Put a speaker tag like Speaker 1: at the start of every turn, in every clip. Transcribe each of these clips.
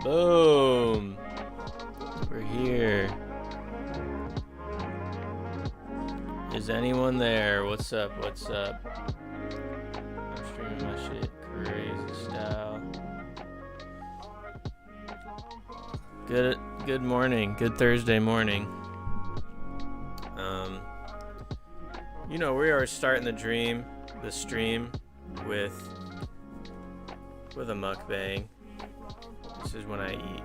Speaker 1: Boom. We're here. Is anyone there? What's up? What's up? I'm streaming my shit crazy style. Good morning. Good Thursday morning. You know, we are starting the stream with a mukbang. This is when I eat.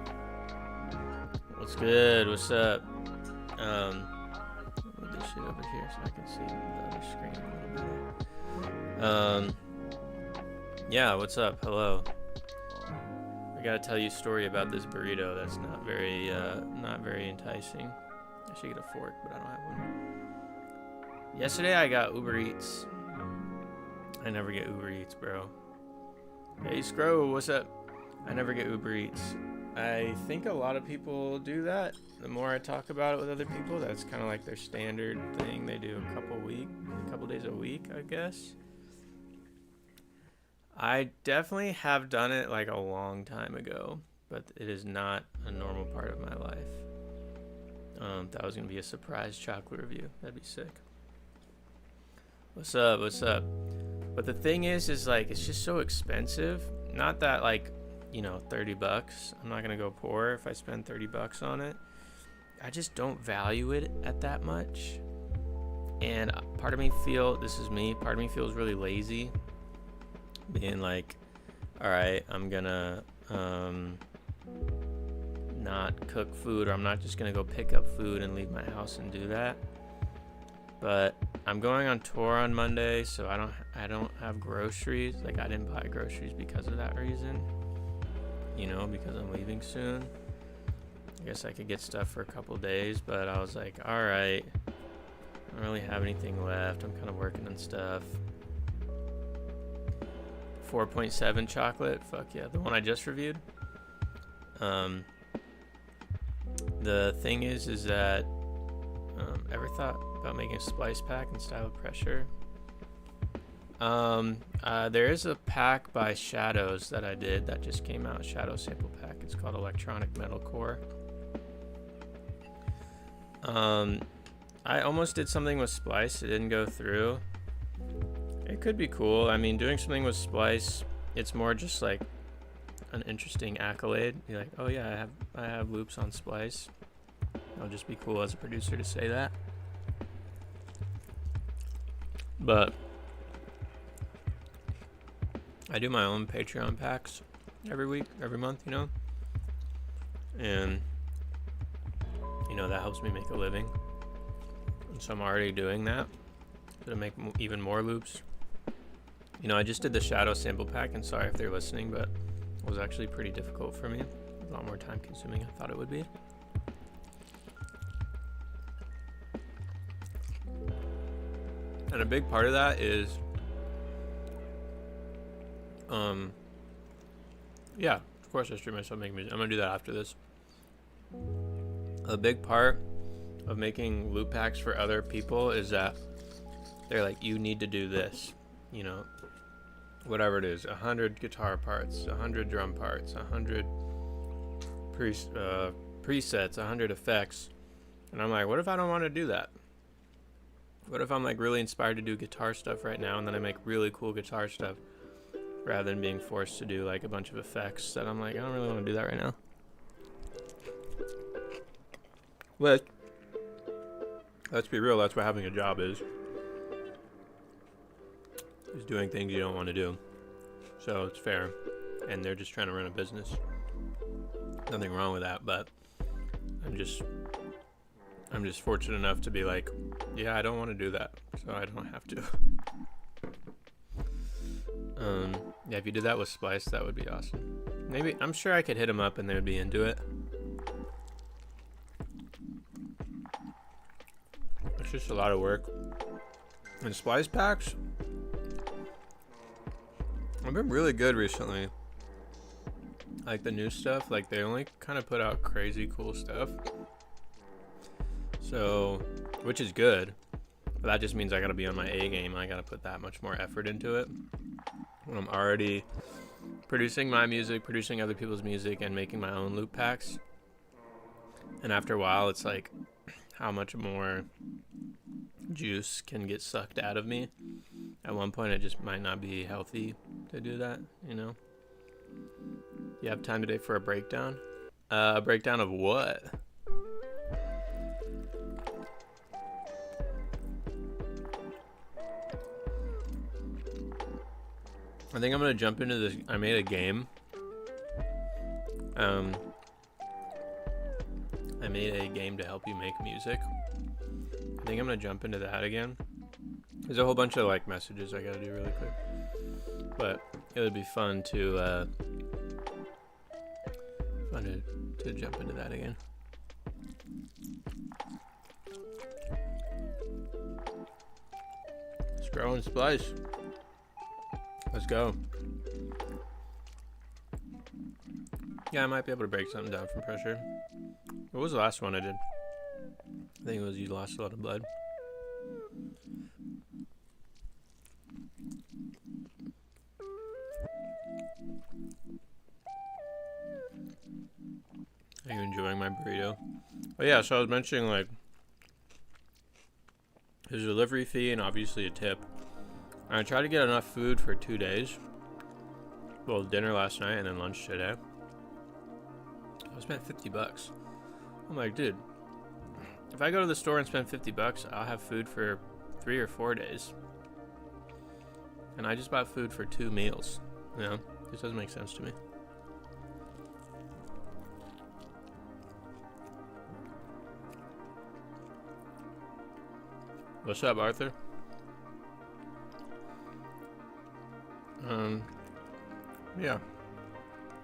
Speaker 1: What's good? What's up? Move this shit over here so I can see the other screen a little better. Yeah, what's up? Hello. I gotta tell you a story about this burrito that's not very enticing. I should get a fork, but I don't have one. Yesterday I got Uber Eats. I never get Uber Eats, bro. Hey, Scro, what's up? I never get Uber Eats. I think a lot of people do that. The more I talk about it with other people, that's kind of like their standard thing. They do a couple days a week, I guess. I definitely have done it like a long time ago, but it is not a normal part of my life. That was gonna be a surprise chocolate review. That'd be sick. What's up? What's up? But the thing is like it's just so expensive. Not that like, you know, $30. I'm not gonna go poor if I spend $30 on it. I just don't value it at that much. And part of me feels really lazy. Being like, all right, I'm gonna not cook food, or I'm not just gonna go pick up food and leave my house and do that. But I'm going on tour on Monday, so I don't have groceries. Like, I didn't buy groceries because of that reason. You know, because I'm leaving soon. I guess I could get stuff for a couple days, but I was like, all right, I don't really have anything left. I'm kind of working on stuff. 4.7 chocolate, fuck yeah, the one I just reviewed. The thing is that ever thought about making a splice pack in style of pressure? There is a pack by Shadows that I did that just came out, Shadow sample pack. It's called Electronic Metalcore. I almost did something with Splice. It didn't go through. It could be cool. I mean, doing something with Splice, it's more just like an interesting accolade. You're like, oh yeah, I have loops on Splice. It'll just be cool as a producer to say that. But I do my own Patreon packs every month, you know? And, you know, that helps me make a living. And so I'm already doing that to make even more loops. You know, I just did the Shadow sample pack, and sorry if they're listening, but it was actually pretty difficult for me. A lot more time consuming than I thought it would be. And a big part of that is, yeah, of course I stream myself making music. I'm gonna do that after this. A big part of making loop packs for other people is that they're like, you need to do this, you know, whatever it is, 100 guitar parts, 100 drum parts, 100 presets, 100 effects. And I'm like, what if I don't want to do that? What if I'm like really inspired to do guitar stuff right now, and then I make really cool guitar stuff rather than being forced to do like a bunch of effects that I'm like, I don't really want to do that right now. But let's be real, that's what having a job is doing things you don't want to do. So it's fair, and they're just trying to run a business. Nothing wrong with that, but I'm just fortunate enough to be like, yeah, I don't want to do that, so I don't have to. Yeah, if you did that with Splice, that would be awesome. Maybe, I'm sure I could hit them up and they would be into it. It's just a lot of work. And Splice packs, I've been really good recently. Like the new stuff, like they only kind of put out crazy cool stuff. So, which is good. But that just means I gotta be on my A game. I gotta put that much more effort into it. When I'm already producing my music, producing other people's music, and making my own loop packs. And after a while, it's like how much more juice can get sucked out of me. At one point, it just might not be healthy to do that, you know? You have time today for a breakdown? A breakdown of what? I think I'm gonna jump into this. I made a game. I made a game to help you make music. I think I'm gonna jump into that again. There's a whole bunch of like messages I gotta do really quick, but it would be fun to jump into that again. Scroll and splice. Let's go. Yeah, I might be able to break something down from pressure. What was the last one I did? I think it was You Lost a Lot of Blood. Are you enjoying my burrito? Oh yeah, so I was mentioning like there's a delivery fee and obviously a tip. I tried to get enough food for 2 days. Well, dinner last night and then lunch today. I spent $50. I'm like, dude, if I go to the store and spend $50, I'll have food for 3 or 4 days. And I just bought food for 2 meals. You know, this doesn't make sense to me. What's up, Arthur? Yeah.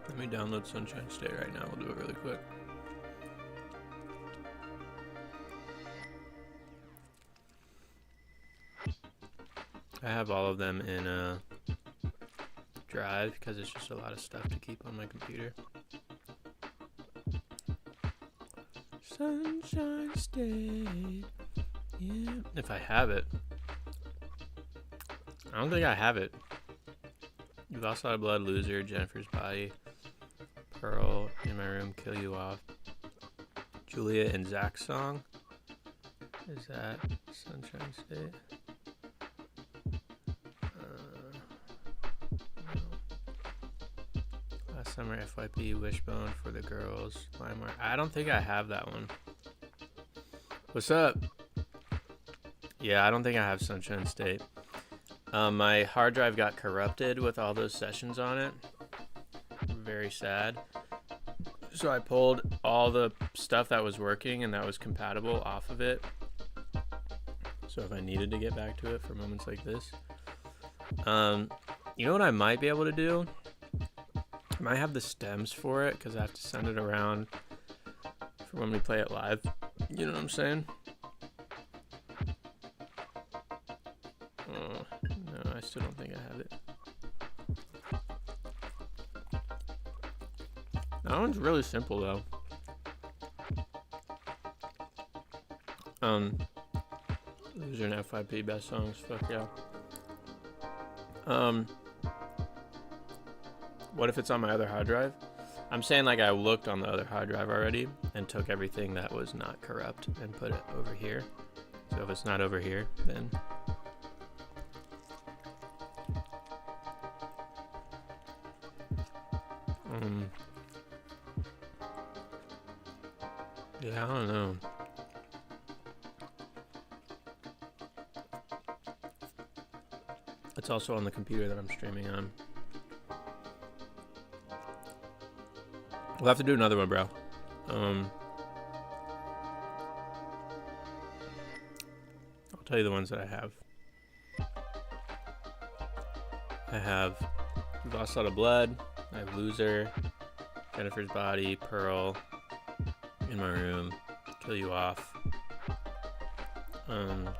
Speaker 1: Let me download Sunshine State right now. We'll do it really quick. I have all of them in Drive because it's just a lot of stuff to keep on my computer. Sunshine State. Yeah. If I have it. I don't think I have it. You Lost a Lot of Blood, Loser, Jennifer's Body, Pearl, In My Room, Kill You Off, Julia and Zach's song. Is that Sunshine State? No. Last Summer, FYP, Wishbone, For the Girls, LimeWire. I don't think I have that one. What's up? Yeah, I don't think I have Sunshine State. My hard drive got corrupted with all those sessions on it. Very sad. So I pulled all the stuff that was working and that was compatible off of it. So if I needed to get back to it for moments like this. You know what I might be able to do? I might have the stems for it because I have to send it around for when we play it live. You know what I'm saying? No, I still don't think I have it. That one's really simple though. Loser and FYP best songs. Fuck yeah. What if it's on my other hard drive? I'm saying like I looked on the other hard drive already and took everything that was not corrupt and put it over here. So if it's not over here, then yeah, I don't know. It's also on the computer that I'm streaming on. We'll have to do another one, bro. I'll tell you the ones that I have. I have Lost a Lot of Blood. I have Loser, Jennifer's Body, Pearl, In My Room, Kill You Off,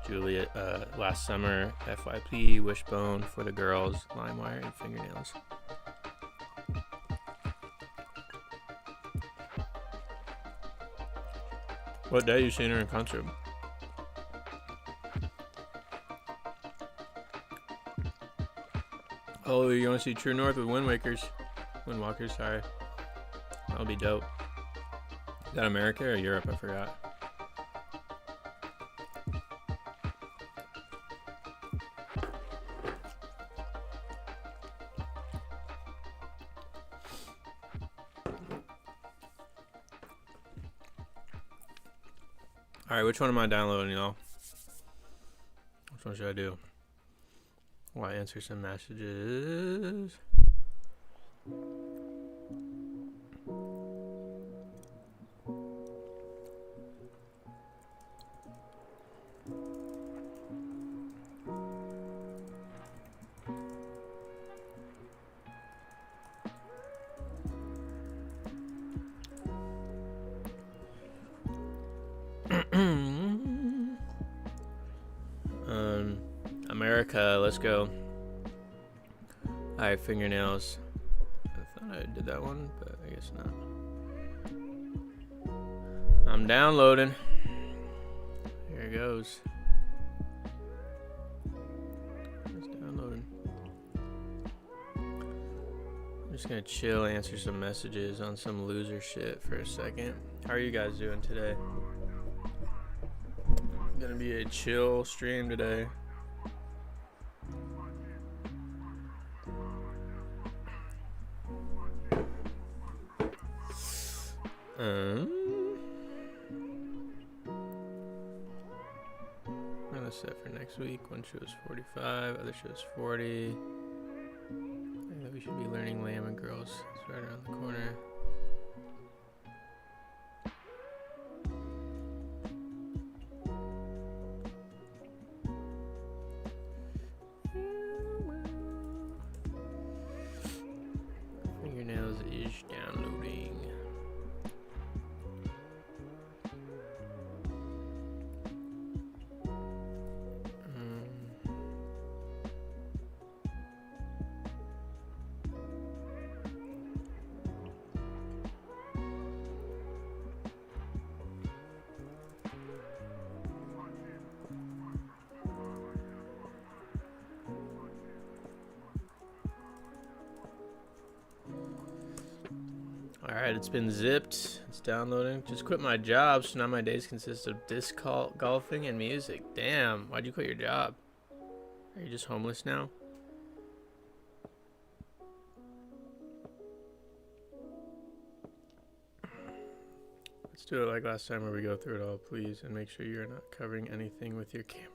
Speaker 1: Julia, Last Summer, FYP, Wishbone, For the Girls, LimeWire, and Fingernails. What day you seen her in concert? Oh, you want to see True North with Windwalkers, sorry. That'll be dope. Is that America or Europe? I forgot. Alright, which one am I downloading, y'all? Which one should I do? Will I answer some messages? America, let's go. Alright, fingernails. I thought I did that one, but I guess not. I'm downloading. Here it goes. It's downloading. I'm just gonna chill, answer some messages on some loser shit for a second. How are you guys doing today? Gonna be a chill stream today. I'm gonna set for next week. One show is 45, other show is 40. I think we should be learning Lamb and Girls. It's right around the corner. Fingernails is downloading. Alright, it's been zipped. It's downloading. Just quit my job, so now my days consist of disc golfing and music. Damn, why'd you quit your job? Are you just homeless now? Let's do it like last time where we go through it all, please, and make sure you're not covering anything with your camera.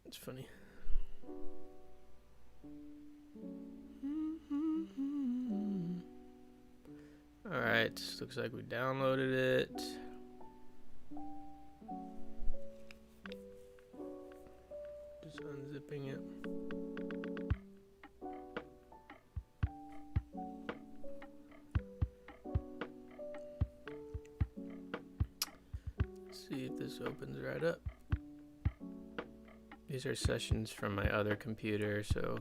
Speaker 1: It's funny. Alright, looks like we downloaded it. Just unzipping it. Let's see if this opens right up. These are sessions from my other computer, so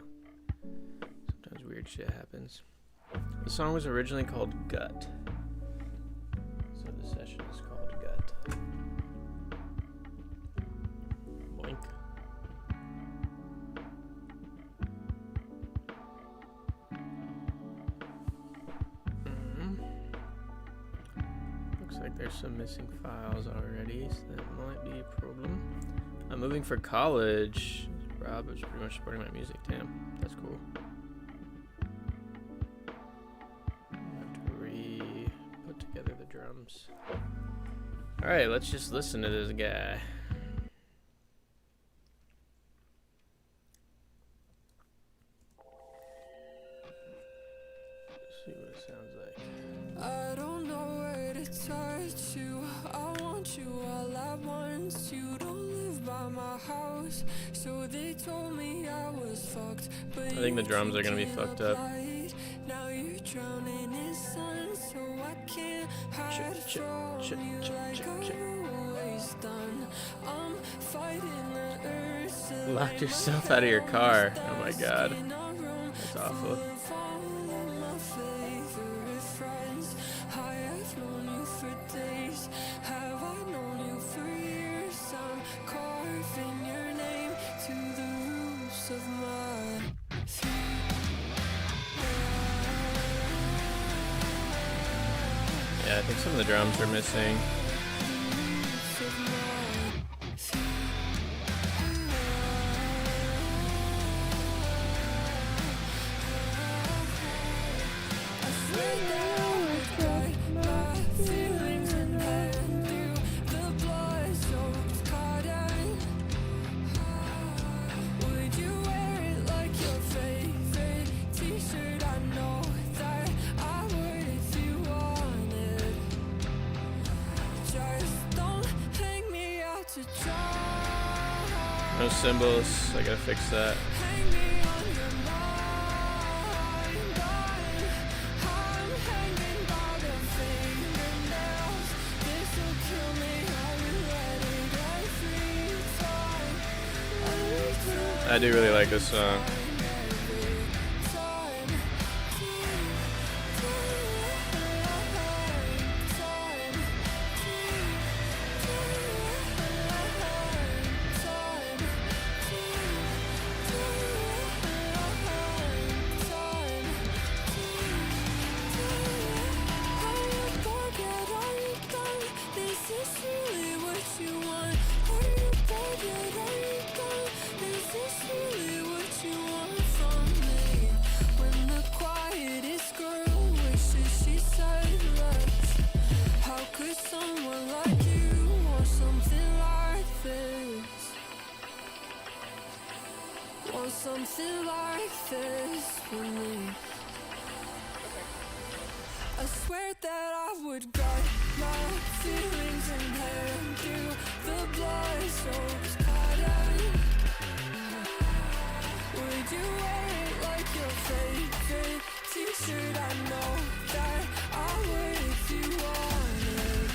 Speaker 1: sometimes weird shit happens. The song was originally called Gut. So the session is called Gut. Boink. Looks like there's some missing files already, so that might be a problem. I'm moving for college. Rob is pretty much supporting my music. Damn, that's cool. Drums. All right, let's just listen to this guy. Let's see what it sounds like.
Speaker 2: I don't know where to touch you. I want you all at once. You don't live by my house, so they told me I was fucked. But
Speaker 1: I think the drums are gonna be fucked up.
Speaker 2: Now you're drowning in sun, so I can't hide from you like I've always done. I'm fighting the earth.
Speaker 1: Locked yourself out of your car. Oh my god. That's awful.
Speaker 2: I have no
Speaker 1: Yeah, I think some of the drums are missing. No cymbals, I gotta fix that. I do really like this song.
Speaker 2: Something like this for me. I swear that I would guide my feelings and hand you the blood soaked cotton. Would you wear it like your favorite t-shirt? I know that I would if you wanted.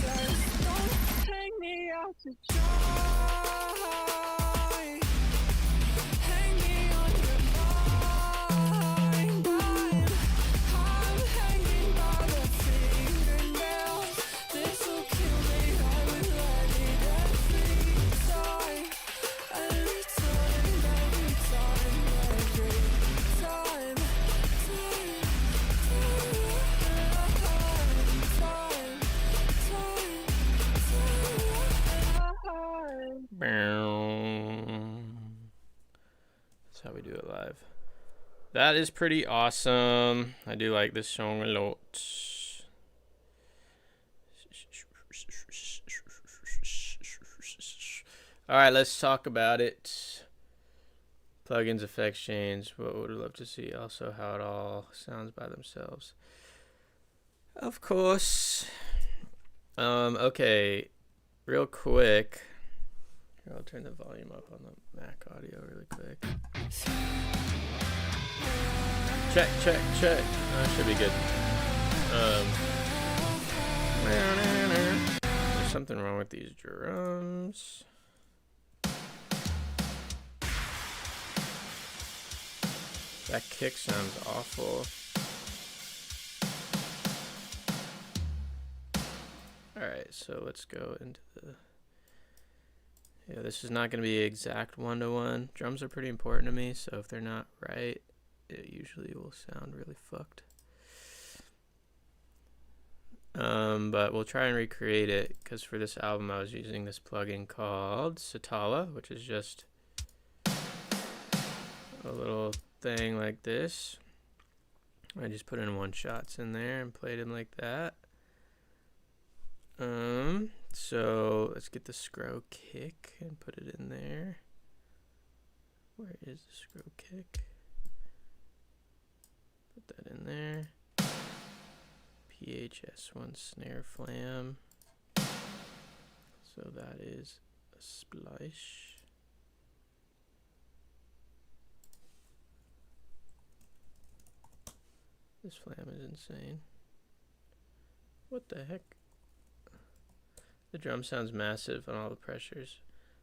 Speaker 2: Just don't hang me out to dry.
Speaker 1: That's how we do it live. That is pretty awesome. I do like this song a lot. Alright, let's talk about it. Plugins, effects change. What would I love to see? Also, how it all sounds by themselves. Of course. Okay. Real quick. Here, I'll turn the volume up on the Mac audio really quick. Check. That should be good. There's something wrong with these drums. That kick sounds awful. Alright, so let's go into the... Yeah, this is not going to be exact one-to-one. Drums are pretty important to me, so if they're not right, it usually will sound really fucked. But we'll try and recreate it, because for this album I was using this plugin called Satala, which is just a little thing like this. I just put in one shots in there and played them like that. So let's get the scroll kick and put it in there. Where is the scroll kick? Put that in there. PHS1 snare flam. So that is a splice. This flam is insane. What the heck? The drum sounds massive on all the pressures.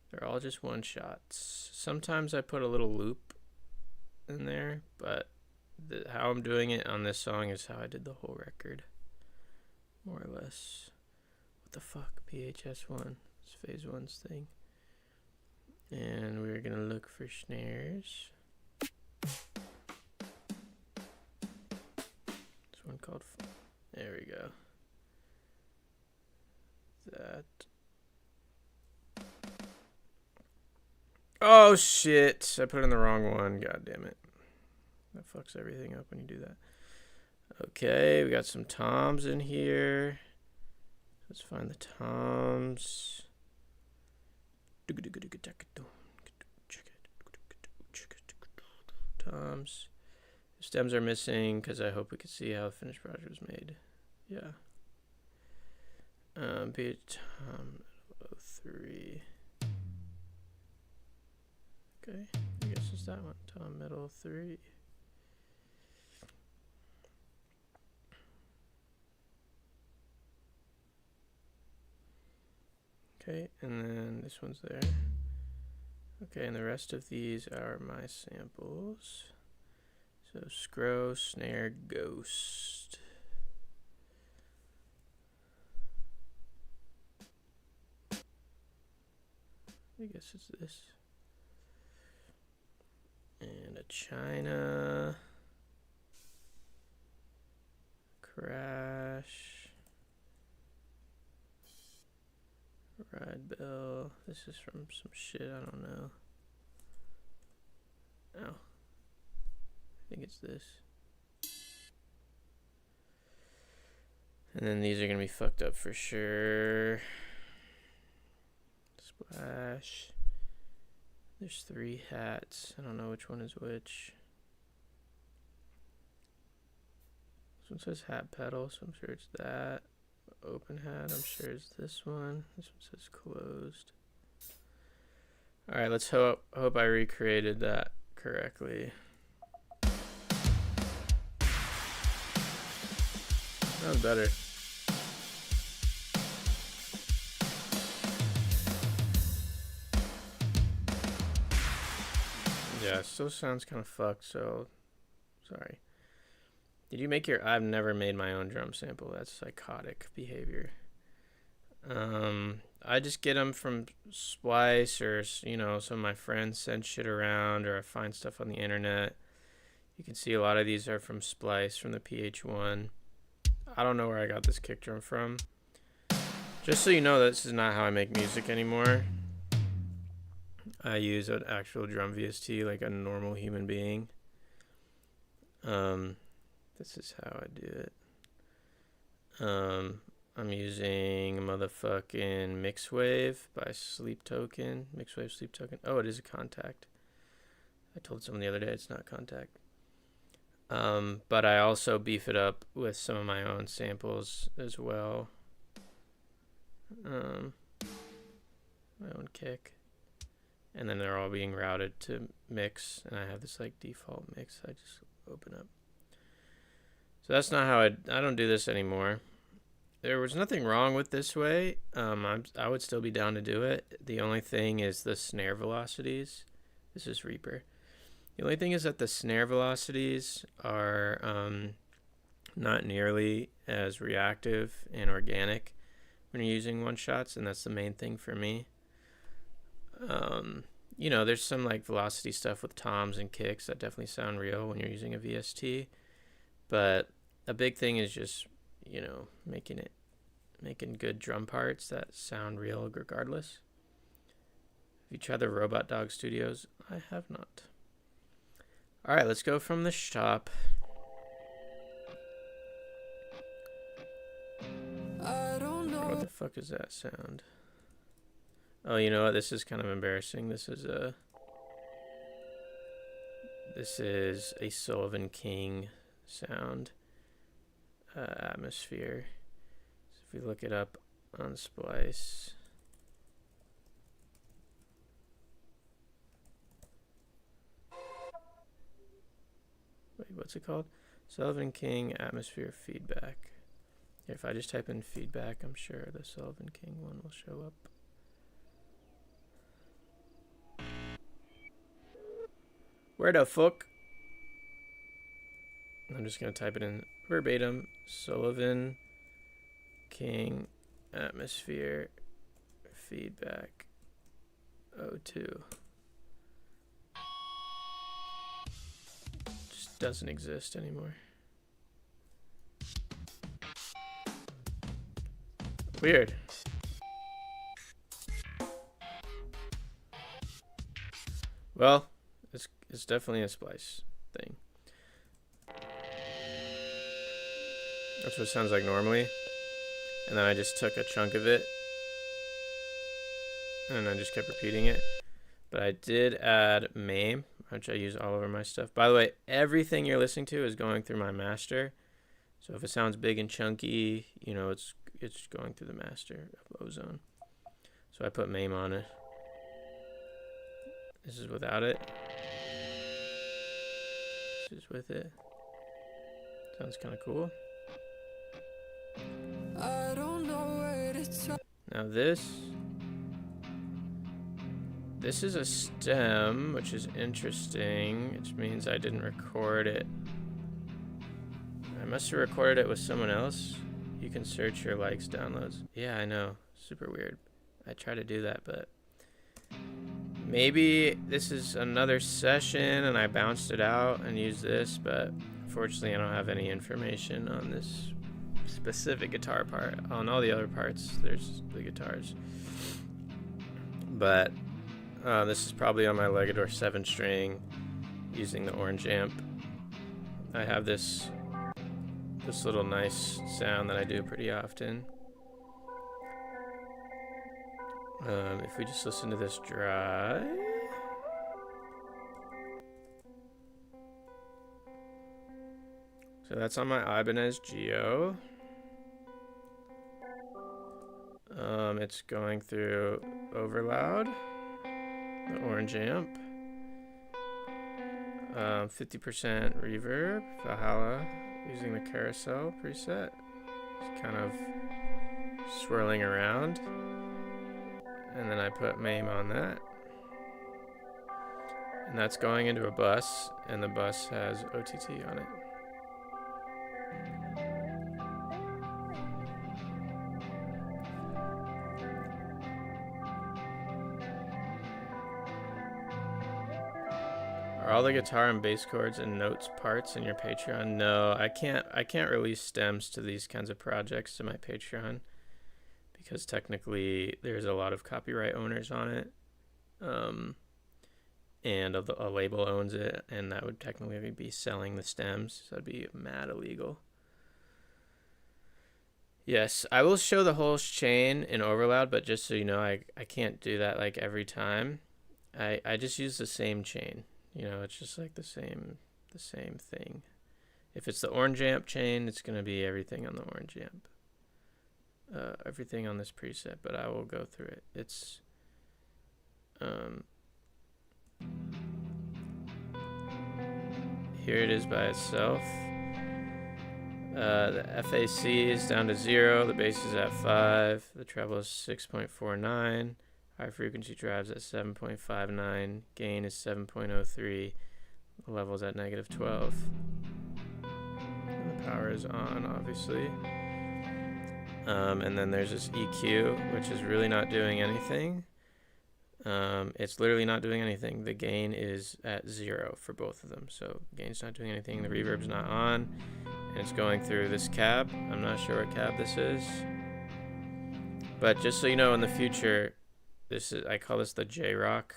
Speaker 1: They're all just one shots. Sometimes I put a little loop in there, but how I'm doing it on this song is how I did the whole record. More or less. What the fuck? PHS1. It's phase 1's thing. And we're gonna look for snares. This one called There we go. That. Oh shit! I put in the wrong one. God damn it. That fucks everything up when you do that. Okay, we got some toms in here. Let's find the toms. Toms. Stems are missing because I hope we can see how the finished project was made. Yeah. Be Tom 03. Okay, I guess it's that one. Tom middle 3. Okay, and then this one's there. Okay, and the rest of these are my samples. So Scrow, Snare, Ghost. I guess it's this. And a China. Crash. Ride Bell. This is from some shit I don't know. Oh. I think it's this. And then these are gonna be fucked up for sure. Splash. There's 3 hats. I don't know which one is which. This one says hat pedal, so I'm sure it's that. Open hat, I'm sure it's this one. This one says closed. Alright, let's hope I recreated that correctly. That was better. Yeah, it still sounds kind of fucked, so sorry. Did you make your... I've never made my own drum sample. That's psychotic behavior. I just get them from Splice, or, you know, some of my friends send shit around, or I find stuff on the internet. You can see a lot of these are from Splice, from the PH1. I don't know where I got this kick drum from. Just so you know, this is not how I make music anymore. I use an actual drum VST like a normal human being. This is how I do it. I'm using motherfucking Mixwave by Sleep Token. Mixwave Sleep Token. Oh, it is a Contact. I told someone the other day it's not Contact. But I also beef it up with some of my own samples as well. My own kick. And then they're all being routed to mix, and I have this like default mix I just open up. So that's not how I don't do this anymore. There was nothing wrong with this way. I would still be down to do it. The only thing is the snare velocities. This is Reaper. The only thing is that the snare velocities are not nearly as reactive and organic when you're using one shots, and that's the main thing for me. You know, there's some like velocity stuff with toms and kicks that definitely sound real when you're using a VST, but a big thing is just, you know, making good drum parts that sound real regardless. Have you tried the Robot Dog Studios? I have not. All right, let's go from the shop.
Speaker 2: I don't know.
Speaker 1: What the fuck is that sound? Oh, you know what? This is kind of embarrassing. This is a Sullivan King sound atmosphere. So if we look it up on Splice, wait, what's it called? Sullivan King atmosphere feedback. If I just type in feedback, I'm sure the Sullivan King one will show up. Where the fuck? I'm just going to type it in verbatim. Sullivan King atmosphere feedback 02. Just doesn't exist anymore. Weird. Well, it's definitely a splice thing. That's what it sounds like normally. And then I just took a chunk of it. And I just kept repeating it. But I did add MAME, which I use all over my stuff. By the way, everything you're listening to is going through my master. So if it sounds big and chunky, you know, it's going through the master of Ozone. So I put MAME on it. This is without it. This is with it. Sounds kind of cool.
Speaker 2: I don't know where to turn.
Speaker 1: Now this is a stem, which is interesting, which means I didn't record it. I must have recorded it with someone else. You can search your likes, downloads. Yeah, I know. Super weird. I try to do that, but maybe this is another session and I bounced it out and used this, but unfortunately I don't have any information on this specific guitar part. On all the other parts, there's the guitars. But this is probably on my Legador 7-string using the orange amp. I have this little nice sound that I do pretty often. If we just listen to this dry. So that's on my Ibanez Geo. It's going through Overloud, the orange amp, 50% reverb, Valhalla, using the carousel preset. It's kind of swirling around. And then I put MAME on that. And that's going into a bus, and the bus has OTT on it. Are all the guitar and bass chords and notes parts in your Patreon? No, I can't release stems to these kinds of projects to my Patreon because technically there's a lot of copyright owners on it. And a label owns it, and that would technically be selling the stems, so that'd be mad illegal. Yes, I will show the whole chain in Overloud, but just so you know, I can't do that like every time. I just use the same chain. You know, it's just like the same thing. If it's the orange amp chain, it's going to be everything on the orange amp. Everything on this preset, but I will go through it. It's here it is by itself. The FAC is down to 0, the bass is at 5, the treble is 6.49, high frequency drives at 7.59, gain is 7.03, the level's at -12. And the power is on, obviously. And then there's this EQ, which is really not doing anything. It's literally not doing anything. The gain is at 0 for both of them. So gain's not doing anything, the reverb's not on, and it's going through this cab. I'm not sure what cab this is. But just so you know, in the future, I call this the J-Rock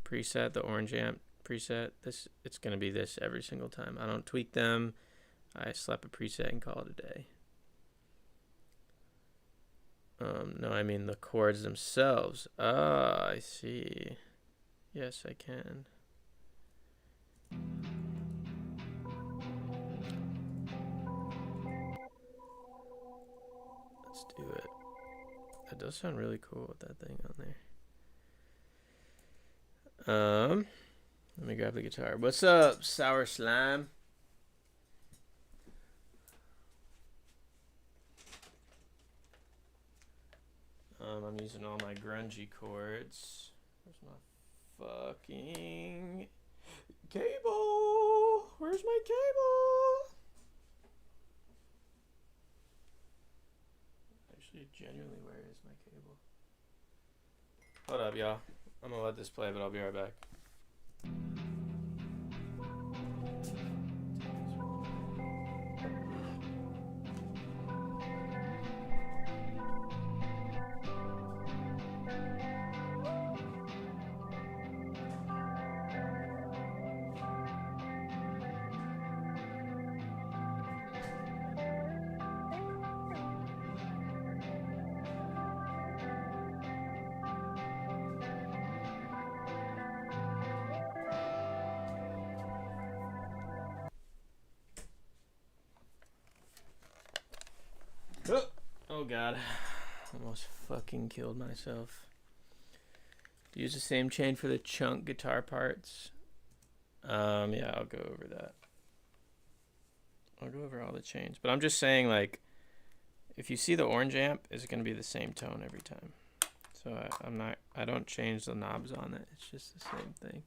Speaker 1: preset, the orange amp preset. It's gonna be this every single time. I don't tweak them. I slap a preset and call it a day. No, I mean the chords themselves. Ah, I see. Yes, I can. Let's do it. That does sound really cool with that thing on there. Let me grab the guitar. What's up, Sour Slime? I'm using all my grungy chords. Where's my fucking cable? Where's my cable? Actually, genuinely, where is my cable? Hold up, y'all. I'm gonna let this play, but I'll be right back. Oh god. Almost fucking killed myself. Use the same chain for the chunk guitar parts. Yeah, I'll go over that. I'll go over all the chains. But I'm just saying, like, if you see the orange amp, it's going to be the same tone every time. So I don't change the knobs on it. It's just the same thing.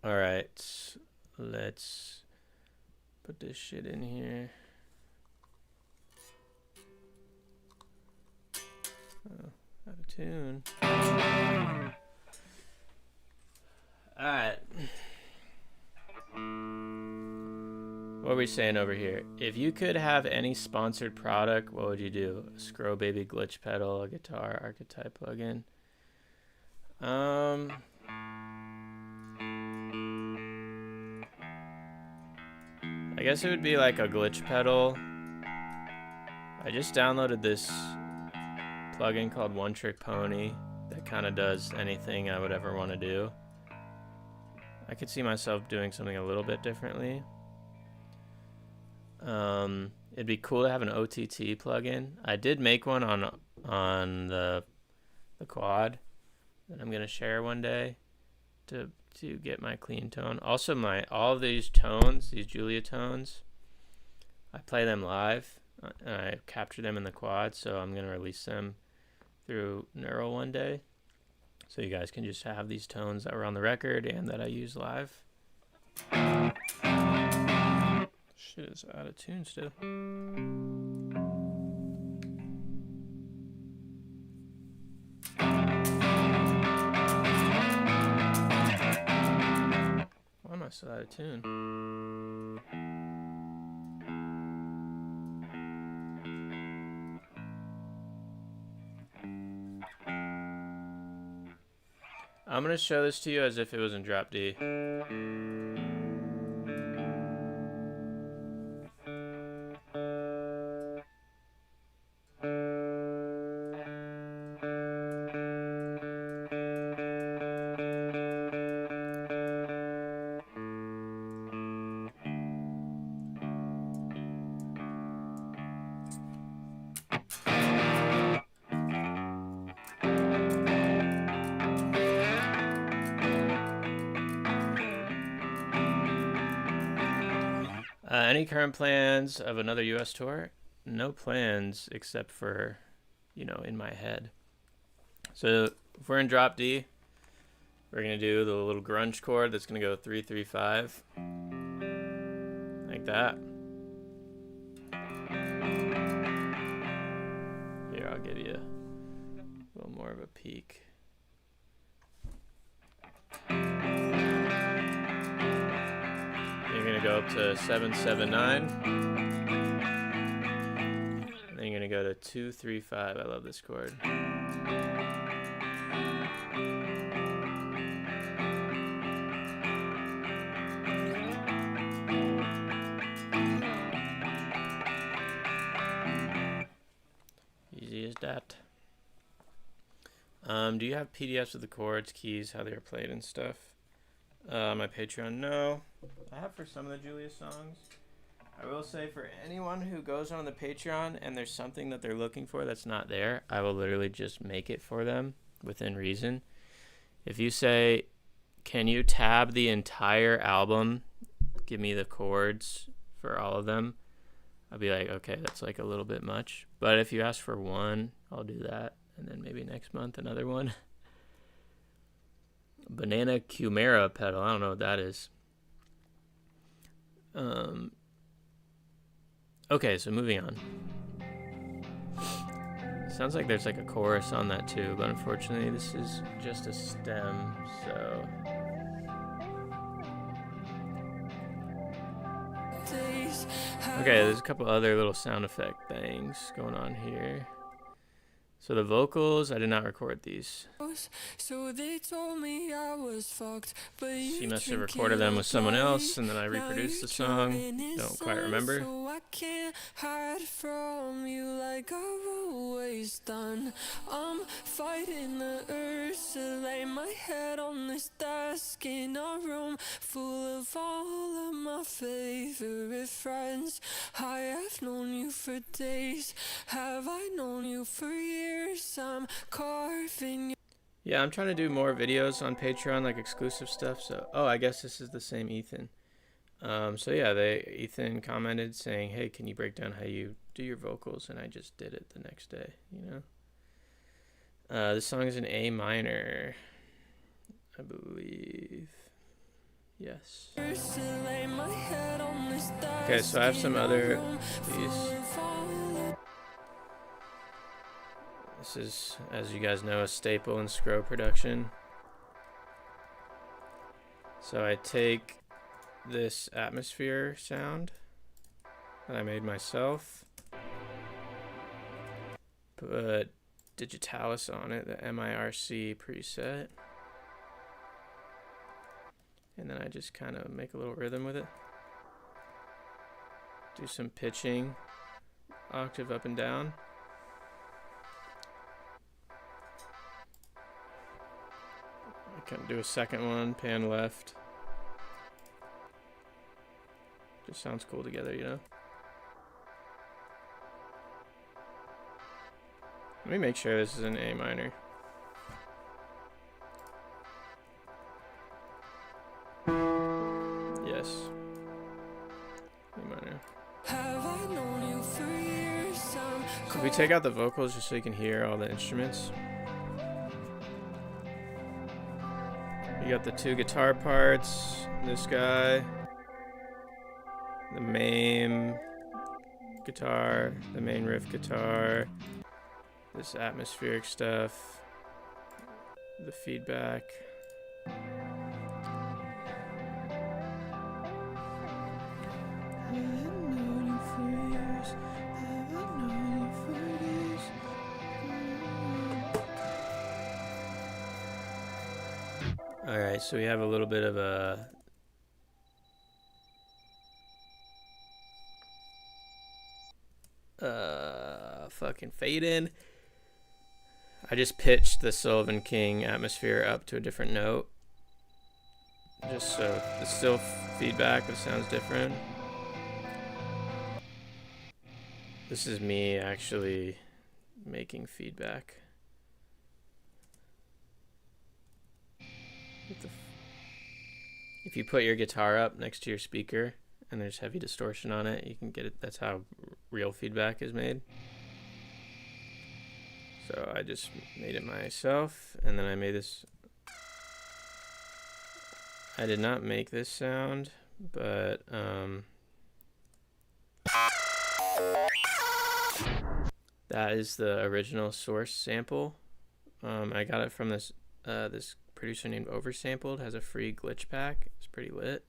Speaker 1: All right, let's put this shit in here. Oh, out of tune. All right. What are we saying over here? If you could have any sponsored product, what would you do? A Scro Baby glitch pedal, a guitar archetype plugin. I guess it would be like a glitch pedal. I just downloaded this plugin called One Trick Pony that kind of does anything I would ever want to do. I could see myself doing something a little bit differently. It'd be cool to have an OTT plugin. I did make one on the quad that I'm gonna share one day to get my clean tone. Also, all of these tones, these Julia tones, I play them live and I capture them in the quad. So I'm gonna release them through Neural one day, so you guys can just have these tones that were on the record and that I use live. Shit is out of tune still. Why am I still out of tune? I'm gonna show this to you as if it was in drop D. Any current plans of another US tour? No plans except for, in my head. So if we're in drop D, we're going to do the little grunge chord that's going to go 3-3-5. Like that. Here, I'll give you a little more of a peek. You're going to go up to 7-7-9. And then you're going to go to 2-3-5. I love this chord. Easy as that. Do you have PDFs of the chords, keys, how they are played and stuff? My Patreon, no. I have for some of the Julia songs. I will say, for anyone who goes on the Patreon and there's something that they're looking for that's not there, I will literally just make it for them within reason. If you say, can you tab the entire album, give me the chords for all of them, I'll be like, okay, that's like a little bit much. But if you ask for one, I'll do that. And then maybe next month another one. Banana Chimera pedal. I don't know what that is. Okay, so moving on. Sounds like there's like a chorus on that too, but unfortunately this is just a stem, so... Okay, there's a couple other little sound effect things going on here. So the vocals, I did not record these.
Speaker 2: So they told me I was fucked, but
Speaker 1: she must have recorded them with someone else, and then I reproduced the song. Don't quite remember.
Speaker 2: So I can't hide from you like I've always done. I'm fighting the urge to lay my head on this desk in a room full of all of my faith. favorite friends. I have known you for days. Have I known you for years? I'm carving you.
Speaker 1: Yeah, I'm trying to do more videos on Patreon, like exclusive stuff. So, oh, I guess this is the same Ethan. So yeah, Ethan commented saying, "Hey, can you break down how you do your vocals?" And I just did it the next day. This song is in A minor, I believe. Yes. Okay, so I have some other these. This is, as you guys know, a staple in Scro production. So I take this atmosphere sound that I made myself, put Digitalis on it, the MIRC preset, and then I just kind of make a little rhythm with it. Do some pitching, octave up and down. I can do a second one, pan left. Just sounds cool together, you know? Let me make sure this is an A minor. Yes. A minor. So if we take out the vocals just so you can hear all the instruments. You got the two guitar parts, this guy, the main guitar, the main riff guitar, this atmospheric stuff, the feedback. Alright, so we have a little bit of a fucking fade in. I just pitched the Sylvan King atmosphere up to a different note, just so it's still feedback but sounds different. This is me actually making feedback. If you put your guitar up next to your speaker and there's heavy distortion on it, you can get it. That's how real feedback is made. So I just made it myself, and then I made this. I did not make this sound, but that is the original source sample. I got it from this producer named Oversampled. Has a free glitch pack. It's pretty lit.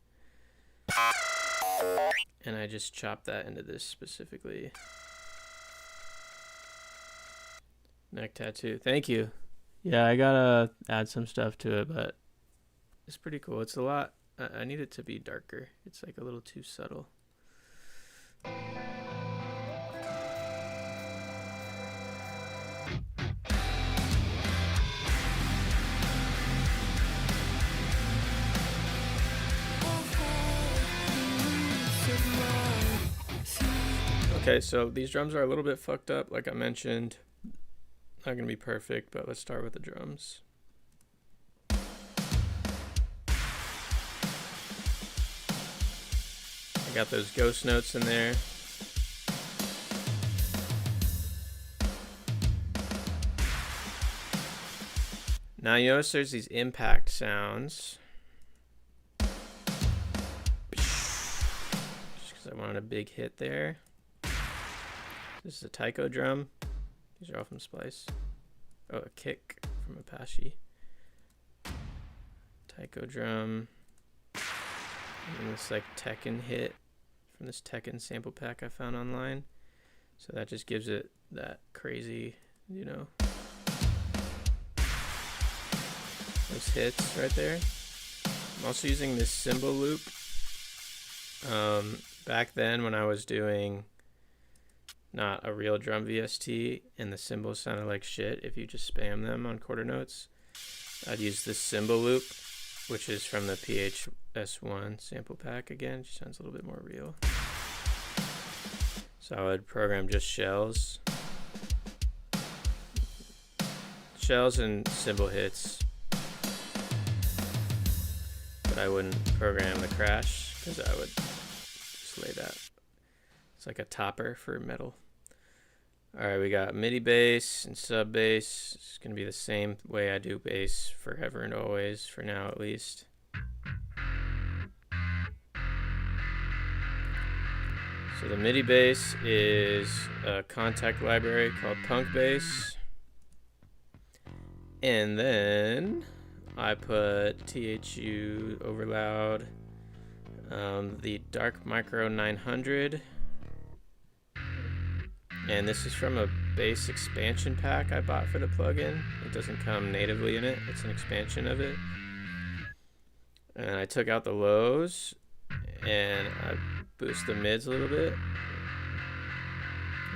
Speaker 1: And I just chopped that into this specifically. Neck tattoo. Thank you. Yeah, I gotta add some stuff to it, but it's pretty cool. It's a lot. I need it to be darker. It's like a little too subtle. Okay, so these drums are a little bit fucked up, like I mentioned. Not gonna be perfect, but let's start with the drums. I got those ghost notes in there. Now you notice there's these impact sounds. Just because I wanted a big hit there. This is a taiko drum. These are all from Splice. Oh, a kick from Apache. Taiko drum. And this like Tekken hit from this Tekken sample pack I found online. So that just gives it that crazy, you know, those hits right there. I'm also using this cymbal loop. Back then when I was doing not a real drum VST and the cymbals sounded like shit if you just spam them on quarter notes, I'd use this cymbal loop which is from the PHS1 sample pack. Again, it just sounds a little bit more real. So I would program just shells and cymbal hits, but I wouldn't program the crash because I would just lay that. It's like a topper for metal. All right, we got MIDI bass and sub bass. It's gonna be the same way I do bass forever and always, for now at least. So the MIDI bass is a Kontakt library called Punk Bass. And then I put THU Overloud, the Dark Micro 900. And this is from a bass expansion pack I bought for the plugin. It doesn't come natively in it, it's an expansion of it. And I took out the lows and I boost the mids a little bit.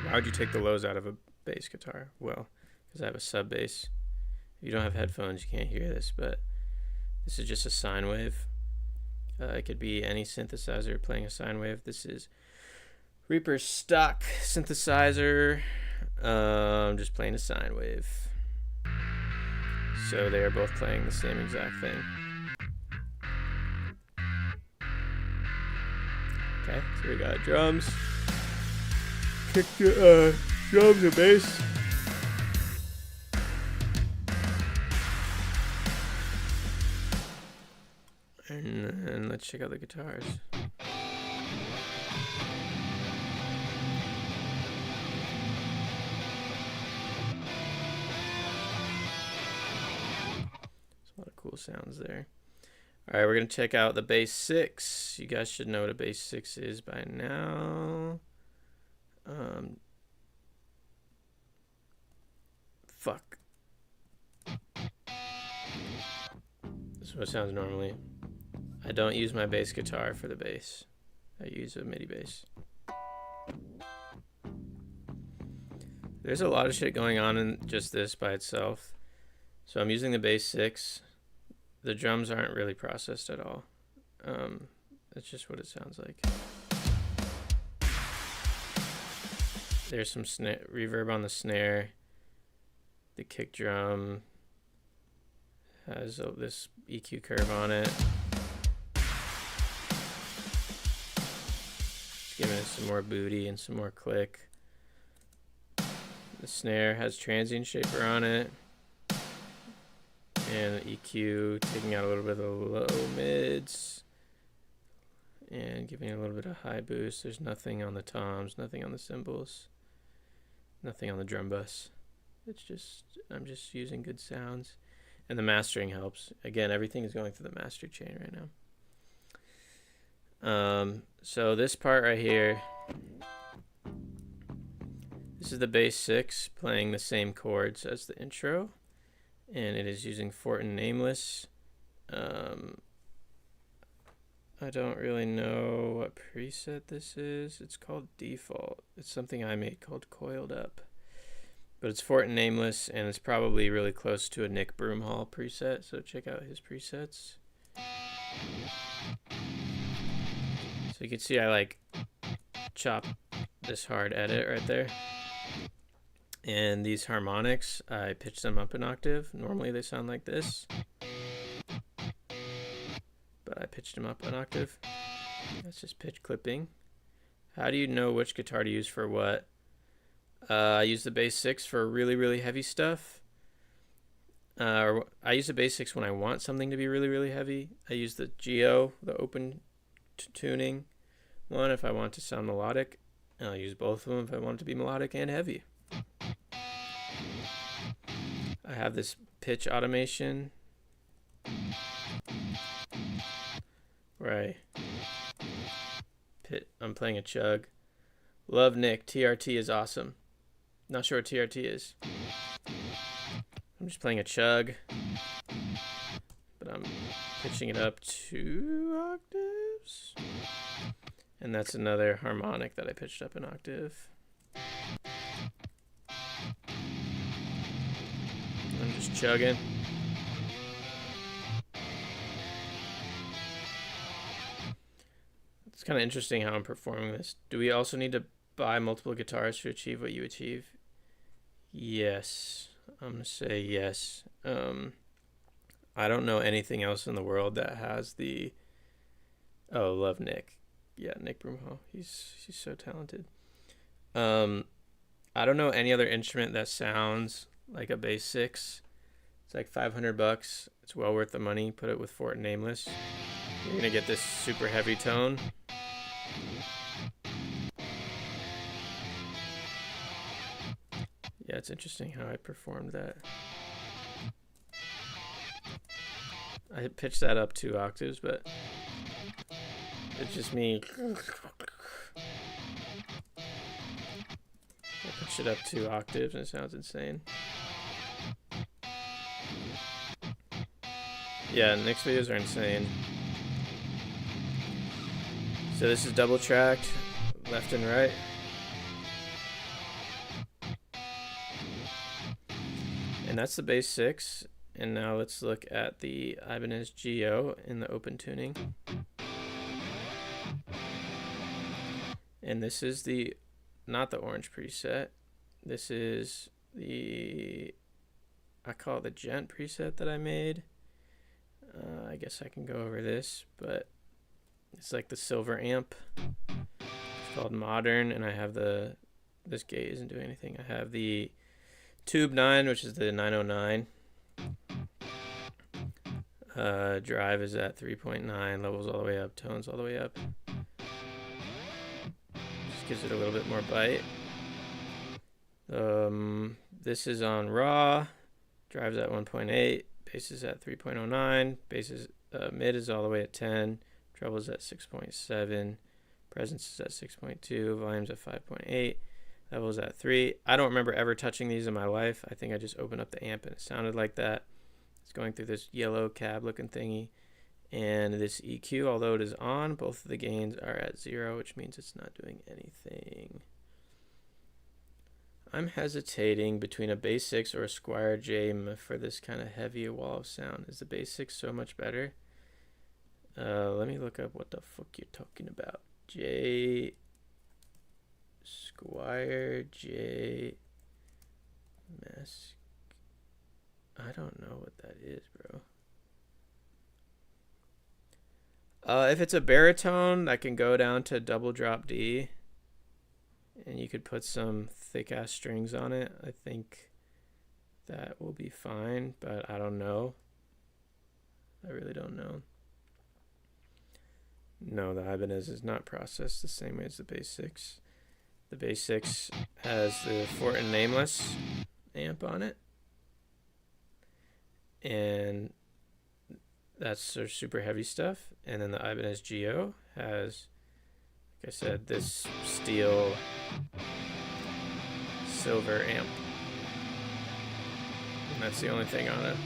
Speaker 1: Why would you take the lows out of a bass guitar? Well, because I have a sub bass. If you don't have headphones, you can't hear this, but this is just a sine wave. It could be any synthesizer playing a sine wave. This is Reaper's stock synthesizer. Just playing a sine wave. So they are both playing the same exact thing. Okay, so we got drums, kick, drums and bass. And then let's check out the guitars. There's a lot of cool sounds there. All right, we're gonna check out the bass 6. You guys should know what a bass 6 is by now. Fuck. This is what it sounds normally. I don't use my bass guitar for the bass. I use a MIDI bass. There's a lot of shit going on in just this by itself. So I'm using the bass 6. The drums aren't really processed at all. That's just what it sounds like. There's some reverb on the snare. The kick drum has this EQ curve on it. Just giving it some more booty and some more click. The snare has transient shaper on it. And the EQ taking out a little bit of the low mids and giving it a little bit of high boost. There's nothing on the toms, nothing on the cymbals, nothing on the drum bus. It's just, I'm just using good sounds. And the mastering helps. Again, everything is going through the master chain right now. So this part right here, this is the bass 6 playing the same chords as the intro. And it is using Fortin Nameless. I don't really know what preset this is. It's called Default. It's something I made called Coiled Up. But it's Fortin Nameless, and it's probably really close to a Nick Broomhall preset, so check out his presets. So you can see I like chop this hard edit right there. And these harmonics, I pitched them up an octave. Normally they sound like this, but I pitched them up an octave. That's just pitch clipping. How do you know which guitar to use for what? I use the bass 6 for really, really heavy stuff. I use the bass 6 when I want something to be really, really heavy. I use the Geo, the open tuning one, if I want to sound melodic. And I'll use both of them if I want it to be melodic and heavy. I have this pitch automation where I'm playing a chug. Love Nick, TRT is awesome. Not sure what TRT is. I'm just playing a chug, but I'm pitching it up 2 octaves. And that's another harmonic that I pitched up an octave. I'm just chugging. It's kind of interesting how I'm performing this. Do we also need to buy multiple guitars to achieve what you achieve? Yes. I'm going to say yes. I don't know anything else in the world that has the... Oh, love Nick. Yeah, Nick Broomhall. He's so talented. I don't know any other instrument that sounds like a bass 6. It's like $500. It's well worth the money. Put it with Fortin Nameless. You're going to get this super heavy tone. Yeah, it's interesting how I performed that. I pitched that up 2 octaves, but it's just me. I pitched it up 2 octaves and it sounds insane. Yeah, Nick's videos are insane. So this is double tracked, left and right. And that's the bass 6. And now let's look at the Ibanez Geo in the open tuning. And this is the, not the orange preset. This is the, I call it the Gent preset that I made. I guess I can go over this, but it's like the silver amp. It's called Modern, and I have the, this gate isn't doing anything. I have the Tube 9, which is the 909. Drive is at 3.9, levels all the way up, tones all the way up. Just gives it a little bit more bite. This is on raw, drives at 1.8, bass is at 3.09, bass is, mid is all the way at 10, treble is at 6.7, presence is at 6.2, volume's at 5.8, levels at 3. I don't remember ever touching these in my life. I think I just opened up the amp and it sounded like that. It's going through this yellow cab looking thingy. And this EQ, although it is on, both of the gains are at 0, which means it's not doing anything. I'm hesitating between a bass 6 or a Squier J for this kind of heavy wall of sound. Is the bass 6 so much better? Let me look up what the fuck you're talking about. Squier J Mask. I don't know what that is, bro. If it's a baritone, that can go down to double drop D. And you could put some thick ass strings on it. I think that will be fine, but I don't know. I really don't know. No, the Ibanez is not processed the same way as the bass 6. The bass 6 has the Fortin Nameless amp on it. And that's their super heavy stuff. And then the Ibanez Geo has, like I said, this steel silver amp. And that's the only thing on it.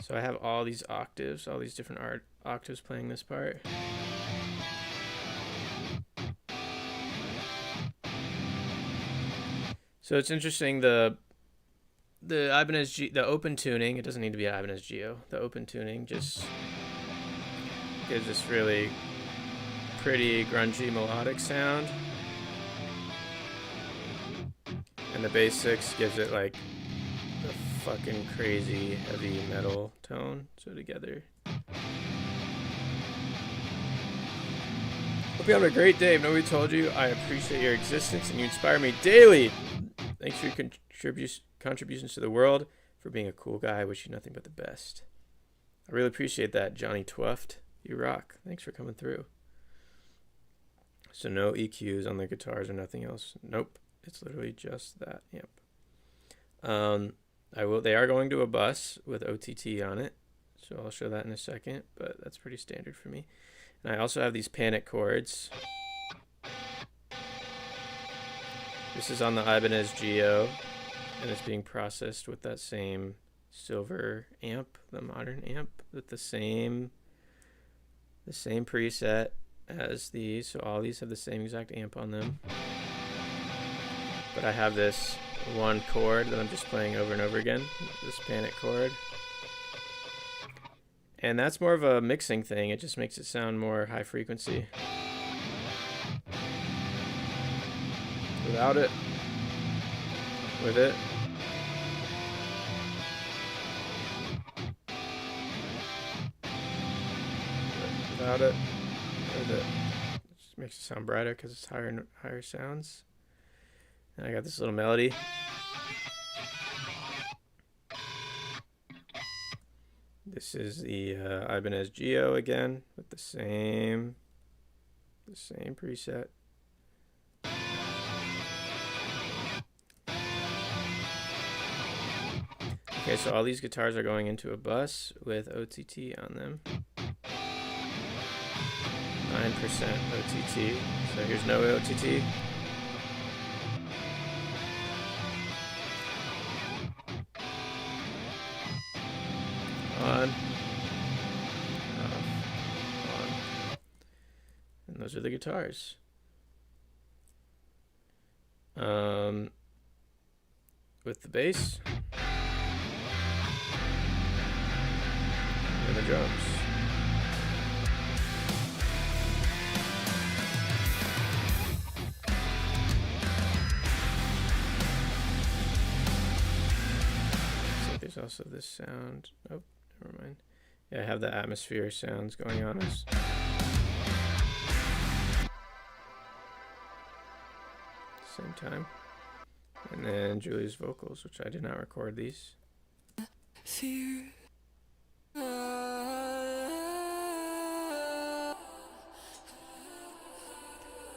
Speaker 1: So I have all these octaves, all these different octaves playing this part. So it's interesting, the Ibanez the open tuning, it doesn't need to be an Ibanez Geo. The open tuning just gives this really pretty grungy melodic sound. And the bass 6 gives it like the fucking crazy heavy metal tone. So together. Hope you're having a great day. If nobody told you, I appreciate your existence and you inspire me daily. Thanks for your contributions to the world, for being a cool guy. I wish you nothing but the best. I really appreciate that, Johnny Twift. You rock. Thanks for coming through. So no EQs on the guitars or nothing else. Nope. It's literally just that amp. They are going to a bus with OTT on it, so I'll show that in a second, but that's pretty standard for me. And I also have these panic chords. This is on the Ibanez Geo, and it's being processed with that same silver amp, the Modern amp, with the same preset as these. So all these have the same exact amp on them. But I have this one chord that I'm just playing over and over again, this panic chord. And that's more of a mixing thing. It just makes it sound more high frequency. Without it. With it. Without it. With it. Just makes it sound brighter because it's higher sounds. And I got this little melody. This is the Ibanez Geo again with the same preset. Okay, so all these guitars are going into a bus with OTT on them. 9% OTT. So here's no OTT. On. Off. On. And those are the guitars. With the bass. And the drums. So there's also this sound. Oh, never mind. Yeah, I have the atmosphere sounds going on. Same time. And then Julia's vocals, which I did not record these.
Speaker 2: Fear.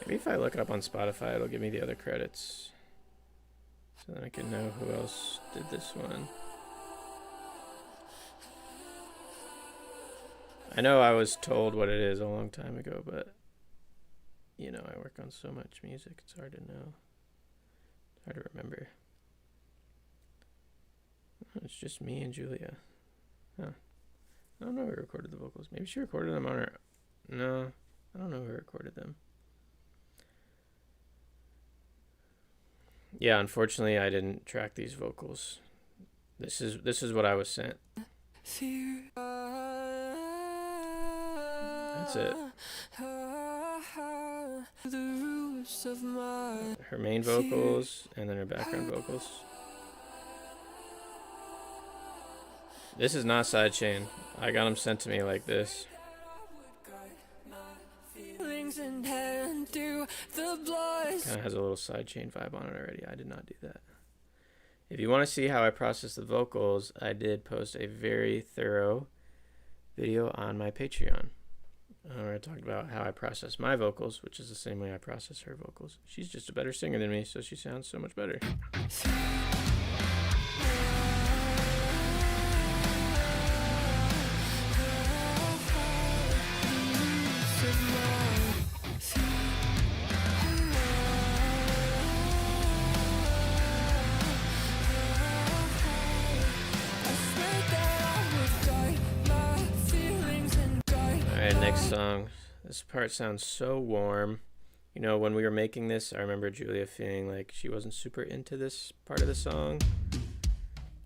Speaker 1: Maybe if I look up on Spotify, it'll give me the other credits. So then I can know who else did this one. I know I was told what it is a long time ago, but you know, I work on so much music, it's hard to know. It's hard to remember. It's just me and Julia. Huh. I don't know who recorded the vocals. Maybe she recorded them on her... No, I don't know who recorded them. Yeah, unfortunately, I didn't track these vocals. This is what I was sent.
Speaker 2: Fear.
Speaker 1: That's it.
Speaker 2: The roots of my
Speaker 1: Her main vocals and then her background vocals. This is not sidechain. I got them sent to me like this.
Speaker 2: and hand through the blood.
Speaker 1: Kind of has a little sidechain vibe on it already. I did not do that. If you want to see how I process the vocals, I did post a very thorough video on my Patreon where I talked about how I process my vocals, which is the same way I process her vocals. She's just a better singer than me, so she sounds so much better. Alright, next song. This part sounds so warm. You know, when we were making this, I remember Julia feeling like she wasn't super into this part of the song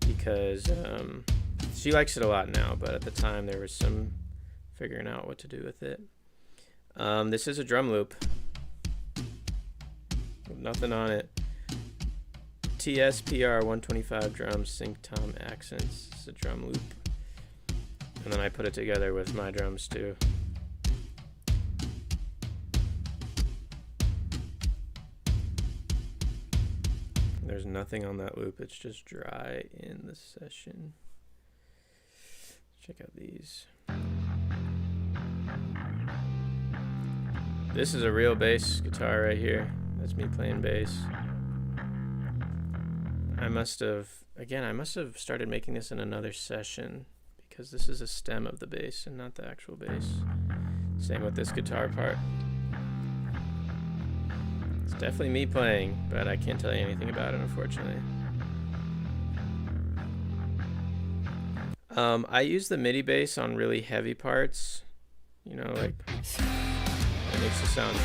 Speaker 1: because she likes it a lot now, but at the time there was some figuring out what to do with it. This is a drum loop with nothing on it. TSPR 125 drums, sync tom accents. It's a drum loop. And then I put it together with my drums too. There's nothing on that loop, it's just dry in the session. Check out these. This is a real bass guitar right here. That's me playing bass. I must have started making this in another session because this is a stem of the bass and not the actual bass. Same with this guitar part. It's definitely me playing, but I can't tell you anything about it, unfortunately. I use the MIDI bass on really heavy parts. You know, like it makes it sound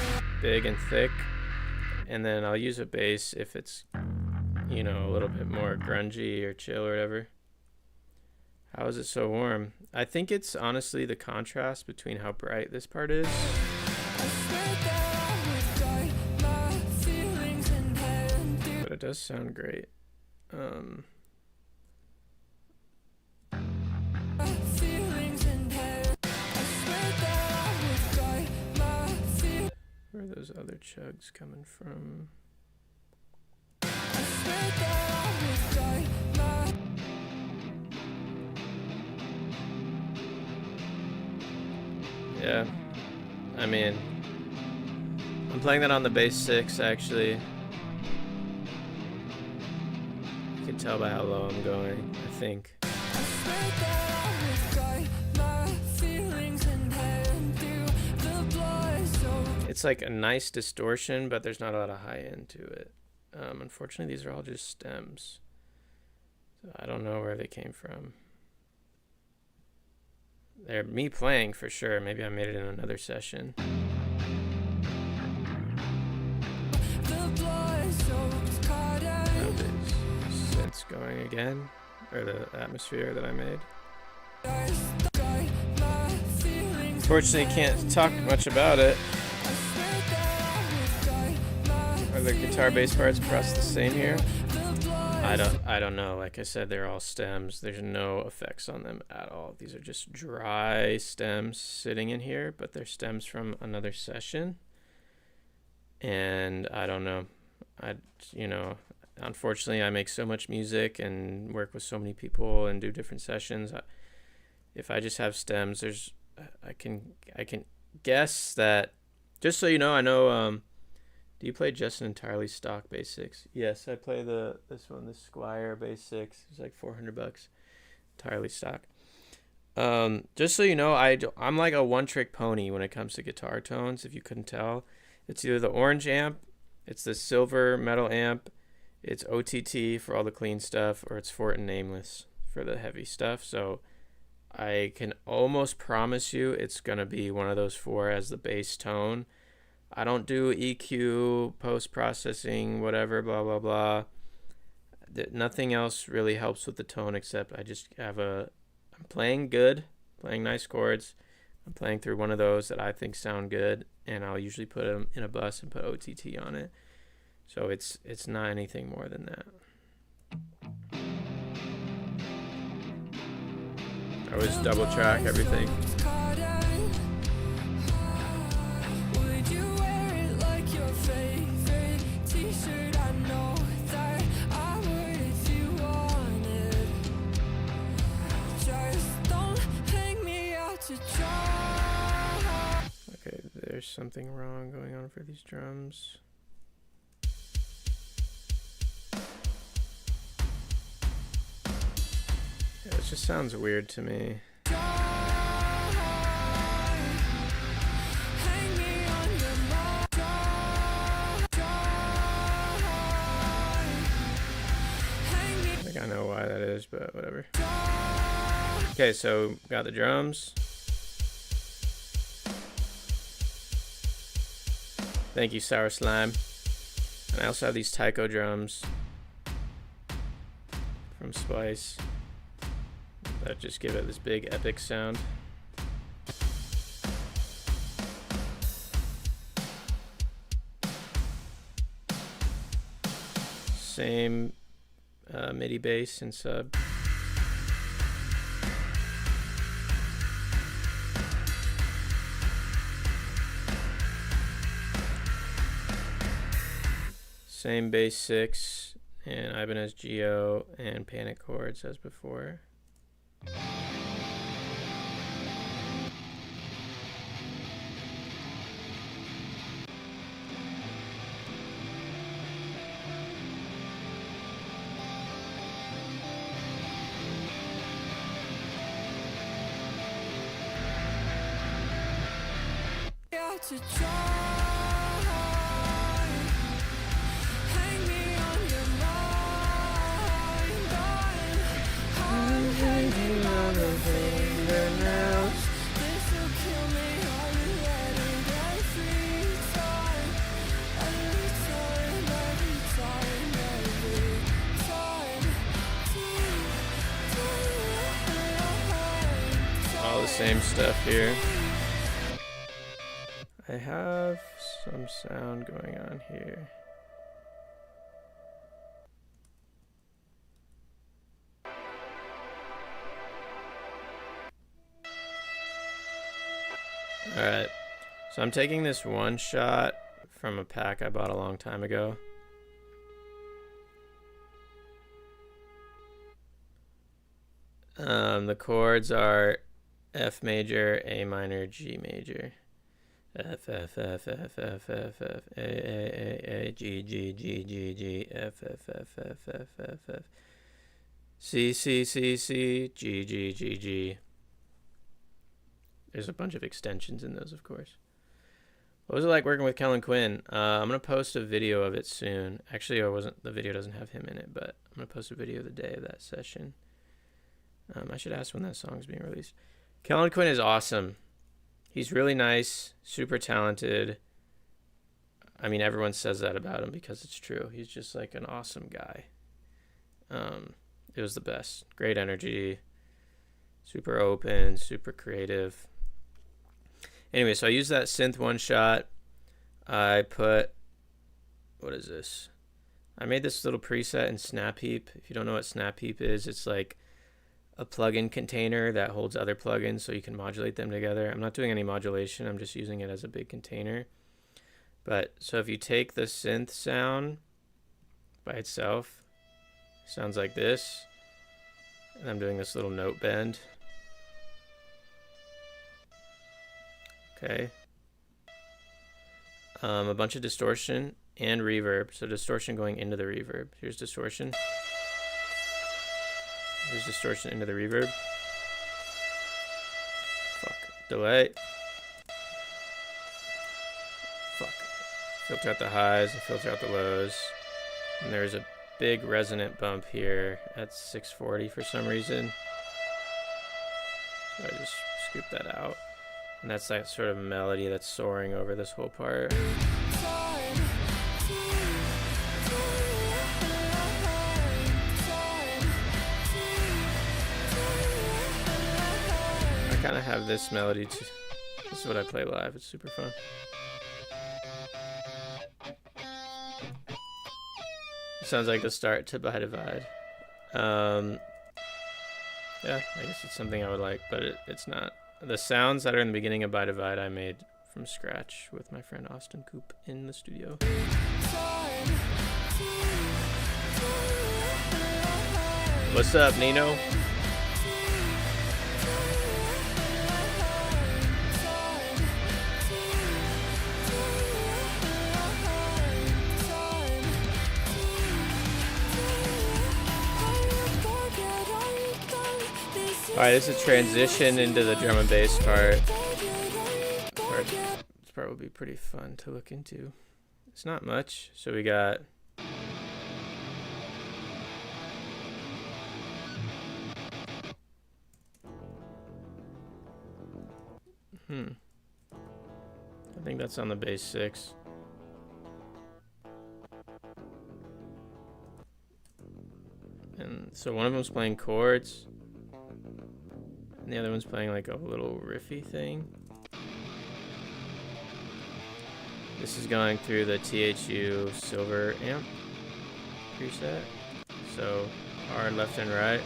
Speaker 1: big and thick. And then I'll use a bass if it's, you know, a little bit more grungy or chill or whatever. How is it so warm? I think it's honestly the contrast between how bright this part is. But it does sound great. Where are those other chugs coming from? Yeah, I mean, I'm playing that on the bass 6 actually. You can tell by how low I'm going, I think. It's like a nice distortion, but there's not a lot of high end to it. Unfortunately, these are all just stems. So I don't know where they came from. They're me playing for sure. Maybe I made it in another session. Synths going again, or the atmosphere that I made. Unfortunately, can't talk much about it. Are the guitar bass parts pressed the same here? I don't know. Like I said, they're all stems. There's no effects on them at all. These are just dry stems sitting in here, but they're stems from another session. And I don't know. Unfortunately, I make so much music and work with so many people and do different sessions. If I just have stems, I can guess that. Just so you know, I know. Do you play just an entirely stock bass 6? Yes, I play this one, the Squier bass 6. It's like $400, entirely stock. Just so you know, I'm like a one-trick pony when it comes to guitar tones. If you couldn't tell, it's either the orange amp, it's the silver metal amp, it's OTT for all the clean stuff, or it's Fortin Nameless for the heavy stuff. So I can almost promise you it's gonna be one of those 4 as the bass tone. I don't do EQ, post-processing, whatever, blah, blah, blah. Nothing else really helps with the tone except I just have I'm playing good, playing nice chords. I'm playing through one of those that I think sound good, and I'll usually put them in a bus and put OTT on it. So it's not anything more than that. I always double track everything. Okay, there's something wrong going on for these drums. Yeah, it just sounds weird to me. I think I know why that is, but whatever. Okay, so got the drums. Thank you, Sour Slime. And I also have these Tycho drums from Splice that just give it this big epic sound. Same MIDI bass and sub. Same bass 6 and Ibanez Geo and panic chords as before.
Speaker 2: To try, hang me on your mind. I'm hanging on the fingernails. This'll kill me. Are you ready? Every time, every time, every time, every time.
Speaker 1: same stuff here. I have some sound going on here. Alright, so I'm taking this one shot from a pack I bought a long time ago. The chords are F major, A minor, G major. F, F, F, F, F, F, F, A, G, G, G, G, G, F, F, F, F, F, F, F, C, C, C, C, G, G, G, G. There's a bunch of extensions in those, of course. What was it like working with Kellen Quinn? I'm going to post a video of it soon. Actually, the video doesn't have him in it, but I'm going to post a video the day of that session. I should ask when that song's being released. Kellen Quinn is awesome. He's really nice, super talented. I mean, everyone says that about him because it's true. He's just like an awesome guy. It was the best. Great energy, super open, super creative. Anyway, so I used that synth one shot. I put, what is this? I made this little preset in SnapHeap. If you don't know what SnapHeap is, it's like a plugin container that holds other plugins so you can modulate them together. I'm not doing any modulation. I'm just using it as a big container. But so if you take the synth sound by itself, it sounds like this. And I'm doing this little note bend. Okay. A bunch of distortion and reverb. So distortion going into the reverb. Here's distortion. Here's distortion into the reverb. Fuck. Delay. Fuck. Filter out the highs and filter out the lows. And there's a big resonant bump here at 640 for some reason. So I just scoop that out. And that's that sort of melody that's soaring over this whole part. I kind of have this melody too. This is what I play live. It's super fun. It sounds like the start to By Divide. Yeah, I guess it's something I would like, but it's not. The sounds that are in the beginning of By Divide I made from scratch with my friend Austin Coop in the studio. What's up, Nino? Alright, this is a transition into the drum and bass part. This part will be pretty fun to look into. It's not much, so we got... I think that's on the bass 6. And so one of them's playing chords. And the other one's playing like a little riffy thing. This is going through the THU silver amp preset. So hard left and right.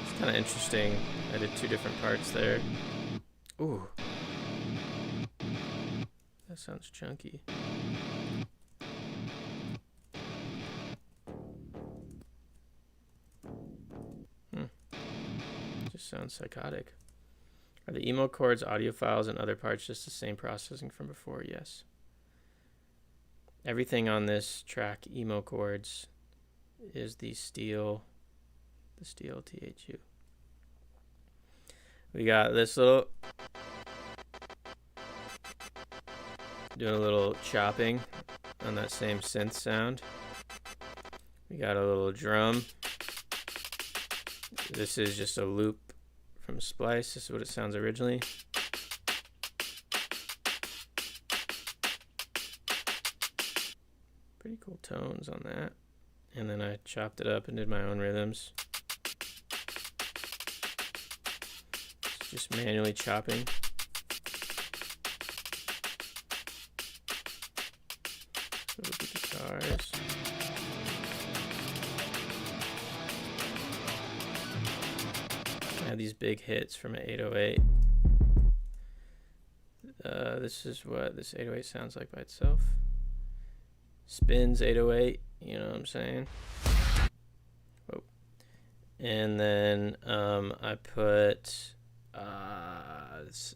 Speaker 1: It's kind of interesting. I did 2 different parts there. Ooh. That sounds chunky. Sounds psychotic. Are the emo chords, audio files, and other parts just the same processing from before? Yes. Everything on this track, emo chords, is the steel THU. We got this little, doing a little chopping on that same synth sound. We got a little drum. This is just a loop from Splice. This is what it sounds originally. Pretty cool tones on that. And then I chopped it up and did my own rhythms. Just manually chopping. Load the guitars. I have these big hits from an 808. This is what this 808 sounds like by itself. Spins 808, you know what I'm saying? Oh. And then I put this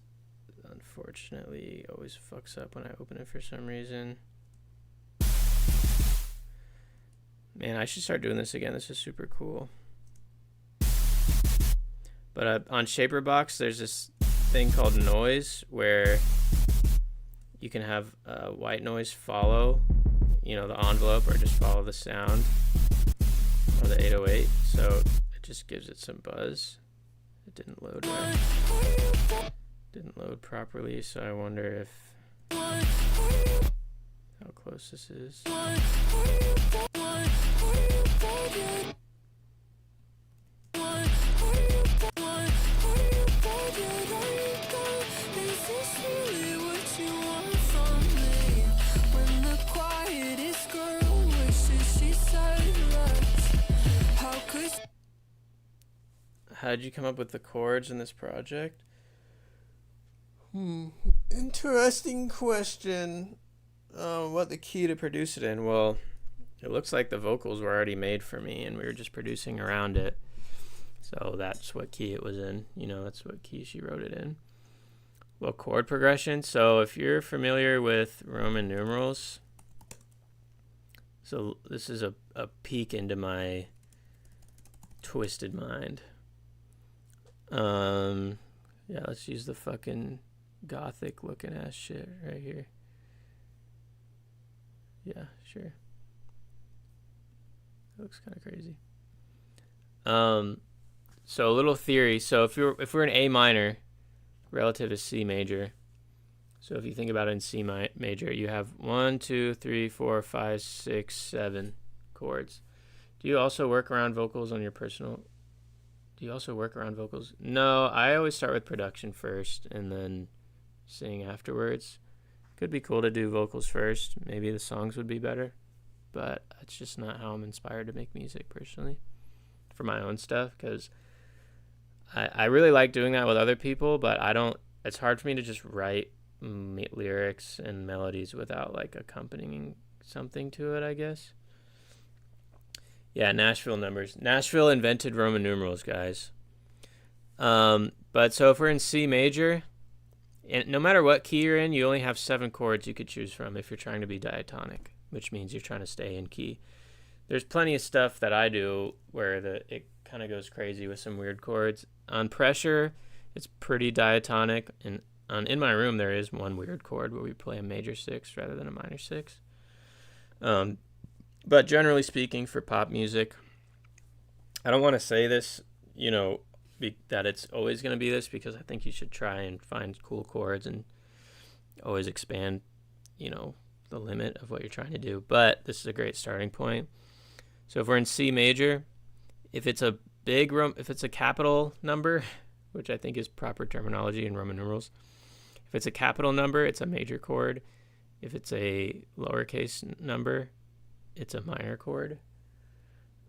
Speaker 1: unfortunately always fucks up when I open it for some reason. Man, I should start doing this again. This is super cool. But on Shaperbox, there's this thing called noise where you can have white noise follow, you know, the envelope, or just follow the sound of the 808. So it just gives it some buzz. It didn't load right. Didn't load properly, so I wonder if how close this is. How did you come up with the chords in this project? Interesting question. What the key to produce it in? Well, it looks like the vocals were already made for me and we were just producing around it. So that's what key it was in. You know, that's what key she wrote it in. Well, chord progression. So if you're familiar with Roman numerals, so this is a peek into my twisted mind. Yeah, let's use the fucking gothic looking ass shit right here. Yeah, sure. That looks kind of crazy. So a little theory. So if we're in A minor relative to C major, so if you think about it in C major, you have 1, 2, 3, 4, 5, 6, 7 chords. Do you also work around vocals on your personal? Do you also work around vocals? No, I always start with production first and then sing afterwards. Could be cool to do vocals first. Maybe the songs would be better, but that's just not how I'm inspired to make music personally for my own stuff, because I really like doing that with other people, but it's hard for me to just write lyrics and melodies without like accompanying something to it, I guess. Yeah, Nashville numbers. Nashville invented Roman numerals, guys. But so if we're in C major, and no matter what key you're in, you only have 7 chords you could choose from if you're trying to be diatonic, which means you're trying to stay in key. There's plenty of stuff that I do where it kind of goes crazy with some weird chords. On Pressure, it's pretty diatonic, and In My Room there is one weird chord where we play a major 6 rather than a minor 6. But generally speaking, for pop music, I don't want to say this, you know, that it's always going to be this, because I think you should try and find cool chords and always expand, you know, the limit of what you're trying to do. But this is a great starting point. So if we're in C major, if it's a capital number, which I think is proper terminology in Roman numerals, if it's a capital number, it's a major chord. If it's a lowercase number, it's a minor chord.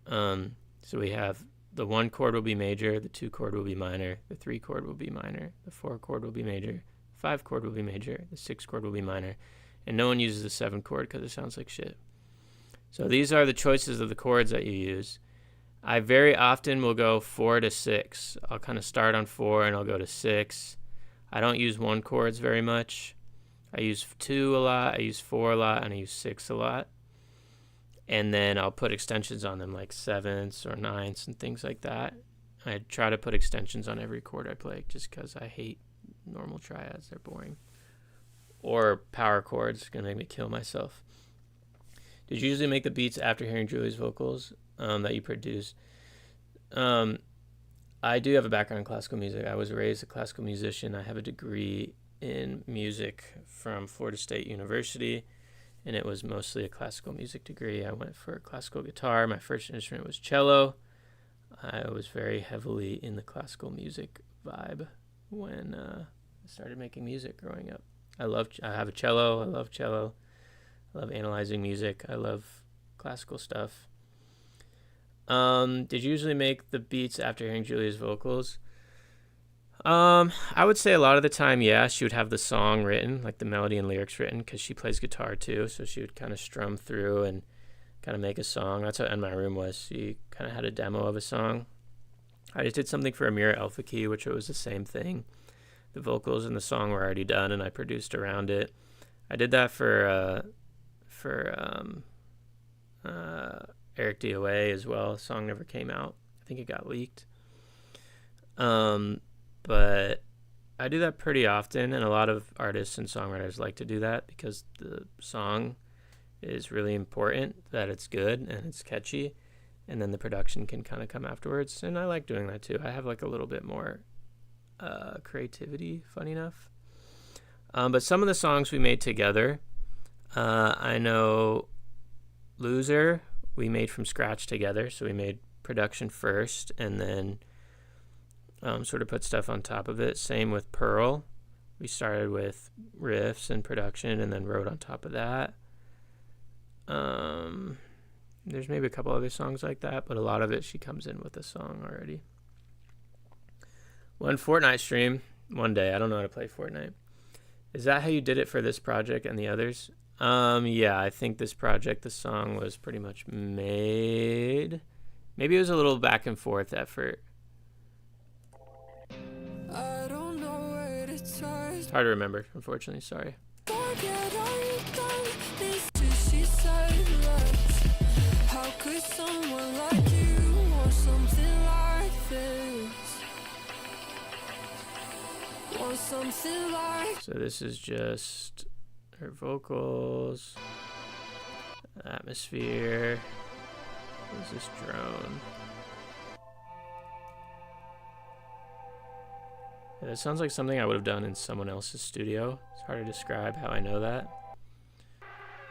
Speaker 1: So we have the 1 chord will be major, the 2 chord will be minor, the 3 chord will be minor, the 4 chord will be major, 5 chord will be major, the 6 chord will be minor, and no one uses the 7 chord because it sounds like shit. So these are the choices of the chords that you use. I very often will go 4 to 6. I'll kind of start on 4 and I'll go to 6. I don't use 1 chords very much. I use 2 a lot, I use 4 a lot, and I use 6 a lot. And then I'll put extensions on them, like 7ths or 9ths and things like that. I try to put extensions on every chord I play just because I hate normal triads. They're boring. Or power chords. Going to make me kill myself. Did you usually make the beats after hearing Julie's vocals that you produce? I do have a background in classical music. I was raised a classical musician. I have a degree in music from Florida State University, and it was mostly a classical music degree. I went for classical guitar. My first instrument was cello. I was very heavily in the classical music vibe when I started making music growing up. I have a cello. I love cello. I love analyzing music. I love classical stuff. Did you usually make the beats after hearing Julia's vocals? I would say a lot of the time, yeah, she would have the song written, like the melody and lyrics written, because she plays guitar too. So she would kind of strum through and kind of make a song. That's how In My Room was. She kind of had a demo of a song. I just did something for Amira Elfaki, which was the same thing. The vocals and the song were already done, and I produced around it. I did that for Eric DOA as well. The song never came out. I think it got leaked. But I do that pretty often, and a lot of artists and songwriters like to do that because the song is really important, that it's good and it's catchy, and then the production can kind of come afterwards. And I like doing that too. I have like a little bit more creativity, funny enough. But some of the songs we made together, I know Loser, we made from scratch together. So we made production first and then sort of put stuff on top of it. Same with Pearl. We started with riffs and production and then wrote on top of that. There's maybe a couple other songs like that, but a lot of it she comes in with a song already. One Fortnite stream one day. I don't know how to play Fortnite. Is that how you did it for this project and the others? Yeah, I think this project, the song was pretty much made. Maybe it was a little back and forth effort.
Speaker 2: I don't know where to turn.
Speaker 1: It's hard to remember, unfortunately. Sorry.
Speaker 2: Forget all you've done. This is she silence. How could someone like you want something like this? Want something like.
Speaker 1: So this is just her vocals, atmosphere. What is this drone? Yeah, that sounds like something I would have done in someone else's studio. It's hard to describe how I know that.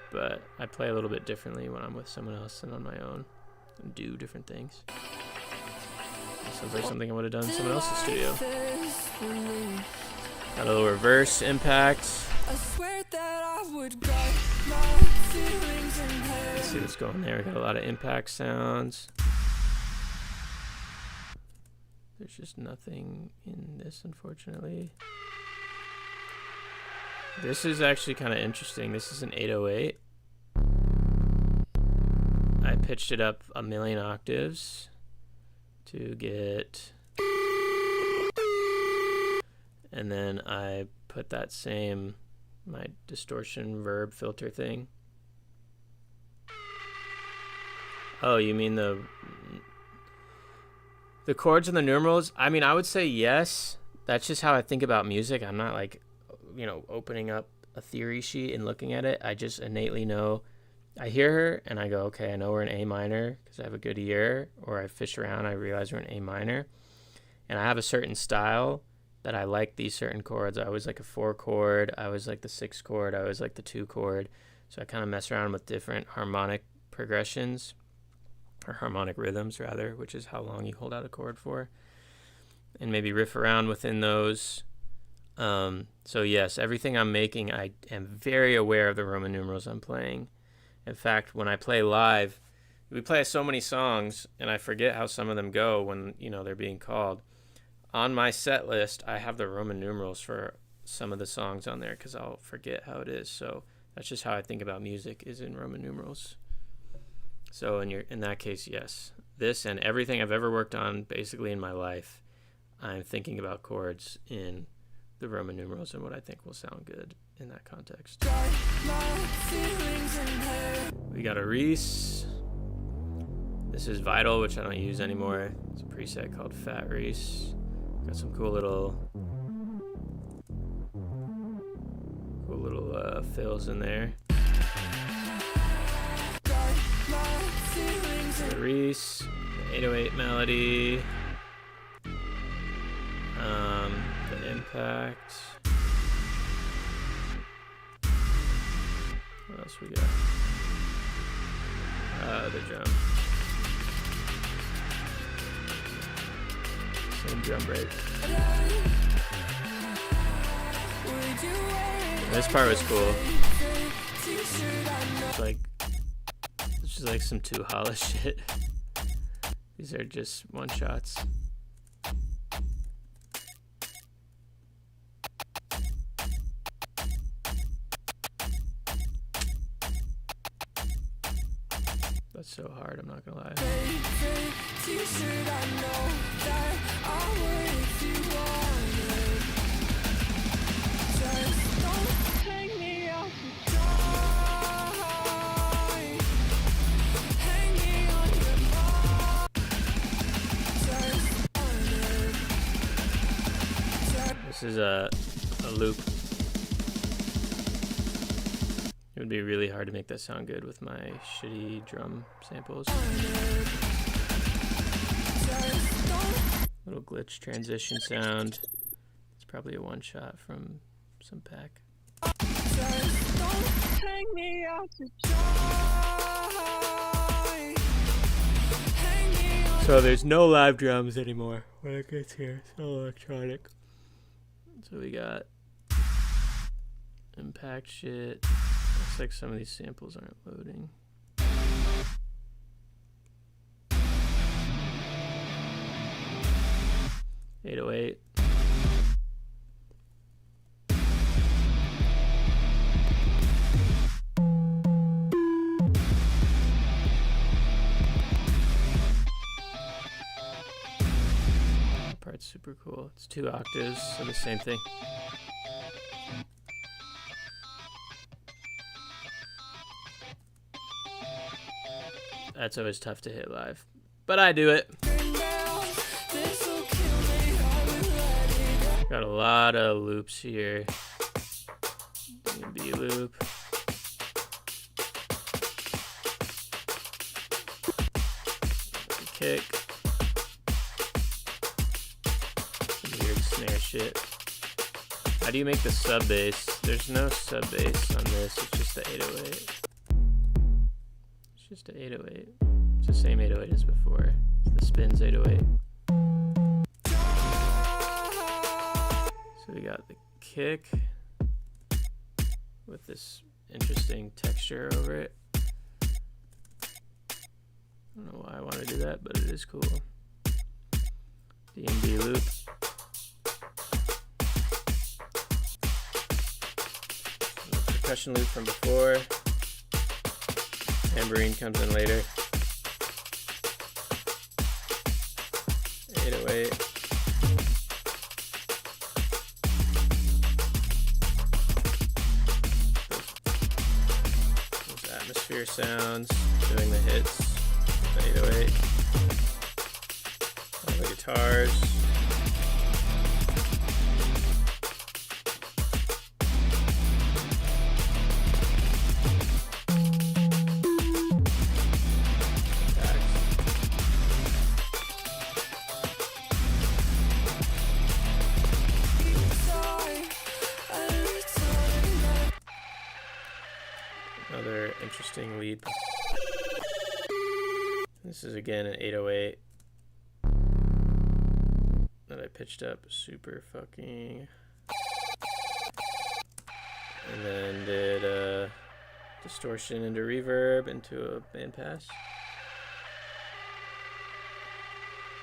Speaker 1: But I play a little bit differently when I'm with someone else than on my own and do different things. It sounds like something I would have done in someone else's studio. Got a little reverse impact.
Speaker 2: I swear that I would guide my feelings in here.
Speaker 1: Let's see what's going there. We got a lot of impact sounds. There's just nothing in this, unfortunately. This is actually kind of interesting. This is an 808. I pitched it up 1,000,000 octaves to get... And then I put that same, my distortion verb filter thing. Oh, you mean the chords and the numerals? I mean, I would say yes. That's just how I think about music. I'm not like, you know, opening up a theory sheet and looking at it. I just innately know. I hear her and I go, okay, I know we're in A minor because I have a good ear. Or I fish around, I realize we're in A minor. And I have a certain style that I like these certain chords. I always like a 4 chord. I always like the 6 chord. I always like the 2 chord. So I kind of mess around with different harmonic progressions. Or harmonic rhythms, rather, which is how long you hold out a chord for. And maybe riff around within those. So yes, everything I'm making, I am very aware of the Roman numerals I'm playing. In fact, when I play live, we play so many songs, and I forget how some of them go when, you know, they're being called. On my set list, I have the Roman numerals for some of the songs on there because I'll forget how it is. So that's just how I think about music, is in Roman numerals. So in that case, yes. This and everything I've ever worked on basically in my life, I'm thinking about chords in the Roman numerals and what I think will sound good in that context. We got a Reese. This is Vital, which I don't use anymore. It's a preset called Fat Reese. Got some cool little fills in there. The Reese, the 808 melody, the impact. What else we got? The drum. Same drum break. This part was cool. It's just like some Too Hollow shit. These are just one shots. That's so hard, I'm not gonna lie. This is a loop. It would be really hard to make that sound good with my shitty drum samples. Little glitch transition sound. It's probably a one shot from some pack. So there's no live drums anymore when it gets here. It's all electronic. So we got impact shit. Looks like some of these samples aren't loading. .808. That part's super cool. It's 2 octaves, so the same thing. That's always tough to hit live, but I do it. Got a lot of loops here. B loop. Kick. Some weird snare shit. How do you make the sub bass? There's no sub bass on this. It's just the 808. Just an 808. It's the same 808 as before. It's the Spins 808. So we got the kick with this interesting texture over it. I don't know why I want to do that, but it is cool. D&D loop. The percussion loop from before. Tambourine comes in later. 808. Those atmosphere sounds, doing the hits. The 808. All the guitars. Another interesting lead. This is again an 808 that I pitched up super fucking, and then did distortion into reverb into a bandpass.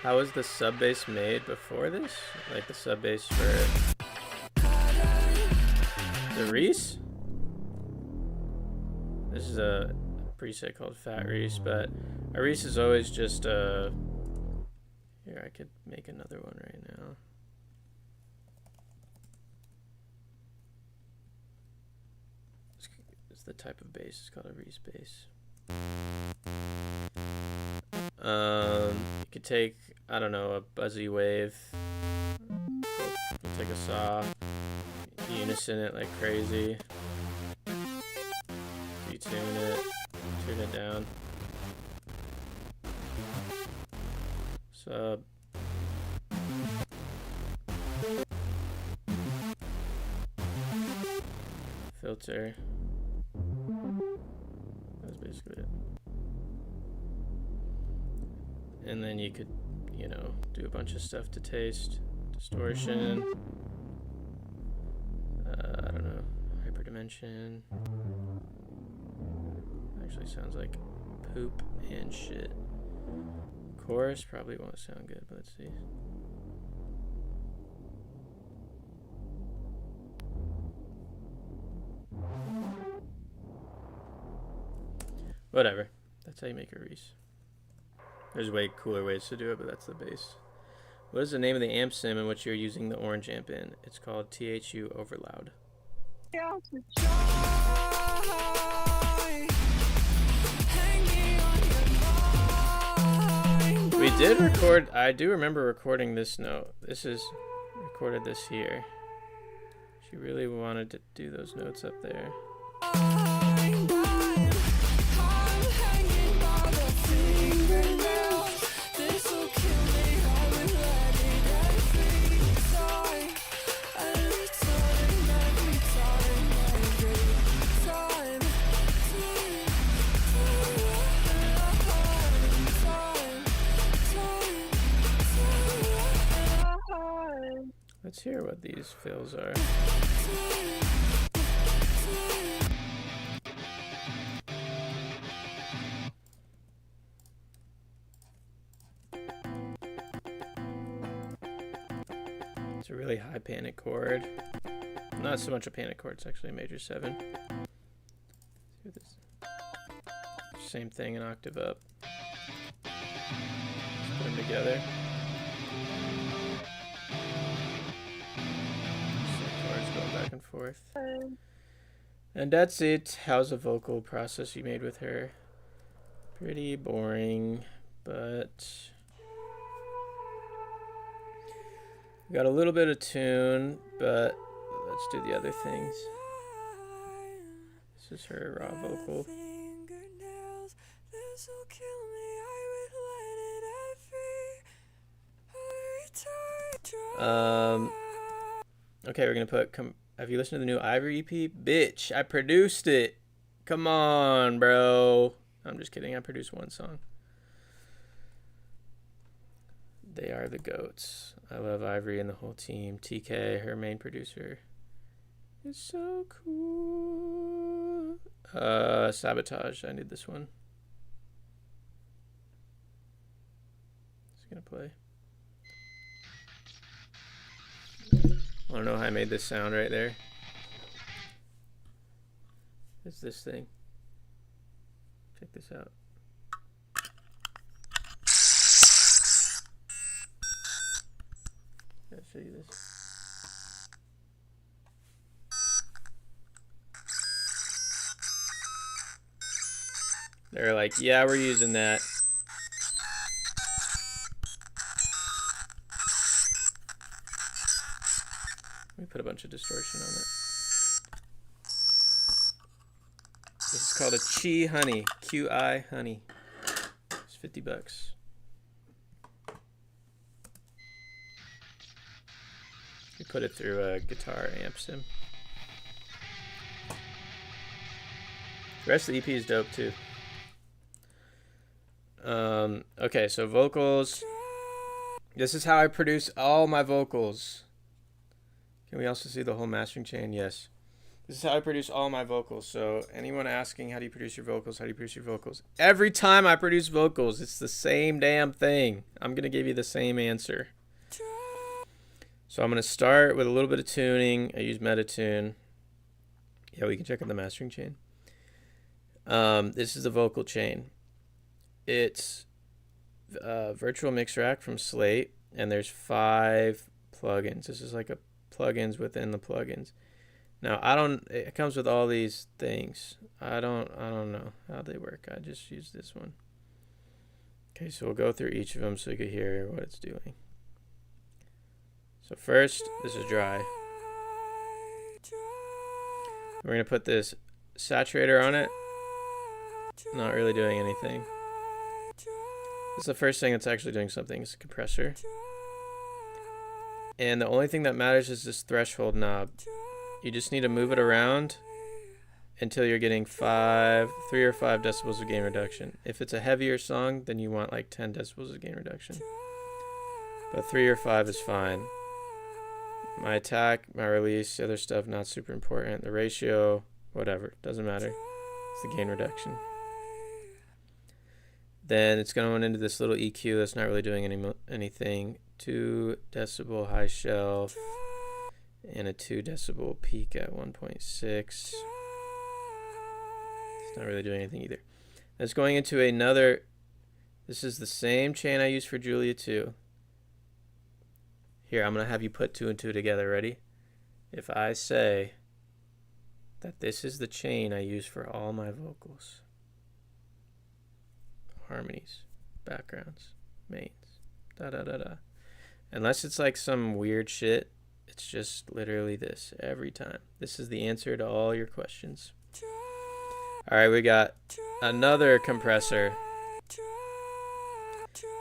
Speaker 1: How was the sub bass made before this? Like the sub bass for the Reese? This is a preset called Fat Reese, but a Reese is always just here, I could make another one right now. It's the type of bass, it's called a Reese bass. You could take, I don't know, a buzzy wave, take a saw, unison it like crazy, detune it, tune it down, sub, filter. That's basically it. And then you could, you know, do a bunch of stuff to taste. Distortion. dimension. Actually sounds like poop and shit. Chorus probably won't sound good, but let's see. Whatever. That's how you make a Reese. There's way cooler ways to do it, but that's the base. What is the name of the amp sim in which you're using the orange amp in? It's called THU Overloud. We did record, I do remember recording this note. This is recorded this here. She really wanted to do those notes up there. Let's hear what these fills are. It's a really high panic chord. Not so much a panic chord, it's actually a major 7. Same thing, an octave up. Let's put them together. Back and forth. And that's it. How's the vocal process you made with her? Pretty boring, but we got a little bit of tune, but let's do the other things. This is her raw vocal. Okay, we're gonna put. Have you listened to the new Ivory EP? Bitch, I produced it. Come on, bro. I'm just kidding. I produced one song. They are the goats. I love Ivory and the whole team. TK, her main producer. It's so cool. Sabotage. I need this one. It's gonna play. I don't know how I made this sound right there. It's this thing. Check this out. I'll show you this. They're like, yeah, we're using that. Let me put a bunch of distortion on it. This is called a Qi Honey. QI Honey. It's $50. We put it through a guitar amp sim. The rest of the EP is dope too. Okay, so vocals. This is how I produce all my vocals. Can we also see the whole mastering chain? Yes. This is how I produce all my vocals. So anyone asking how do you produce your vocals, how do you produce your vocals? Every time I produce vocals, it's the same damn thing. I'm going to give you the same answer. So I'm going to start with a little bit of tuning. I use Metatune. Yeah, we can check out the mastering chain. This is the vocal chain. It's Virtual Mix Rack from Slate, and there's 5 plugins. This is like a plugins within the plugins. Now it comes with all these things. I don't know how they work. I just use this one. Okay, so we'll go through each of them so you can hear what it's doing. So first, this is dry. We're gonna put this saturator on it. Not really doing anything. It's the first thing that's actually doing something. It's a compressor. And the only thing that matters is this threshold knob. You just need to move it around until you're getting 3 or 5 decibels of gain reduction. If it's a heavier song, then you want like 10 decibels of gain reduction. But 3 or 5 is fine. My attack, my release, other stuff, not super important. The ratio, whatever, doesn't matter. It's the gain reduction. Then it's going into this little EQ that's not really doing anything. 2 decibel high shelf and a 2 decibel peak at 1.6. It's not really doing anything either. And it's going into another. This is the same chain I used for Julia 2. Here, I'm going to have you put 2 and 2 together. Ready? If I say that this is the chain I use for all my vocals, harmonies, backgrounds, mains, da-da-da-da. Unless it's like some weird shit, it's just literally this every time. This is the answer to all your questions. All right, we got another compressor.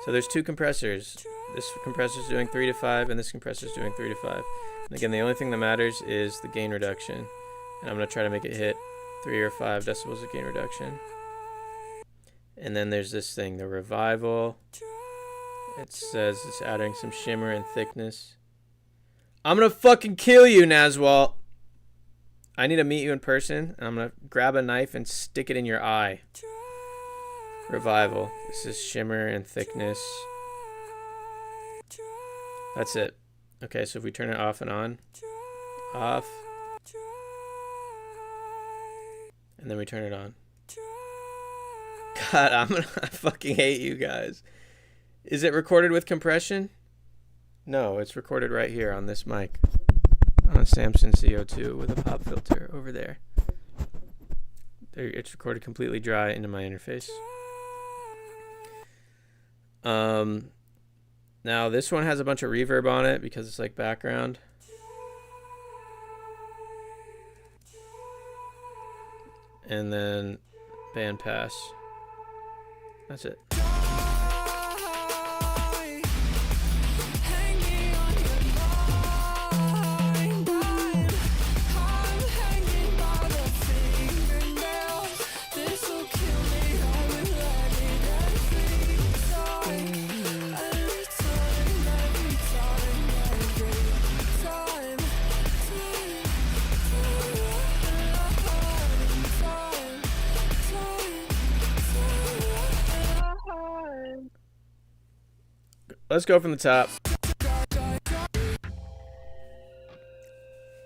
Speaker 1: So there's 2 compressors. This compressor's doing 3 to 5, and this compressor's doing 3 to 5. And again, the only thing that matters is the gain reduction. And I'm going to try to make it hit 3 or 5 decibels of gain reduction. And then there's this thing, the revival. It says it's adding some shimmer and thickness. I'm going to fucking kill you, Nazwalt. I need to meet you in person, and I'm going to grab a knife and stick it in your eye. Revival. This is shimmer and thickness. That's it. Okay, so if we turn it off and on. Off. And then we turn it on. God, I fucking hate you guys. Is it recorded with compression? No, it's recorded right here on this mic. On a Samson CO2 with a pop filter over there. It's recorded completely dry into my interface. Now this one has a bunch of reverb on it because it's like background. And then band pass. That's it. Let's go from the top.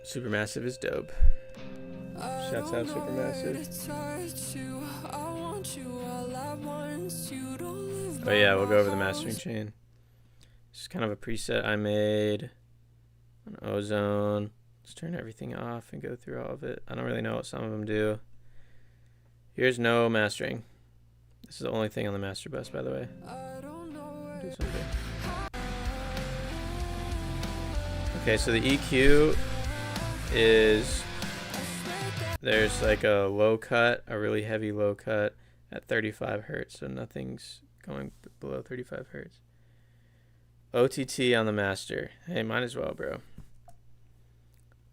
Speaker 1: Supermassive is dope. Shouts out Supermassive. Oh yeah, we'll go over the mastering chain. This is kind of a preset I made on Ozone. Let's turn everything off and go through all of it. I don't really know what some of them do. Here's no mastering. This is the only thing on the master bus, by the way. Do something. Okay, so the EQ is, there's like a low cut, a really heavy low cut at 35 hertz, so nothing's going below 35 hertz. OTT on the master. Hey, might as well, bro.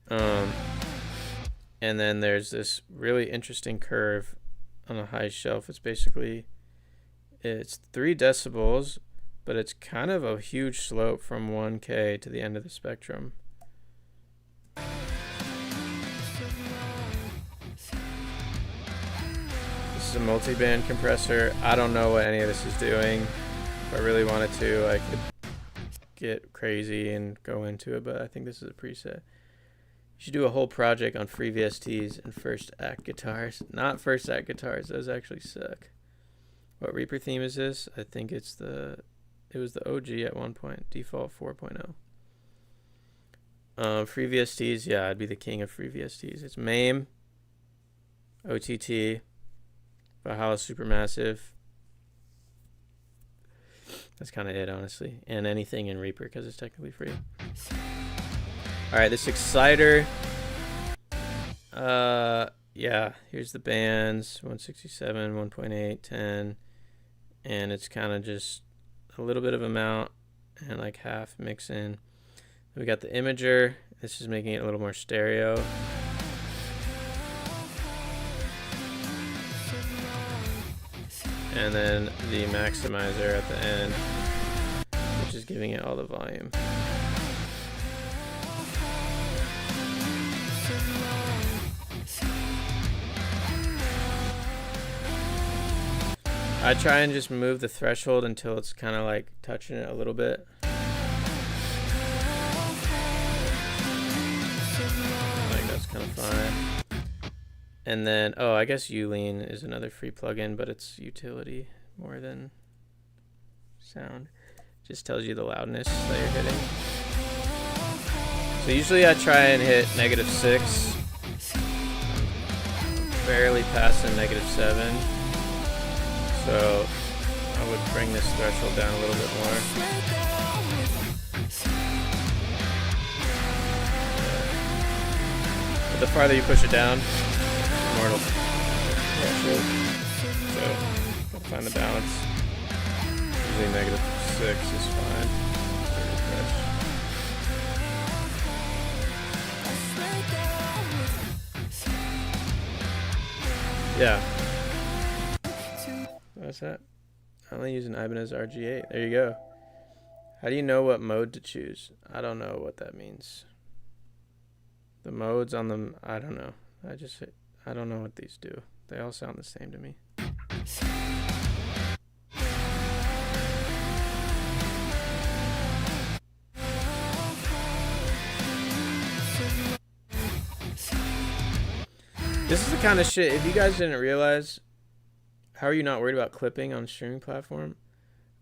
Speaker 1: And then there's this really interesting curve on a high shelf. It's basically, it's 3 decibels, but it's kind of a huge slope from 1K to the end of the spectrum. This is a multi-band compressor. I don't know what any of this is doing. If I really wanted to, I could get crazy and go into it, but I think this is a preset. You should do a whole project on free VSTs and first act guitars. Not first act guitars, those actually suck. What Reaper theme is this? I think it's the... It was the OG at one point, default 4.0. Free VSTs, yeah, I'd be the king of free VSTs. It's MAME, OTT, Valhalla Supermassive. That's kind of it, honestly. And anything in Reaper, because it's technically free. Alright, this Exciter. Yeah, here's the bands. 167, 1.8, 10. And it's kind of just a little bit of amount and like half mix in. We got the imager. This is making it a little more stereo. And then the maximizer at the end, which is giving it all the volume. I try and just move the threshold until it's kind of like touching it a little bit. I think that's kind of fine. And then, oh, I guess Ulean is another free plugin, but it's utility more than sound. Just tells you the loudness that you're hitting. So usually I try and hit -6. Barely passing -7. So I would bring this threshold down a little bit more. But the farther you push it down, the more it'll threshold. So gotta find the balance. Usually -6 is fine. Yeah. What's that? I only use an Ibanez RG8. There you go. How do you know what mode to choose? I don't know what that means. The modes on them, I don't know. I don't know what these do. They all sound the same to me. This is the kind of shit, if you guys didn't realize, how are you not worried about clipping on a streaming platform?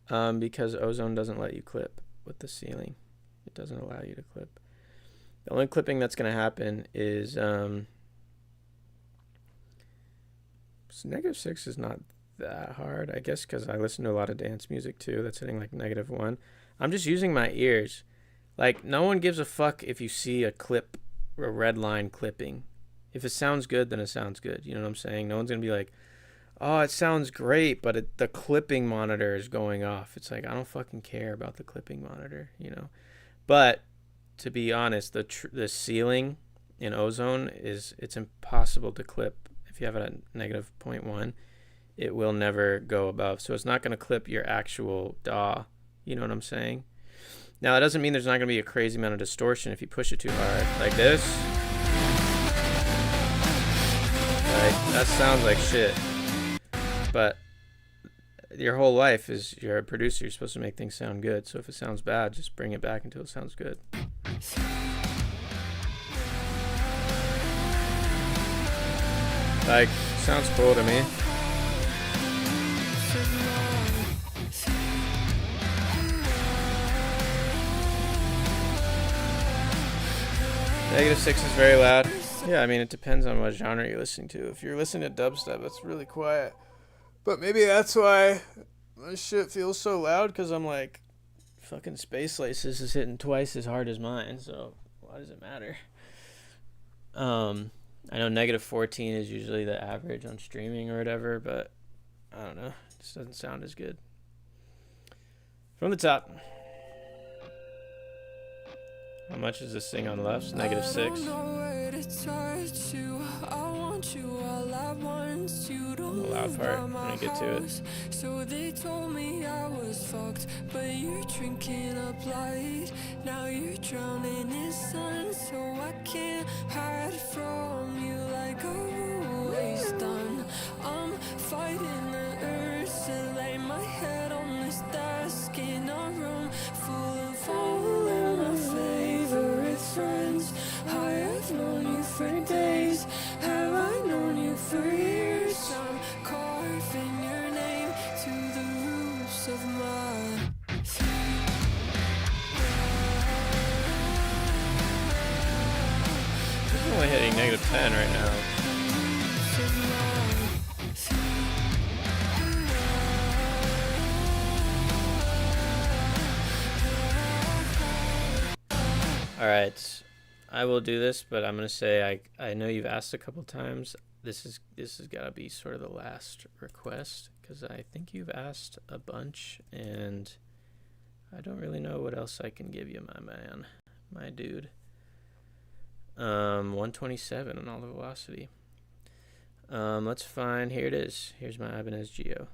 Speaker 1: Because Ozone doesn't let you clip with the ceiling. It doesn't allow you to clip. The only clipping that's going to happen is -6 is not that hard, I guess, because I listen to a lot of dance music too that's hitting like -1. I'm just using my ears. Like, no one gives a fuck if you see a clip, a red line clipping. If it sounds good, then it sounds good. You know what I'm saying? No one's going to be like, oh, it sounds great, but the clipping monitor is going off. It's like, I don't fucking care about the clipping monitor, you know? But to be honest, the ceiling in Ozone it's impossible to clip. If you have it at -0.1, it will never go above. So it's not going to clip your actual DAW. You know what I'm saying? Now, that doesn't mean there's not going to be a crazy amount of distortion if you push it too hard. Like this. Like, that sounds like shit. But your whole life is you're a producer. You're supposed to make things sound good. So if it sounds bad, just bring it back until it sounds good. Like, sounds cool to me. -6 is very loud. Yeah, I mean, it depends on what genre you're listening to. If you're listening to dubstep, it's really quiet. But maybe that's why my shit feels so loud, because I'm like, fucking Space Laces is hitting twice as hard as mine, so why does it matter? I know -14 is usually the average on streaming or whatever, but I don't know. It just doesn't sound as good. From the top. How much is this thing on left? -6.
Speaker 2: I don't know where to touch you. I want you all at once. You don't
Speaker 1: The loud
Speaker 2: live
Speaker 1: part,
Speaker 2: by
Speaker 1: I'm
Speaker 2: my
Speaker 1: gonna get to it.
Speaker 2: house. So they told me I was fucked, but you're drinking up light. Now you're drowning in sun, so I can't hide from you like I've always done. I'm fighting the urge to lay my head on this desk in a room full of all of my favorite friends. I have known you for days. Have I known you for years? I'm carving your name to the roofs of my.
Speaker 1: I'm only hitting -10 right now. Alright, I will do this, but I'm gonna say I know you've asked a couple times. This has gotta be sort of the last request, because I think you've asked a bunch, and I don't really know what else I can give you, my man, my dude. 127 on all the velocity. Let's find, here it is. Here's my Ibanez Geo.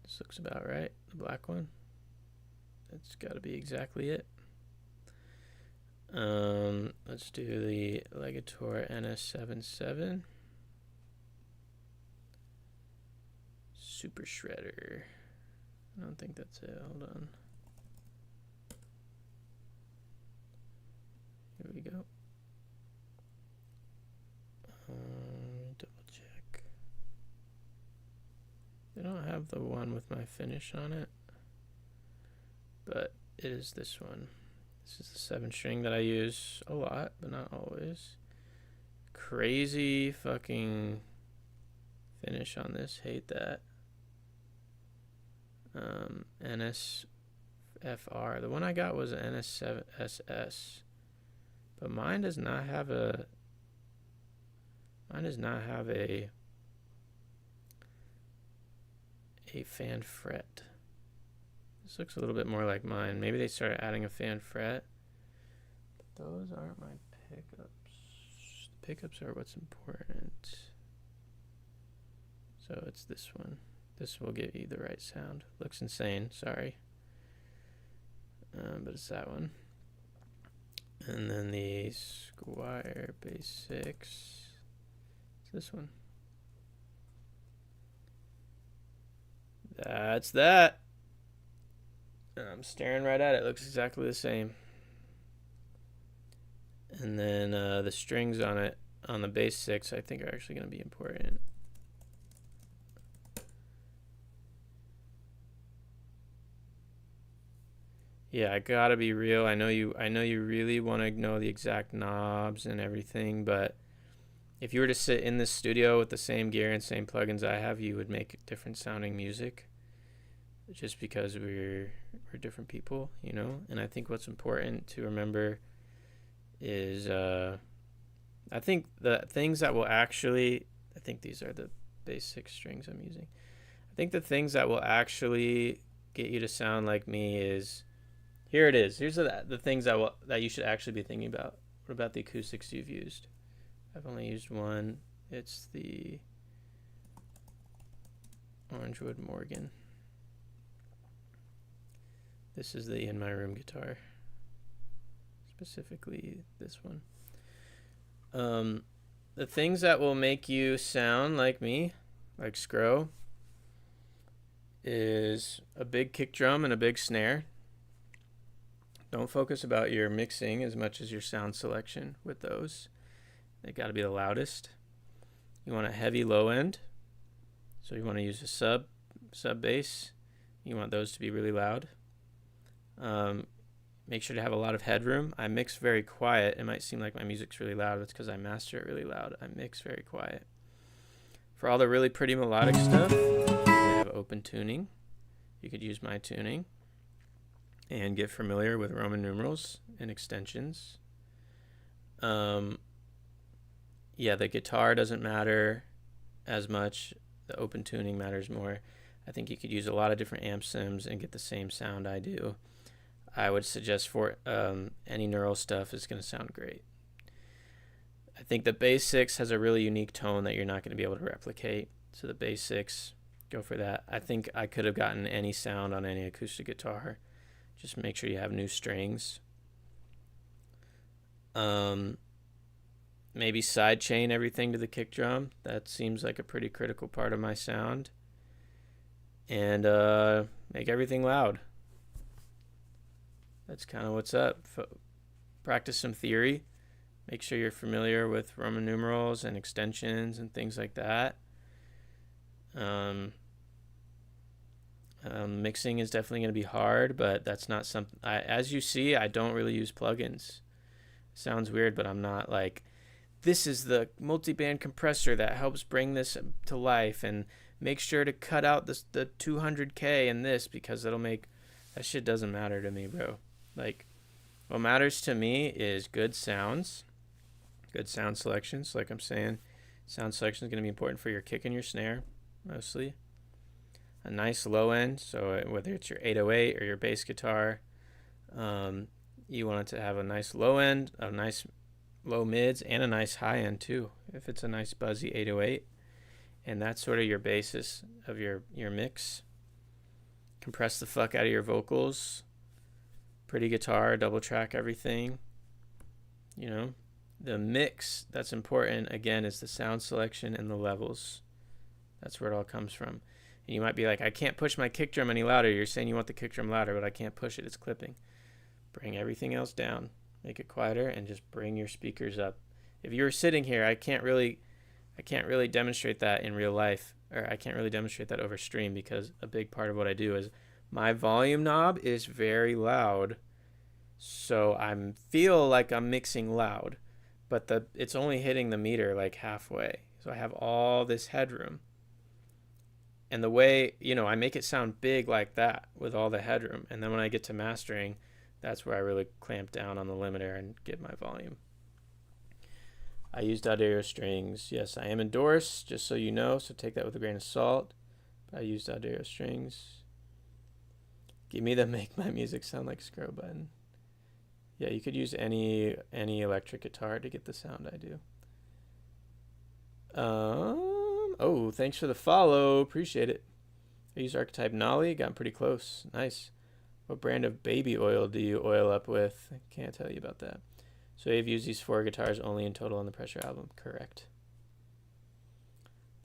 Speaker 1: This looks about right, the black one. That's got to be exactly it. Let's do the Legator NS77. Super Shredder. I don't think that's it. Hold on. Here we go. Double check. They don't have the one with my finish on it, but it is this one. This is the 7-string that I use a lot, but not always. Crazy fucking finish on this. Hate that. NSFR. The one I got was an NS7SS, but mine does not have a. A fan fret. This looks a little bit more like mine. Maybe they started adding a fan fret. But those aren't my pickups. The pickups are what's important. So it's this one. This will give you the right sound. Looks insane, sorry. But it's that one. And then the Squier Bass 6. It's this one. That's that. I'm staring right at it. It looks exactly the same. And then the strings on it, on the Bass 6, I think are actually going to be important. Yeah, I gotta be real. I know you really want to know the exact knobs and everything, but if you were to sit in this studio with the same gear and same plugins I have, you would make different sounding music. Just because we're different people, you know. And I think what's important to remember is, I think the things that will actually, I think these are the Bass 6 strings I'm using. I think the things that will actually get you to sound like me is, here it is. Here's the things that you should actually be thinking about. What about the acoustics you've used? I've only used one. It's the Orangewood Morgan. This is the In My Room guitar. Specifically this one. The things that will make you sound like me, like Scro, is a big kick drum and a big snare. Don't focus about your mixing as much as your sound selection with those. They got to be the loudest. You want a heavy low end, so you want to use a sub bass. You want those to be really loud. Make sure to have a lot of headroom. I mix very quiet. It might seem like my music's really loud. That's because I master it really loud. I mix very quiet. For all the really pretty melodic stuff, we have open tuning. You could use my tuning and get familiar with Roman numerals and extensions. Yeah, the guitar doesn't matter as much. The open tuning matters more. I think you could use a lot of different amp sims and get the same sound I do. I would suggest for any neural stuff is going to sound great. I think the Bass 6 has a really unique tone that you're not going to be able to replicate. So the Bass 6, go for that. I think I could have gotten any sound on any acoustic guitar. Just make sure you have new strings. Maybe sidechain everything to the kick drum. That seems like a pretty critical part of my sound. And make everything loud. That's kind of what's up. Practice some theory. Make sure you're familiar with Roman numerals and extensions and things like that. Mixing is definitely going to be hard, but that's not something. As you see, I don't really use plugins. Sounds weird, but I'm not like, this is the multi-band compressor that helps bring this to life, and make sure to cut out the 200K and this, because it'll make, that shit doesn't matter to me, bro. Like, what matters to me is good sounds, good sound selections. Like I'm saying, sound selection is going to be important for your kick and your snare, mostly. A nice low end, so whether it's your 808 or your bass guitar, you want it to have a nice low end, a nice low mids, and a nice high end too, if it's a nice buzzy 808. And that's sort of your basis of your mix. Compress the fuck out of your vocals. Pretty guitar, double track everything. You know, the mix that's important, again, is the sound selection and the levels. That's where it all comes from. And you might be like, I can't push my kick drum any louder. You're saying you want the kick drum louder, but I can't push it. It's clipping. Bring everything else down. Make it quieter and just bring your speakers up. If you were sitting here, I can't really demonstrate that in real life, or I can't really demonstrate that over stream, because a big part of what I do is my volume knob is very loud. So I feel like I'm mixing loud, but it's only hitting the meter like halfway. So I have all this headroom. And the way, I make it sound big like that with all the headroom. And then when I get to mastering, that's where I really clamp down on the limiter and get my volume. I use D'Addario strings. Yes, I am endorsed, just so you know, so take that with a grain of salt. But I use D'Addario strings. Give me the make my music sound like scroll button. Yeah, you could use any electric guitar to get the sound I do. Oh, thanks for the follow. Appreciate it. I use Archetype Nolly. Gotten pretty close. Nice. What brand of baby oil do you oil up with? I can't tell you about that. So you've used these 4 guitars only in total on the Pressure album. Correct.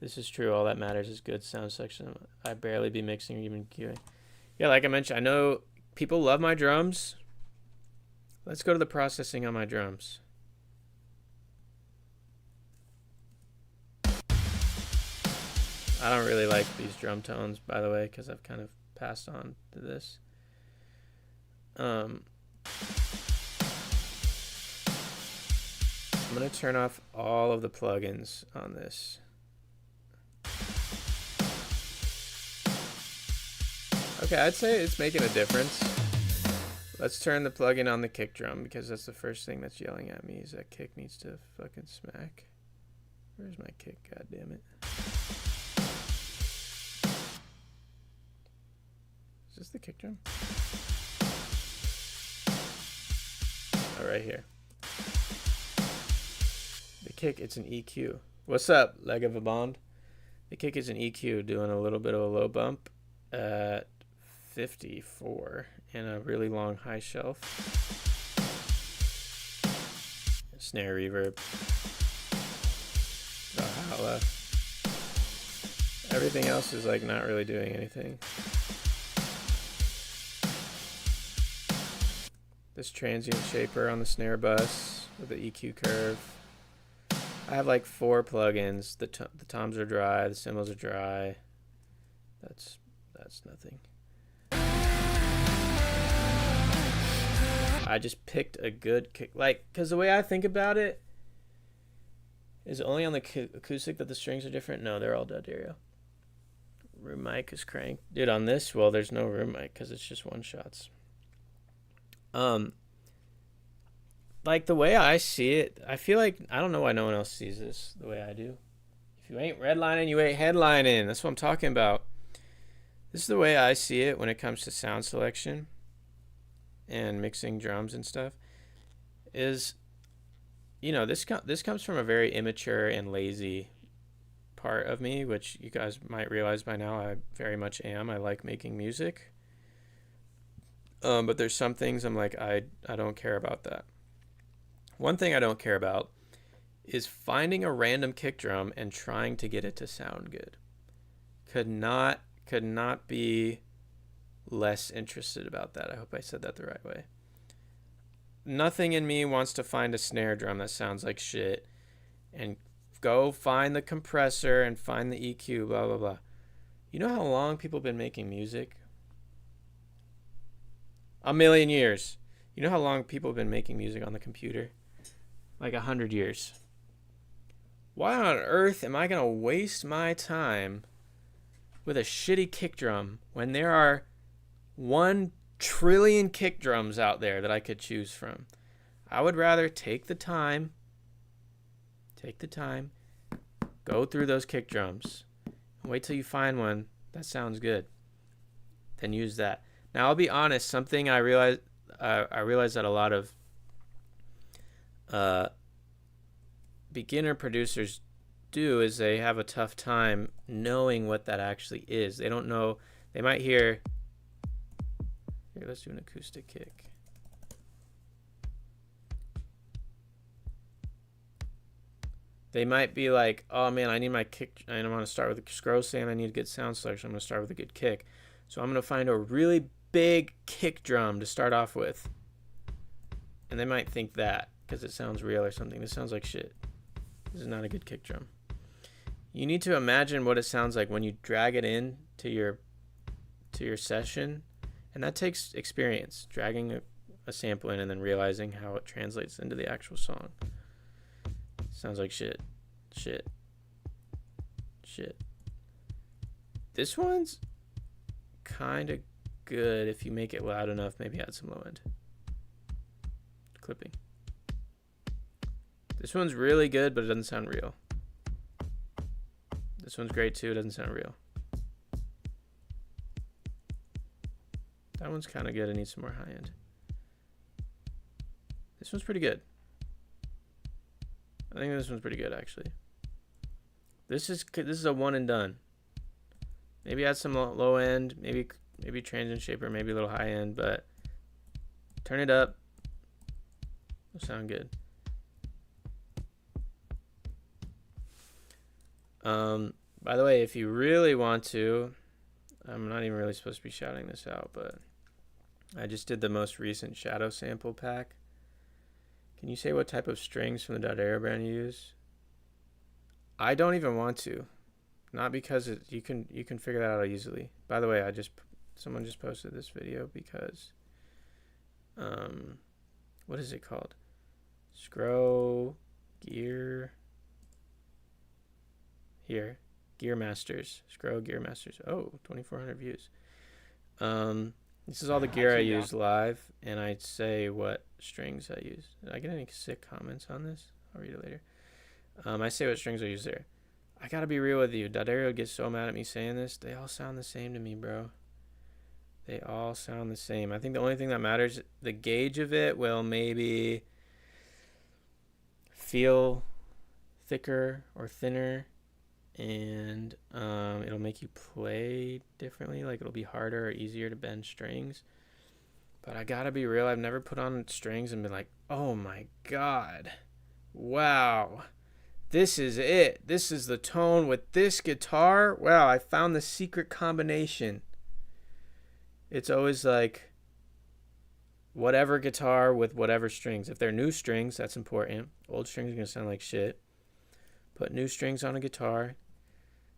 Speaker 1: This is true. All that matters is good sound section. I barely be mixing or even cueing. Yeah, like I mentioned, I know people love my drums. Let's go to the processing on my drums. I don't really like these drum tones, by the way, because I've kind of passed on to this. I'm going to turn off all of the plugins on this. Okay, I'd say it's making a difference. Let's turn the plugin on the kick drum, because that's the first thing that's yelling at me, is that kick needs to fucking smack. Where's my kick? God damn it. Is this the kick drum? Oh, right here. The kick, it's an EQ. What's up, leg of a bond? The kick is an EQ, doing a little bit of a low bump at 54 and a really long high shelf. Snare reverb. Valhalla. Everything else is like not really doing anything. This transient shaper on the snare bus with the EQ curve. I have like 4 plugins. The toms are dry, the cymbals are dry. That's nothing. I just picked a good kick, like, because the way I think about it is only on the acoustic that the strings are different. No, they're all D'Addario. Room mic is cranked. Dude, on this, well, there's no room mic because it's just one shots. Like the way I see it, I feel like, I don't know why no one else sees this the way I do. If you ain't redlining, you ain't headlining. That's what I'm talking about. This is the way I see it when it comes to sound selection and mixing drums and stuff. Is, this comes from a very immature and lazy part of me, which you guys might realize by now I very much am. I like making music. But there's some things I'm like, I don't care about that. One thing I don't care about is finding a random kick drum and trying to get it to sound good. Could not be less interested about that. I hope I said that the right way. Nothing in me wants to find a snare drum that sounds like shit and go find the compressor and find the EQ, blah, blah, blah. You know how long people have been making music? A million years. You know how long people have been making music on the computer? Like 100 years. Why on earth am I going to waste my time with a shitty kick drum when there are 1 trillion kick drums out there that I could choose from? I would rather take the time, go through those kick drums, and wait till you find one that sounds good. Then use that. Now, I'll be honest, something I realized that a lot of beginner producers do is they have a tough time knowing what that actually is. They don't know. They might hear, here, let's do an acoustic kick. They might be like, oh man, I need my kick. I want to start with a Scro saying I need a good sound selection. I'm going to start with a good kick. So I'm going to find a really big kick drum to start off with. And they might think that because it sounds real or something. This sounds like shit. This is not a good kick drum. You need to imagine what it sounds like when you drag it in to your session. And that takes experience, dragging a sample in and then realizing how it translates into the actual song. Sounds like shit. Shit. This one's kind of good if you make it loud enough, maybe add some low end clipping. This one's really good, but it doesn't sound real. This one's great too, it doesn't sound real. That one's kind of good, it needs some more high end. This one's pretty good. I think this one's pretty good actually. This is a one and done. Maybe add some low end, maybe transient shaper, maybe a little high end, but turn it up. It'll sound good. By the way, if you really want to, I'm not even really supposed to be shouting this out, but I just did the most recent shadow sample pack. Can you say what type of strings from the D'Addario brand you use? I don't even want to. Not because you can figure that out easily. By the way, someone just posted this video because what is it called? Scro Gear here. Gear Masters. Scro Gear Masters. Oh, 2,400 views. This is all the gear I use live, and I say what strings I use. Did I get any sick comments on this? I'll read it later. I say what strings I use there. I gotta be real with you. D'Addario gets so mad at me saying this. They all sound the same to me, bro. They all sound the same. I think the only thing that matters, the gauge of it will maybe feel thicker or thinner, and it'll make you play differently. Like it'll be harder or easier to bend strings. But I gotta be real. I've never put on strings and been like, oh my god, wow, this is it. This is the tone with this guitar. Wow, I found the secret combination. It's always like whatever guitar with whatever strings. If they're new strings, that's important. Old strings are going to sound like shit. Put new strings on a guitar.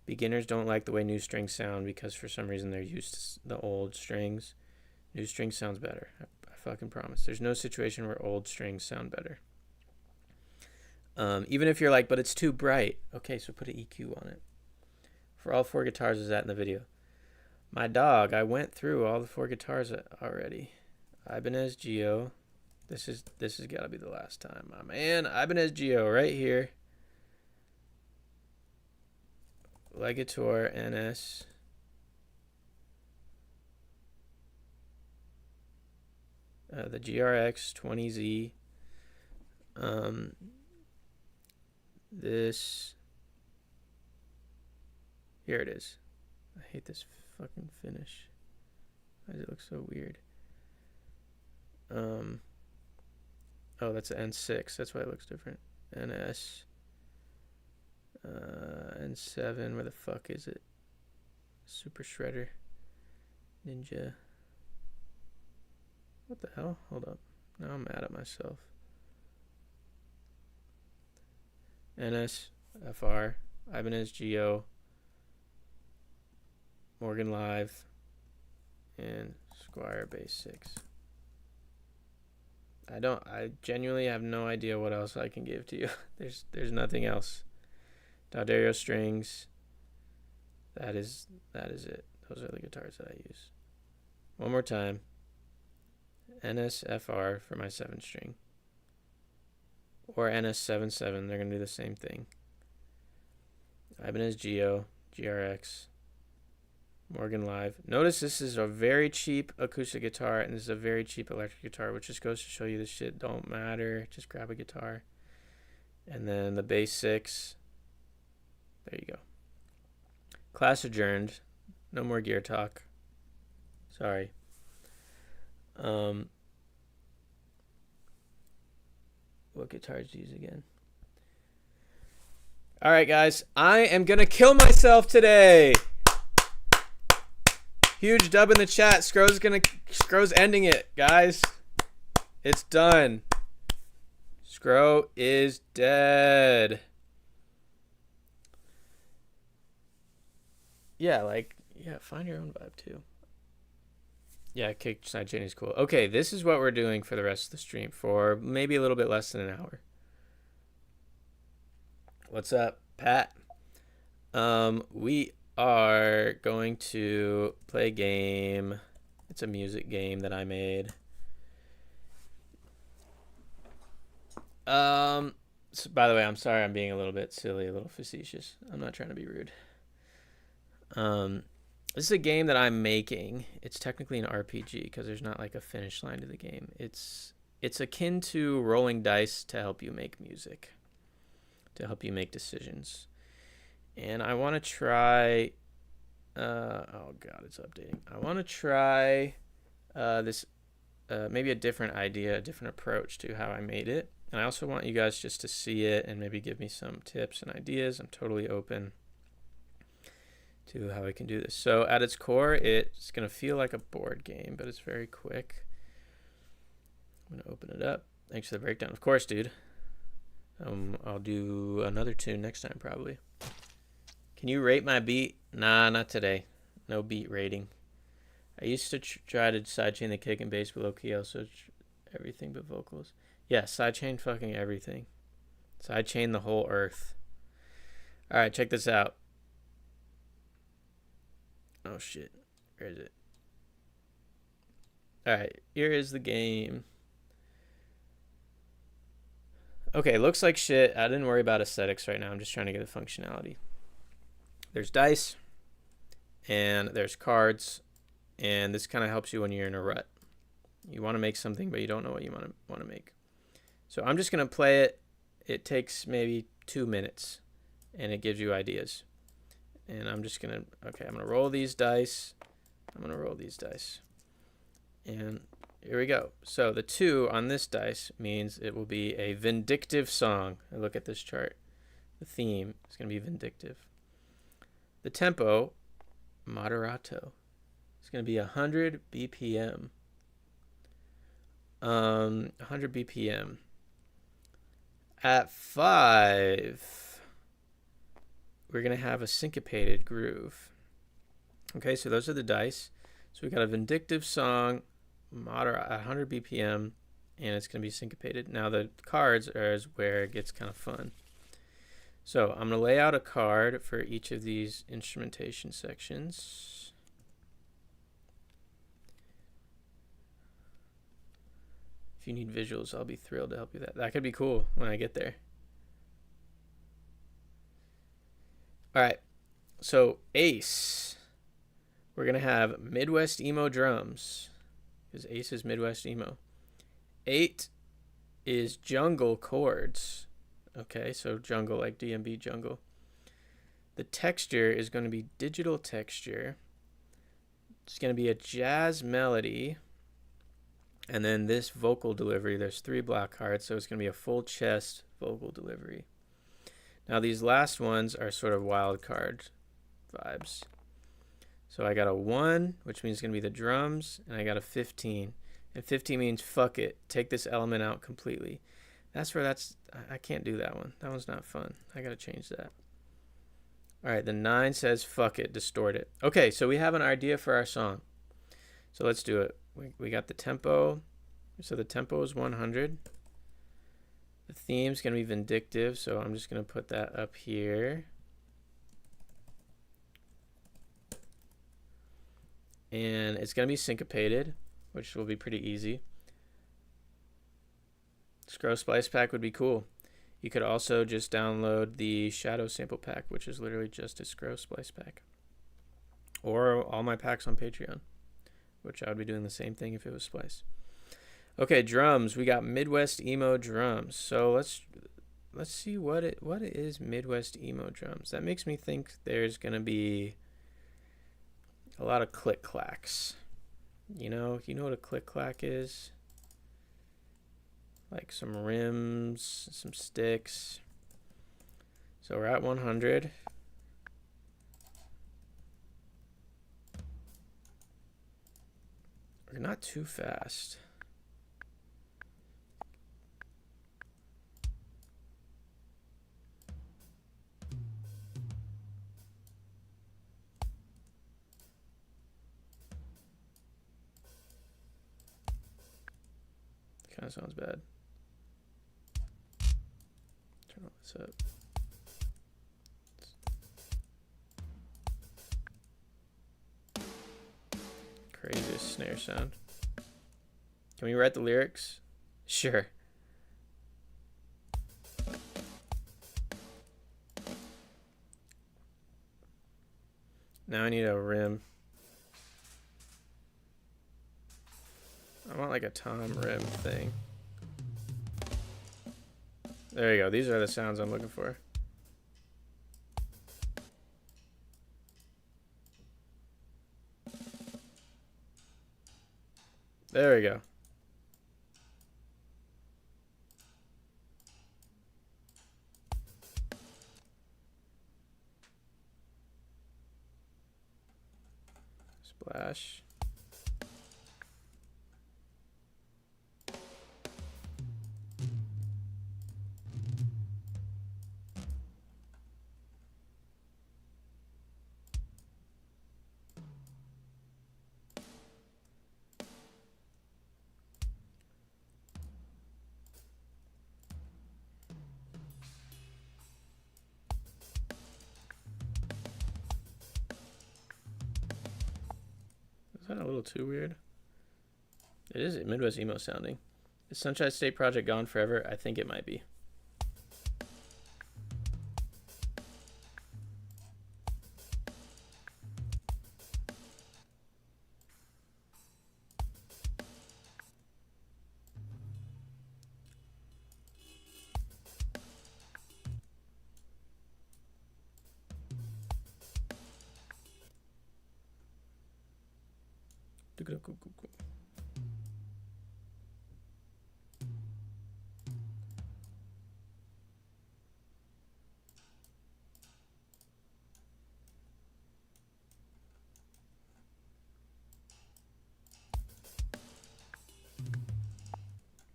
Speaker 1: Beginners don't like the way new strings sound because for some reason they're used to the old strings. New strings sounds better. I fucking promise. There's no situation where old strings sound better. Even if you're like, but it's too bright. Okay, so put an EQ on it. For all 4 guitars is that in the video. My dog, I went through all the 4 guitars already. Ibanez Geo. This has got to be the last time. My man, Ibanez Geo right here. Legator NS. The GRX 20Z. This. Here it is. I hate this fucking finish. Why does it look so weird? Oh, that's an N6. That's why it looks different. NS. N7. Where the fuck is it? Super Shredder. Ninja. What the hell? Hold up. Now I'm mad at myself. NS. FR. Ibanez Geo. Morgan Live. And Squire Bass 6. I genuinely have no idea what else I can give to you. There's nothing else. D'Addario strings. That is it. Those are the guitars that I use. One more time. NSFR for my 7-string. Or NS77. They're going to do the same thing. Ibanez Geo. GRX. Morgan Live. Notice this is a very cheap acoustic guitar and this is a very cheap electric guitar, which just goes to show you this shit don't matter. Just grab a guitar. And then the bass 6. There you go. Class adjourned. No more gear talk. Sorry. What guitars do you use again? All right, guys. I am going to kill myself today. Huge dub in the chat. Scro's ending it, guys. It's done. Scro is dead. Yeah, find your own vibe too. Yeah, kick sidechain is cool. Okay, this is what we're doing for the rest of the stream for maybe a little bit less than an hour. What's up, Pat? We are going to play a game. It's a music game that I made. So by the way, I'm sorry I'm being a little bit silly, a little facetious. I'm not trying to be rude. This is a game that I'm making. It's technically an RPG because there's not like a finish line to the game. It's akin to rolling dice to help you make music, to help you make decisions. And I want to try oh god, it's updating. I want to try this maybe a different idea, a different approach to how I made it. And I also want you guys just to see it and maybe give me some tips and ideas. I'm totally open to how I can do this. So at its core, it's going to feel like a board game, but it's very quick. I'm going to open it up. Thanks for the breakdown. Of course, dude. I'll do another tune next time, probably. Can you rate my beat? Nah, not today. No beat rating. I used to try to sidechain the kick and bass below key, also everything but vocals. Yeah, sidechain fucking everything. Sidechain the whole earth. All right, check this out. Oh shit, where is it? All right, here is the game. Okay, looks like shit. I didn't worry about aesthetics right now. I'm just trying to get the functionality. There's dice, and there's cards, and this kind of helps you when you're in a rut. You want to make something, but you don't know what you want to make. So I'm just gonna play it. It takes maybe 2 minutes, and it gives you ideas. And I'm just gonna, okay, I'm gonna roll these dice. I'm gonna roll these dice. And here we go. So the 2 on this dice means it will be a vindictive song. I look at this chart. The theme is gonna be vindictive. The tempo, moderato. It's gonna be 100 BPM. 100 BPM. At 5, we're going to have a syncopated groove. Okay, so those are the dice. So we got a vindictive song, moderate at 100 BPM, and it's going to be syncopated. Now the cards are where it gets kind of fun. So I'm going to lay out a card for each of these instrumentation sections. If you need visuals, I'll be thrilled to help you with that. That could be cool when I get there. All right, so Ace. We're going to have Midwest Emo drums, because Ace is Midwest Emo. 8 is jungle chords. Okay, so jungle like DMB jungle. The texture is going to be digital texture. It's going to be a jazz melody. And then this vocal delivery, there's 3 block cards, so it's going to be a full chest vocal delivery. Now these last ones are sort of wild card vibes. So I got a 1, which means it's going to be the drums, and I got a 15. And 15 means fuck it, take this element out completely. I can't do that one. That one's not fun. I got to change that. All right, the 9 says fuck it, distort it. Okay, so we have an idea for our song. So let's do it. We got the tempo. So the tempo is 100. The theme's going to be vindictive, so I'm just going to put that up here. And it's going to be syncopated, which will be pretty easy. Scro Splice Pack would be cool. You could also just download the Shadow Sample Pack, which is literally just a Scro Splice Pack. Or all my packs on Patreon, which I would be doing the same thing if it was Splice. Okay, drums. We got Midwest Emo drums. So let's see what is Midwest Emo drums. That makes me think there's going to be a lot of click clacks. You know what a click clack is? Like some rims, some sticks. So we're at 100. We're not too fast. Kind of sounds bad. Turn all this up. Craziest snare sound. Can we write the lyrics? Sure. Now I need a rim. I want like a tom rim thing. There you go. These are the sounds I'm looking for. There we go. Splash. Is that a little too weird? It is Midwest emo sounding. Is Sunshine State Project gone forever? I think it might be.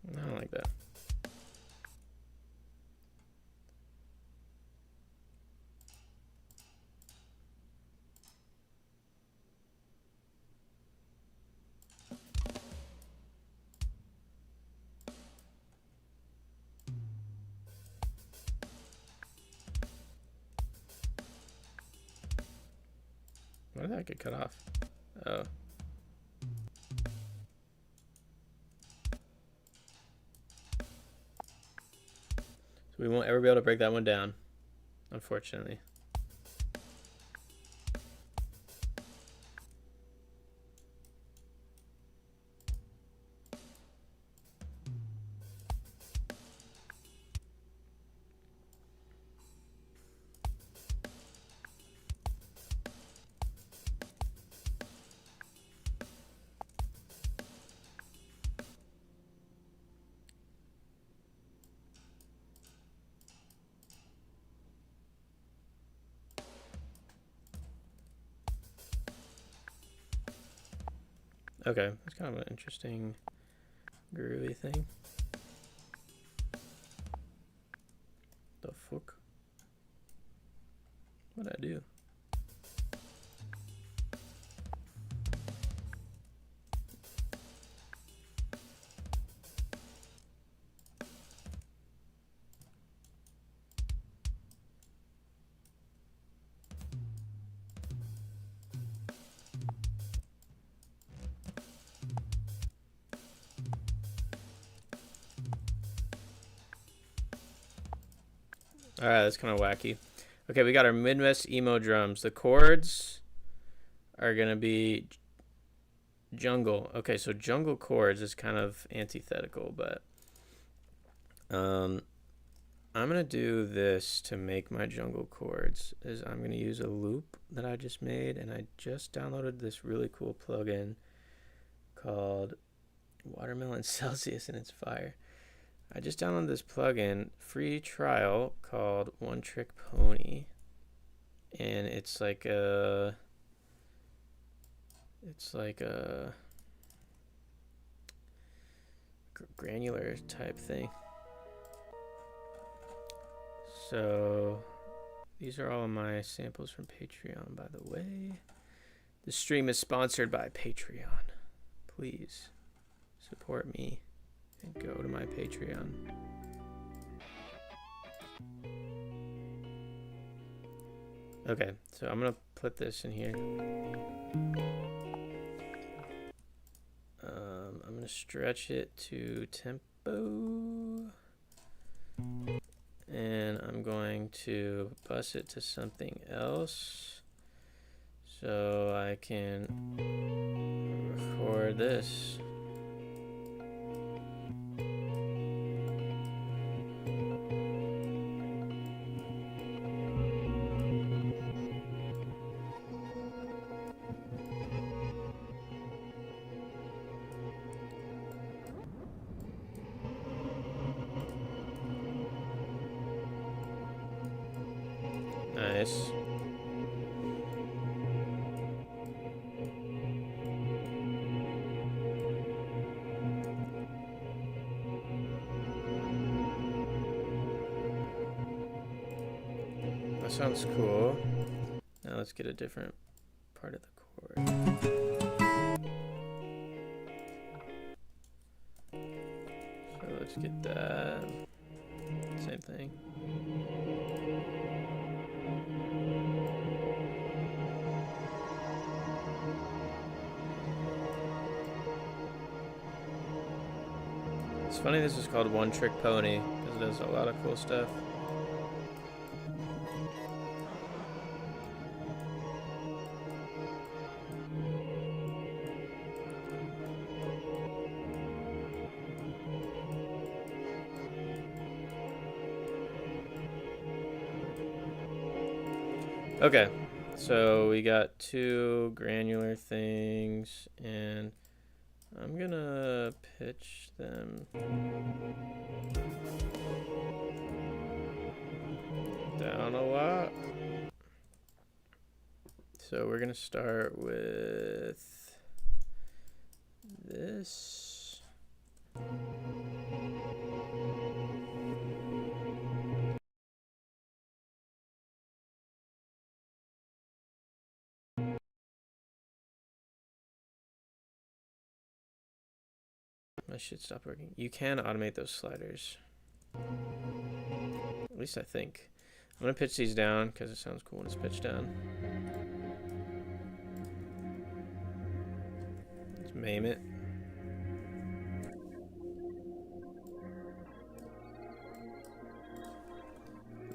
Speaker 1: I don't like that. Why did that get cut off? Oh. So we won't ever be able to break that one down, unfortunately. Okay, that's kind of an interesting groovy thing. The fuck? What'd I do? All right, that's kind of wacky. Okay, we got our Midwest emo drums. The chords are gonna be jungle. Okay, so jungle chords is kind of antithetical, but I'm gonna do this to make my jungle chords. Is I'm gonna use a loop that I just made, and I just downloaded this really cool plugin called Watermelon Celsius, and it's fire. I just downloaded this plugin, free trial, called One Trick Pony. And it's like a granular type thing. So these are all of my samples from Patreon, by the way. The stream is sponsored by Patreon. Please support me and go to my Patreon. Okay, so I'm gonna put this in here. I'm gonna stretch it to tempo. And I'm going to bus it to something else so I can record this. Nice. That sounds cool. Now let's get a different part of the chord. So let's get that. Same thing. It's funny this is called One Trick Pony because it does a lot of cool stuff. Okay, so we got two granular things, and I'm gonna pitch them down a lot. So we're gonna start with this. My shit stopped working. You can automate those sliders. At least I think. I'm gonna pitch these down because it sounds cool when it's pitched down. Let's maim it.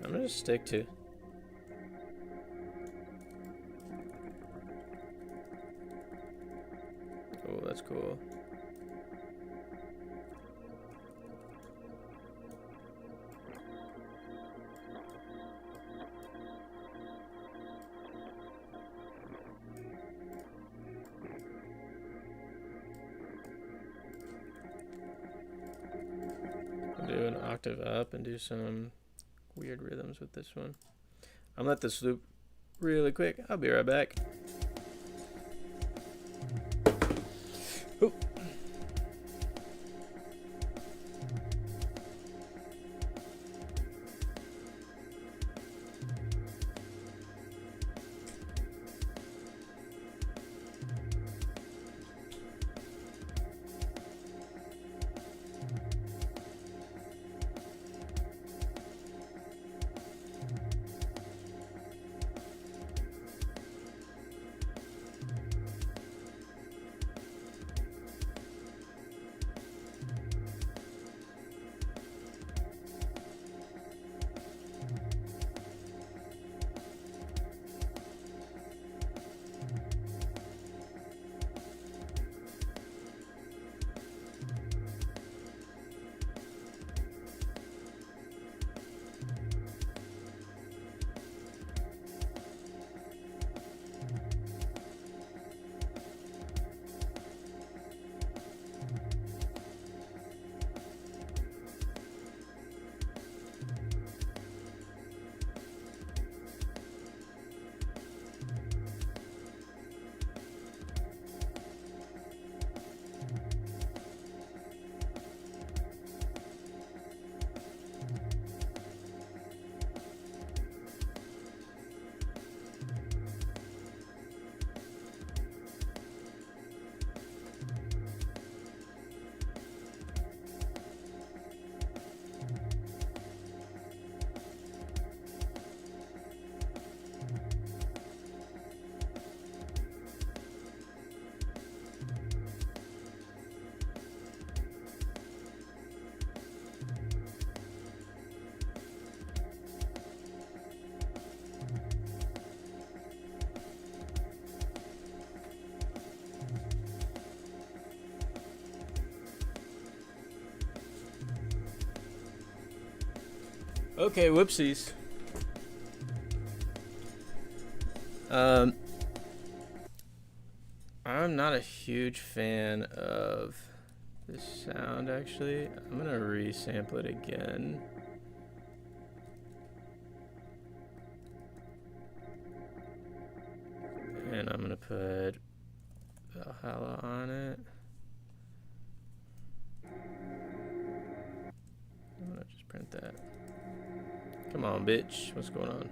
Speaker 1: I'm gonna just stick to. Oh, that's cool. Do an octave up and do some weird rhythms with this one. I'm gonna let this loop really quick. I'll be right back. Oh. Okay, whoopsies. I'm not a huge fan of this sound, actually. I'm gonna resample it again. And I'm gonna put Valhalla on it. I'm gonna just print that. Come on, bitch. What's going on?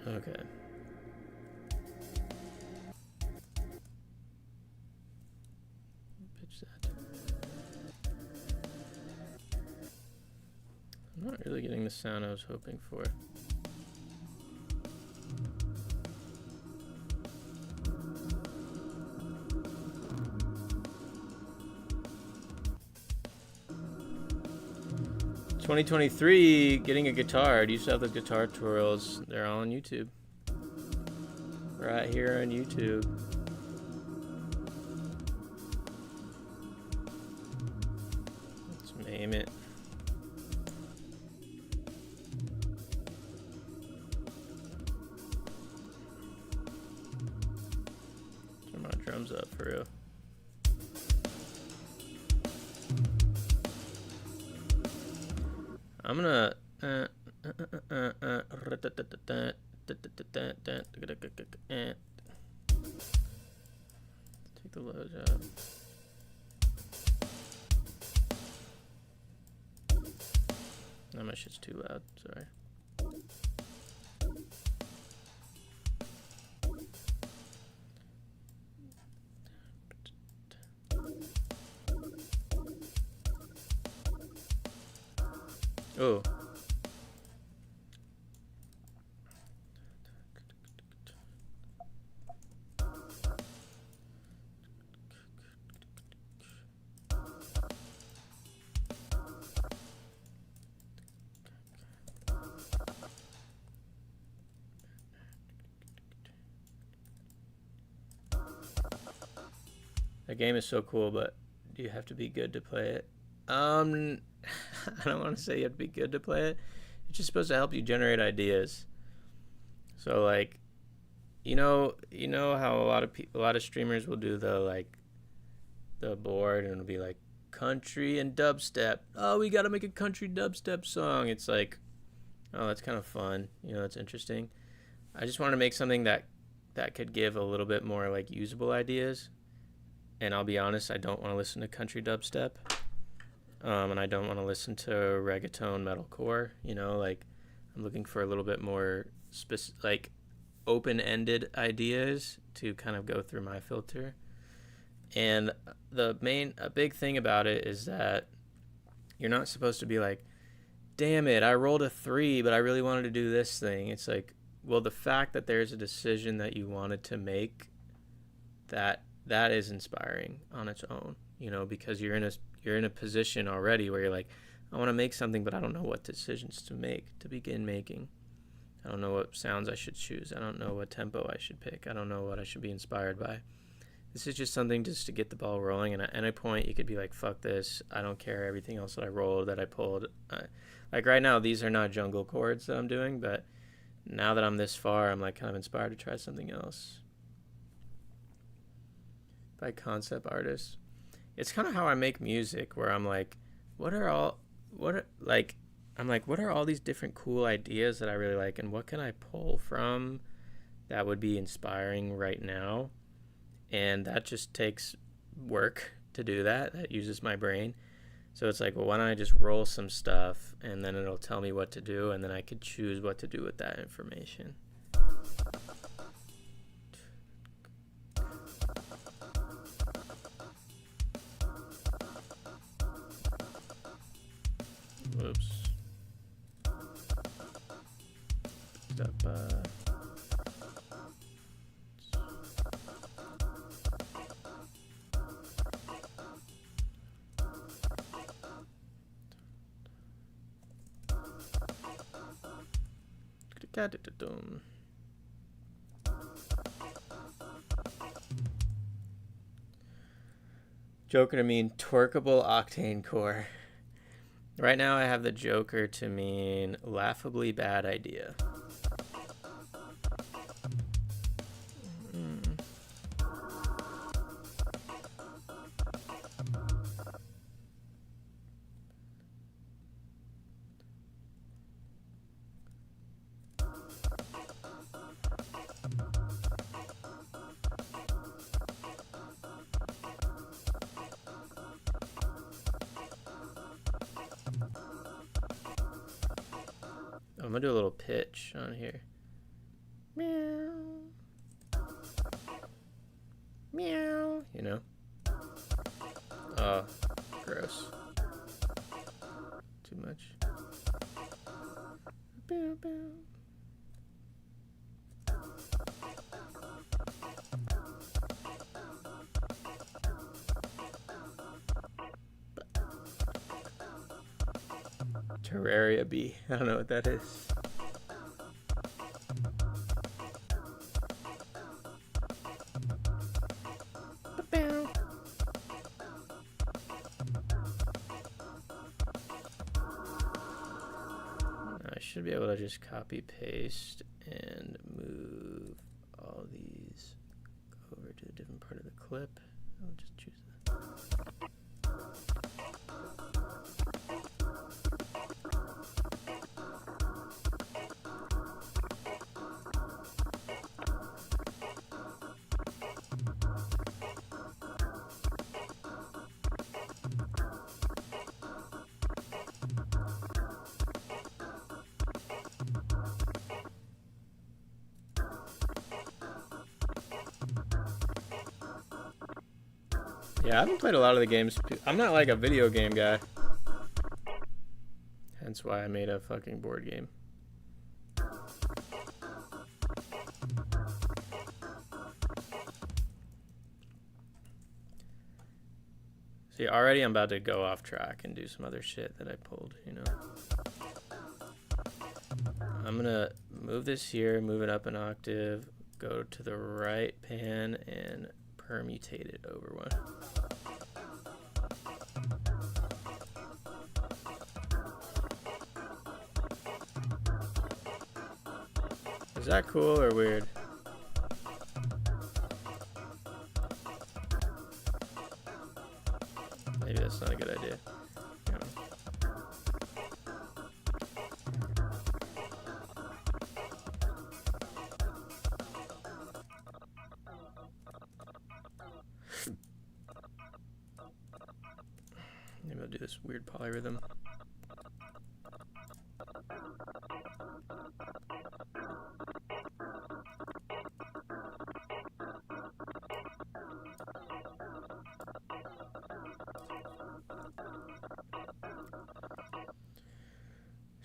Speaker 1: Okay. Pitch that. I'm not really getting the sound I was hoping for. "2023, getting a guitar. Do you still have those guitar tutorials? They're all on YouTube. Right here on YouTube." Let's name it. Turn my drums up for real. I'm gonna take the lows out. No, my shit's too loud. Sorry. Oh. That game is so cool, but do you have to be good to play it? I don't want to say you have to be good to play it. It's just supposed to help you generate ideas. So like, you know how a lot of streamers will do the board and it'll be like country and dubstep. Oh, we got to make a country dubstep song. It's like, oh, that's kind of fun. It's interesting. I just want to make something that could give a little bit more like usable ideas. And I'll be honest, I don't want to listen to country dubstep. And I don't want to listen to reggaeton metalcore. I'm looking for a little bit more open-ended ideas to kind of go through my filter. And a big thing about it is that you're not supposed to be like, damn it, I rolled a 3, but I really wanted to do this thing. It's like, well, the fact that there's a decision that you wanted to make, that is inspiring on its own, because you're in a position already where you're like, I want to make something, but I don't know what decisions to make to begin making. I don't know what sounds I should choose. I don't know what tempo I should pick. I don't know what I should be inspired by. This is just something just to get the ball rolling. And at any point, you could be like, fuck this. I don't care. Everything else that I rolled, that I pulled. Like right now, these are not jungle chords that I'm doing, but now that I'm this far, I'm like kind of inspired to try something else. By concept artists. It's kind of how I make music, where I'm like, what are all these different cool ideas that I really like, and what can I pull from that would be inspiring right now? And that just takes work to do that. That uses my brain. So it's like, well, why don't I just roll some stuff, and then it'll tell me what to do, and then I could choose what to do with that information. Whoops. Step Ga-da-da-dum. Joker to mean torqueable octane core. Right now I have the Joker to mean laughably bad idea. I'm gonna do a little pitch on here. Meow. Meow. You know? Oh, gross. Too much. Bow, bow. Terraria bee. I don't know what that is. I should be able to just copy paste and move all these over to a different part of the clip. I'll just choose that. Yeah, I haven't played a lot of the games. I'm not like a video game guy. Hence why I made a fucking board game. See, already I'm about to go off track and do some other shit that I pulled, you know. I'm gonna move this here, move it up an octave, go to the right pan and permutate it over one. Is that cool or weird? Maybe that's not a good idea. Maybe I'll do this weird polyrhythm.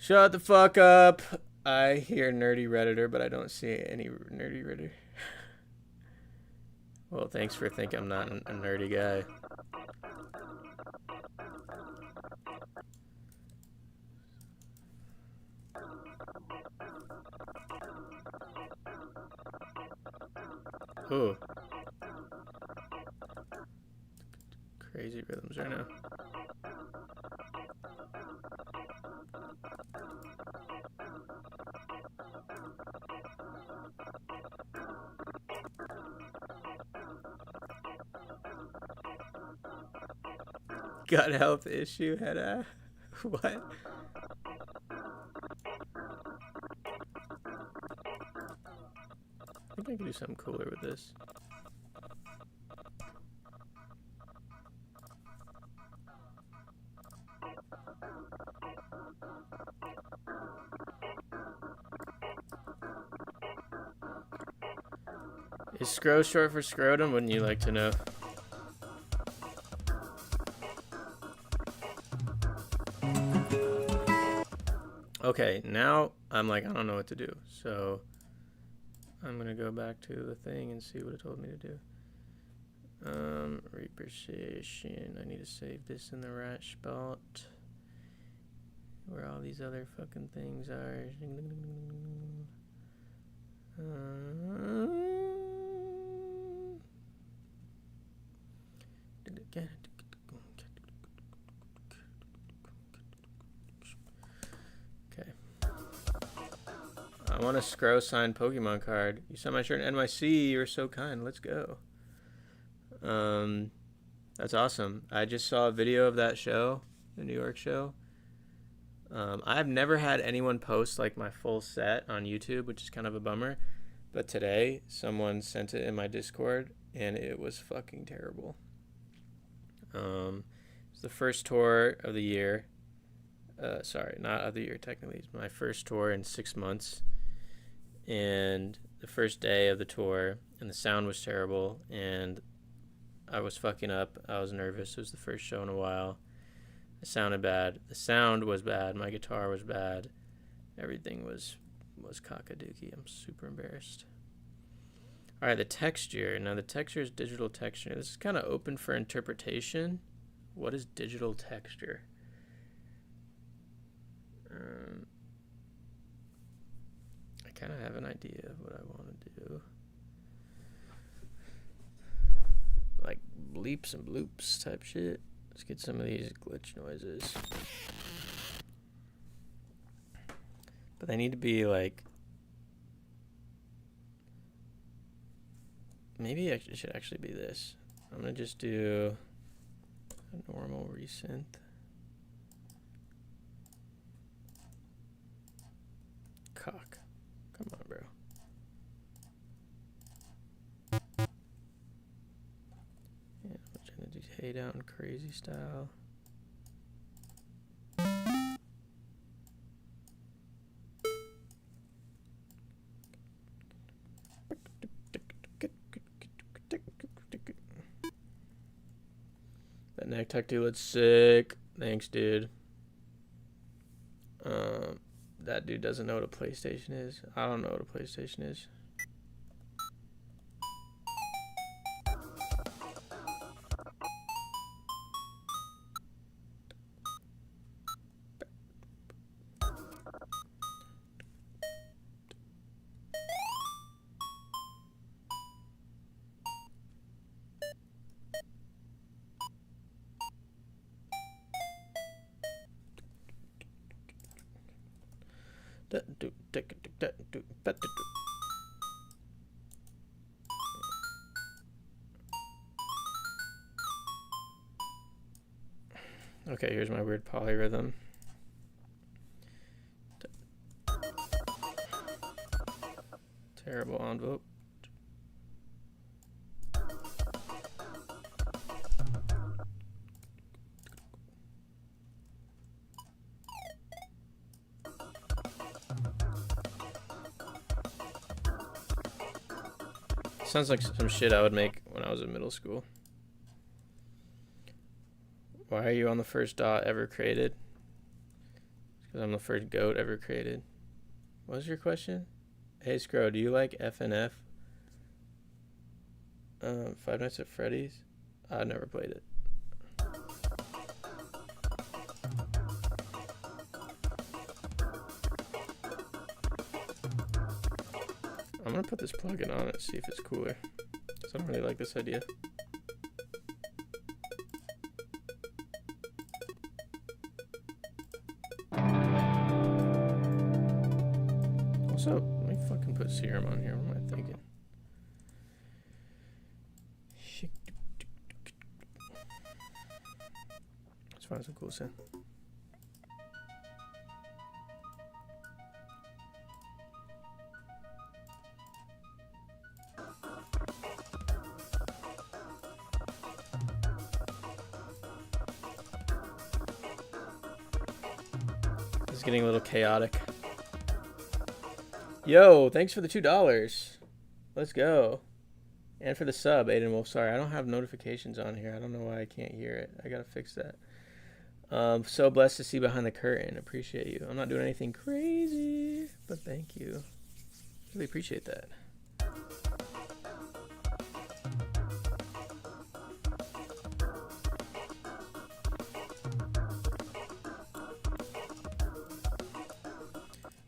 Speaker 1: Shut the fuck up. I hear nerdy Redditor, but I don't see any nerdy Redditor. Well, thanks for thinking I'm not a nerdy guy. Ooh. Crazy rhythms right now. Gut health issue, had a what? I think I can do something cooler with this. Is scro short for scrotum? Wouldn't you like to know? Okay, now I'm like, I don't know what to do. So I'm gonna go back to the thing and see what it told me to do. Reprecision. I need to save this in the right spot. Where all these other fucking things are. Okay. I want a Scrow signed Pokemon card. You saw my shirt in NYC. You were so kind. Let's go. That's awesome. I just saw a video of that show, the New York show. I've never had anyone post like my full set on YouTube, which is kind of a bummer. But today, someone sent it in my Discord, and it was fucking terrible. It's the first tour of the year. Sorry, not of the year technically. It's my first tour in 6 months. And the first day of the tour, and the sound was terrible, and I was fucking up. I was nervous. It was the first show in a while. It sounded bad. The sound was bad. My guitar was bad. Everything was cockadookie. I'm super embarrassed. All right, the texture. Now, the texture is digital texture. This is kind of open for interpretation. What is digital texture? I kind of have an idea of what I want to do. Like bleeps and bloops type shit. Let's get some of these glitch noises. But they need to be like... Maybe it should actually be this. I'm going to just do a normal resynth. Cock. Come on, bro. Yeah, I'm trying to do hay down crazy style. That neck tattoo looks sick. Thanks, dude. That dude doesn't know what a PlayStation is. I don't know what a PlayStation is. Okay, here's my weird polyrhythm. Terrible envelope. Sounds like some shit I would make when I was in middle school. Why are you on the first dot ever created? Because I'm the first goat ever created. What was your question? Hey Scro, do you like FNF? Five Nights at Freddy's? I've never played it. I'm gonna put this plugin on it, see if it's cooler. Because I don't really like this idea. Also, let me fucking put Serum on here. What am I thinking? Let's find some cool sound. It's getting a little chaotic. Yo, thanks for the $2. Let's go. And for the sub, Aiden Wolf. Sorry, I don't have notifications on here. I don't know why I can't hear it. I gotta fix that. So blessed to see behind the curtain. Appreciate you. I'm not doing anything crazy, but thank you. Really appreciate that.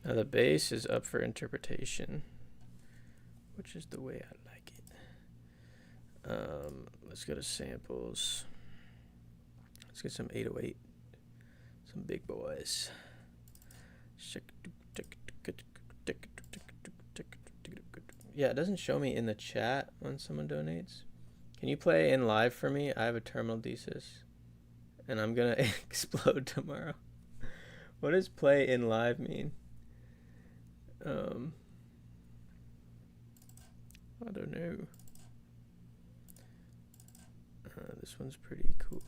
Speaker 1: Now the bass is up for interpretation, which is the way I like it. Let's go to samples. Let's get some 808. Some big boys. Yeah, it doesn't show me in the chat when someone donates. Can you play in live for me? I have a terminal desis. And I'm gonna explode tomorrow. What does play in live mean? I don't know. This one's pretty cool.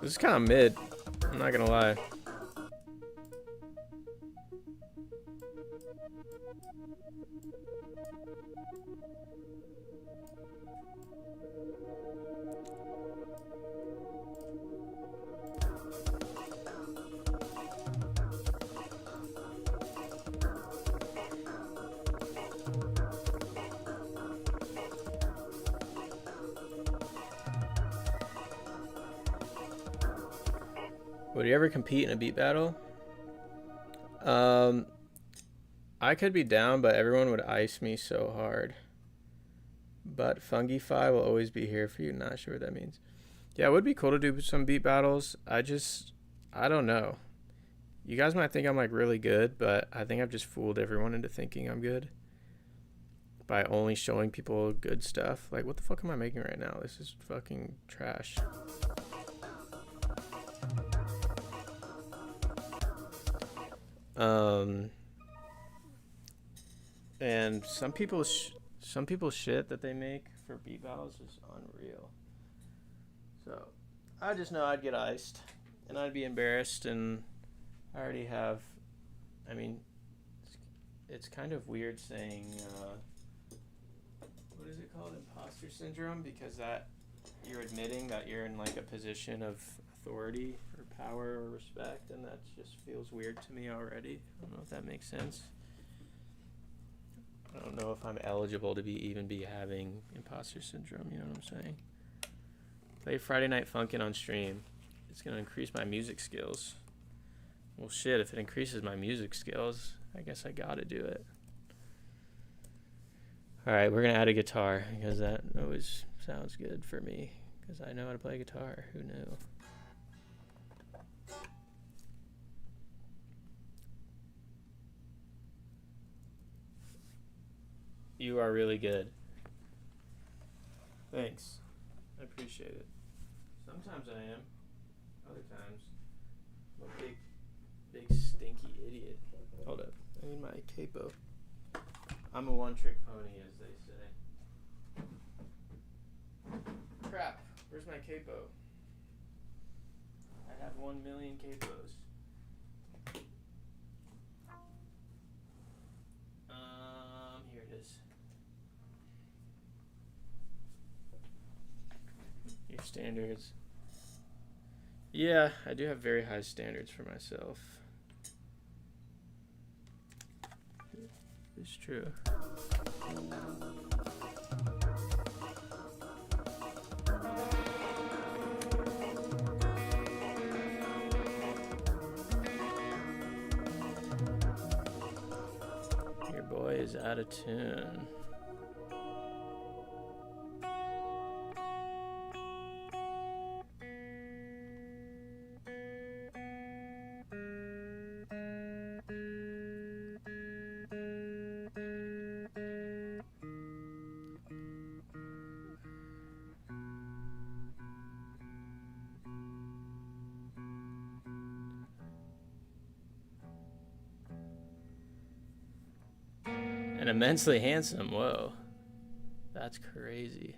Speaker 1: This is kind of mid. I'm not gonna lie. Would you ever compete in a beat battle? I could be down, but everyone would ice me so hard. But Fungify will always be here for you. Not sure what that means. Yeah, it would be cool to do some beat battles. I don't know. You guys might think I'm like really good, but I think I've just fooled everyone into thinking I'm good by only showing people good stuff. Like, what the fuck am I making right now? This is fucking trash. And some people's shit that they make for beat battles is unreal. So I just know I'd get iced and I'd be embarrassed, and I already have. I mean, it's kind of weird saying what is it called, imposter syndrome, because that you're admitting that you're in like a position of authority or power or respect, and that just feels weird to me already. I don't know if that makes sense. I don't know if I'm eligible to even be having imposter syndrome, you know what I'm saying? Play Friday Night Funkin' on stream. It's gonna increase my music skills. Well shit, if it increases my music skills, I guess I gotta do it. Alright, we're gonna add a guitar because that always sounds good for me, because I know how to play guitar. Who knew? You are really good. Thanks. I appreciate it. Sometimes I am. Other times, I'm a big stinky idiot. Hold up. I need my capo. I'm a one-trick pony, as they say. Crap. Where's my capo? I have 1 million capos. Here it is. Your standards. Yeah, I do have very high standards for myself. It's true. Your boy is out of tune. And immensely handsome. Whoa. That's crazy.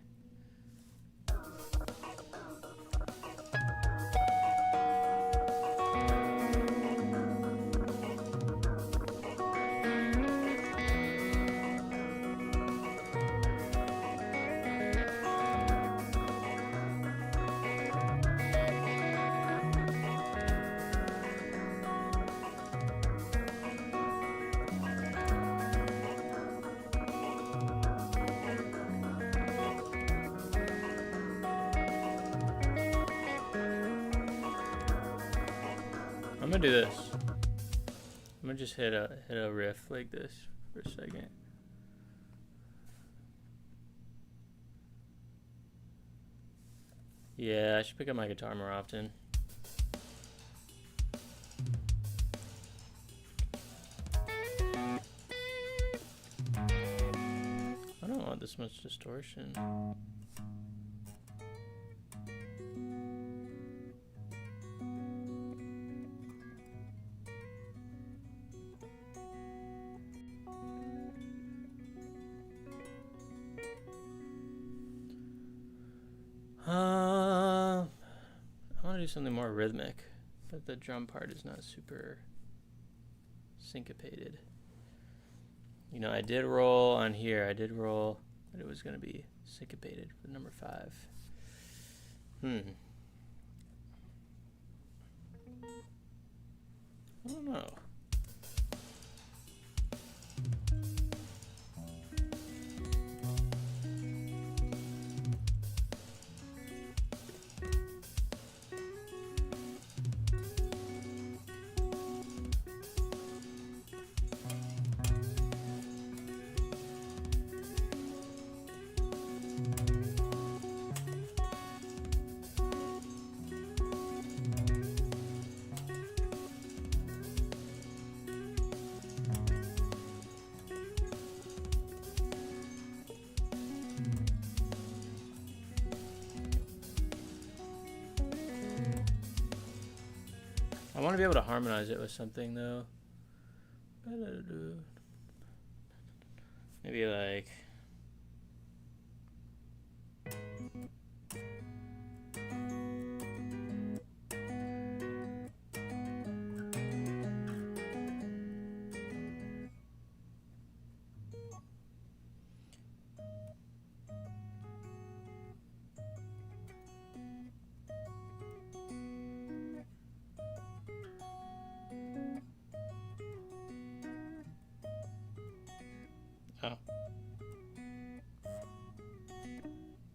Speaker 1: I'm gonna do this. I'm gonna just hit a riff like this for a second. Yeah, I should pick up my guitar more often. I don't want this much distortion. I want to do something more rhythmic, but the drum part is not super syncopated. You know, I did roll on here. I did roll that it was going to be syncopated for number 5. I don't know. I want to be able to harmonize it with something though. Maybe like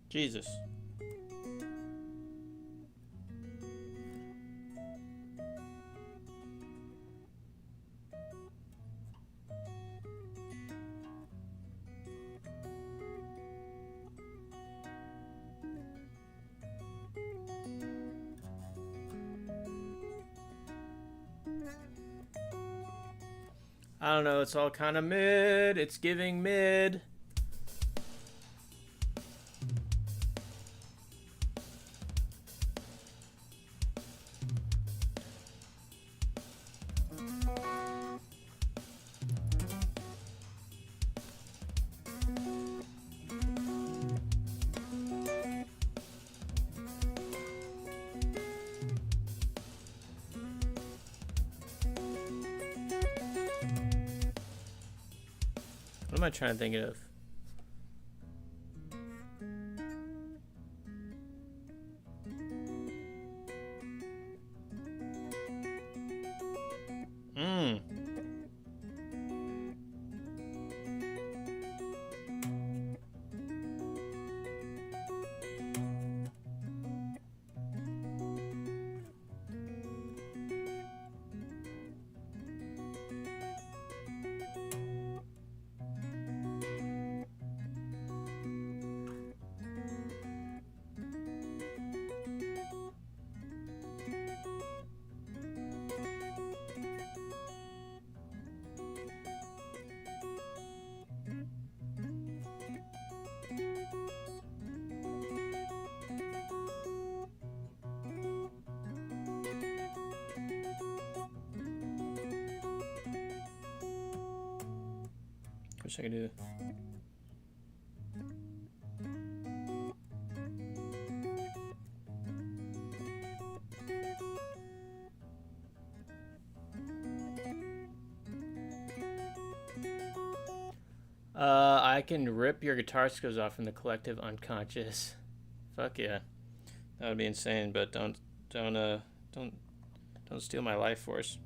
Speaker 1: Jesus. I don't know, it's all kind of mid. It's giving mid. What am I trying to think of? Wish I could do. I can rip your guitar skills off from the collective unconscious. Fuck yeah, that would be insane. But don't steal my life force.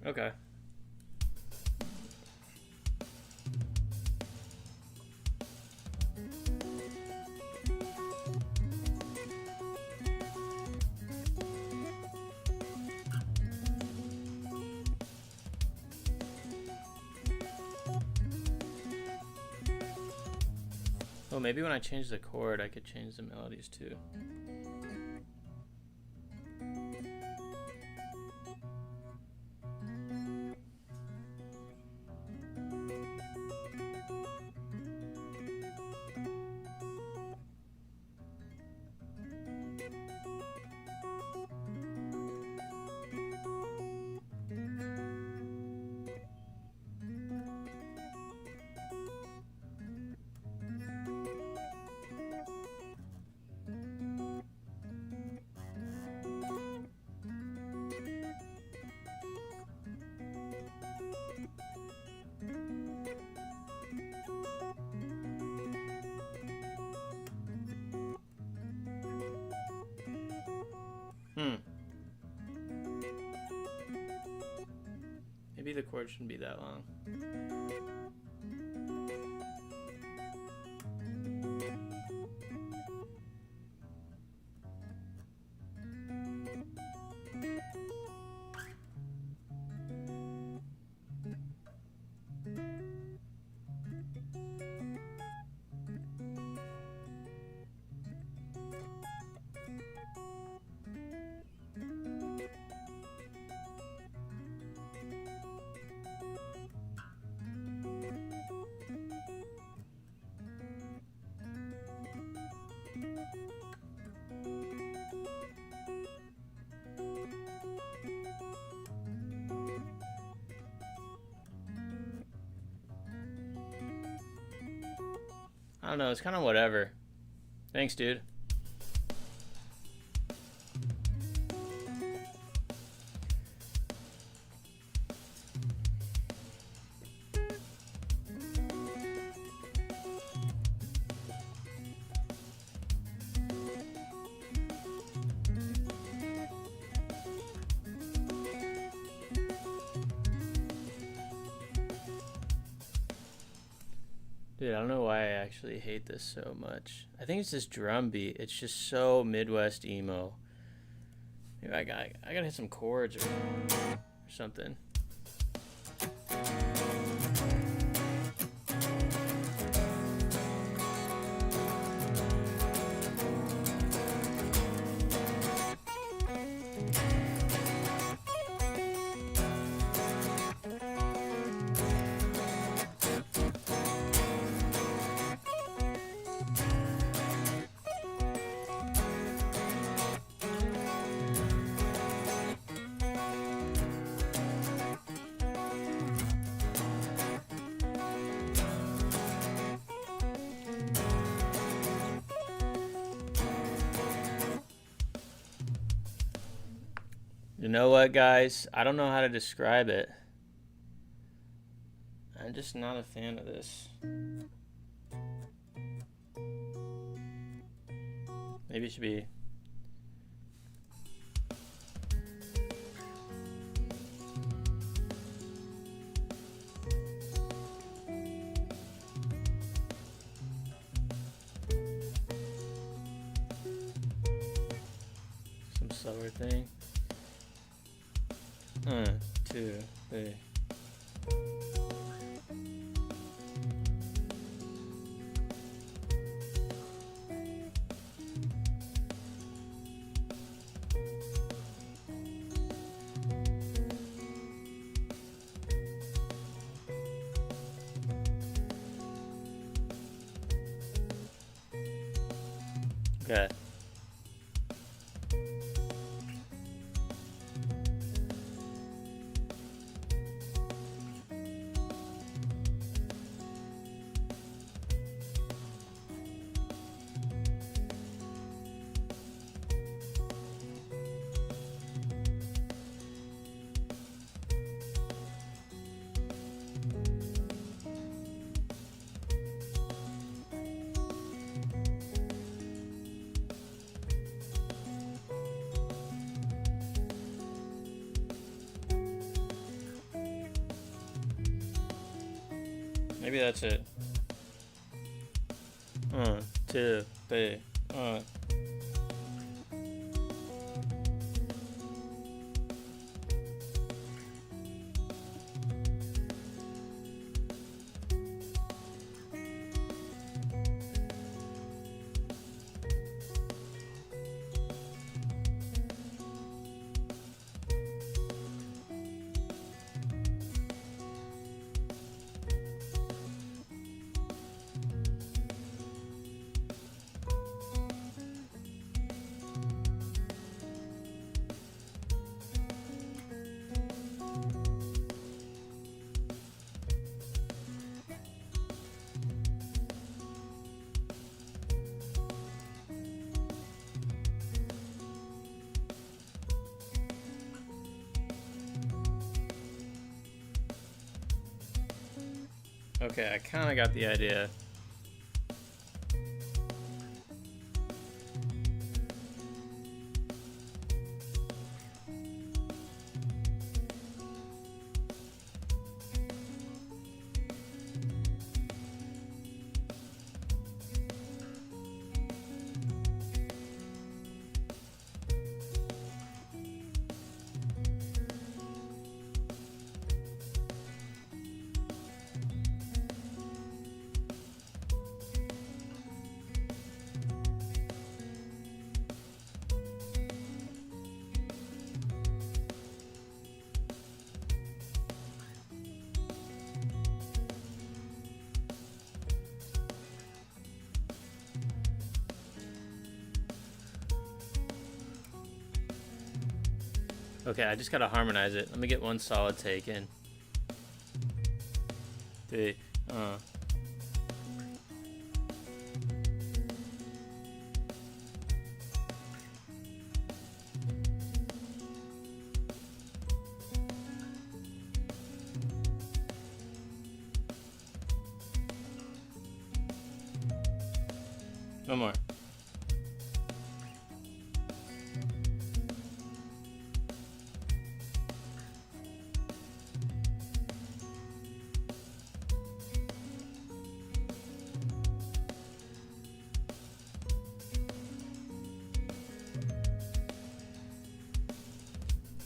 Speaker 1: Okay. Oh, maybe when I change the chord, I could change the melodies too. Maybe the chord shouldn't be that long. I don't know, it's kind of whatever. Thanks, dude. Dude, I don't know why I actually hate this so much. I think it's this drum beat. It's just so Midwest emo. Maybe I gotta hit some chords or something. You know what, guys? I don't know how to describe it. I'm just not a fan of this. Maybe it should be... some slower thing. 1, 2, 3. Okay. Maybe that's it. 1, 2, 3. Okay, I kind of got the idea. Okay, I just gotta harmonize it. Let me get one solid take in. 3, One more.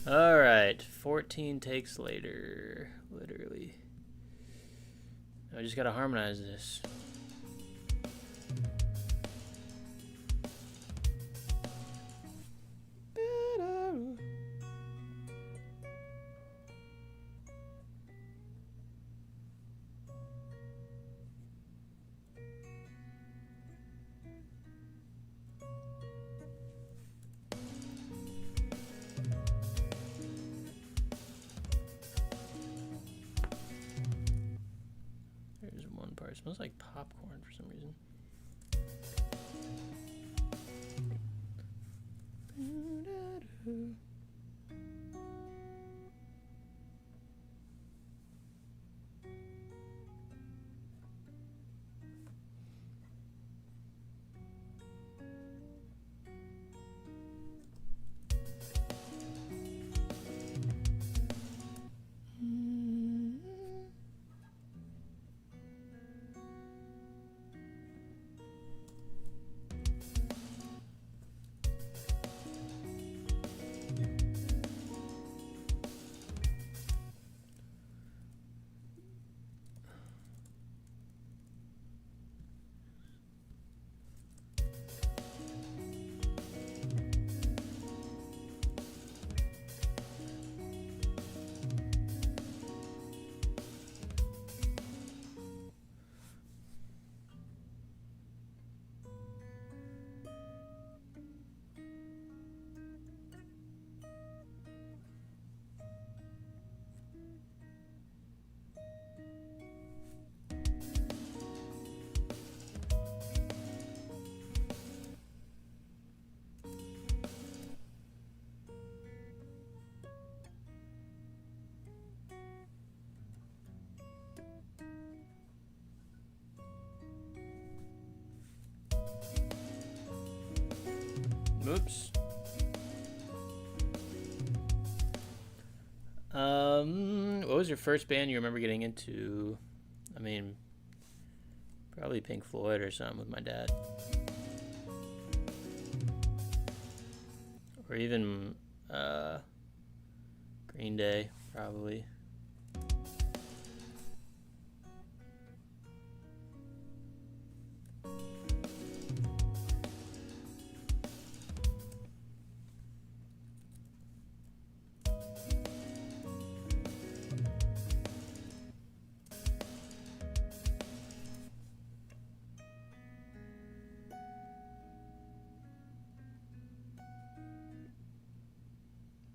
Speaker 1: All right, 14 takes later, literally. I just gotta harmonize this. There's one part. It smells like popcorn for some reason. Oops. What was your first band you remember getting into? I mean, Probably Pink Floyd or something with my dad. Or even Green Day, probably.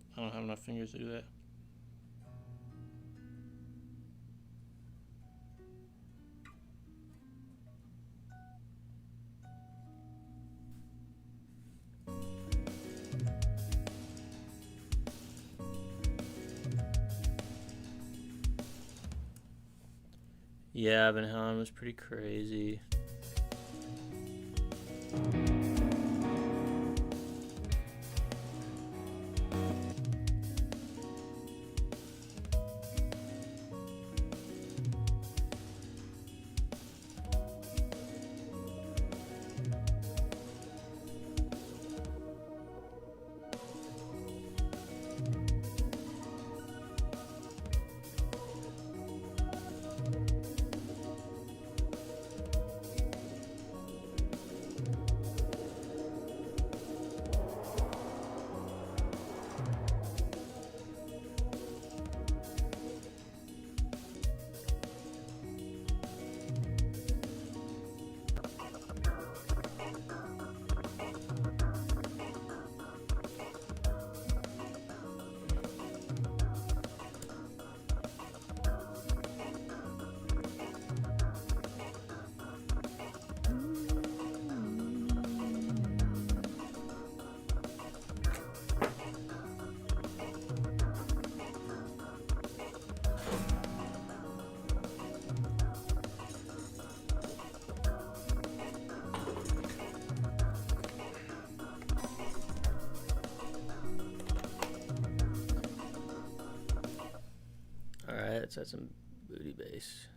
Speaker 1: I don't have enough fingers to do that. Yeah, Van Halen was pretty crazy. Alright, let's add some booty bass.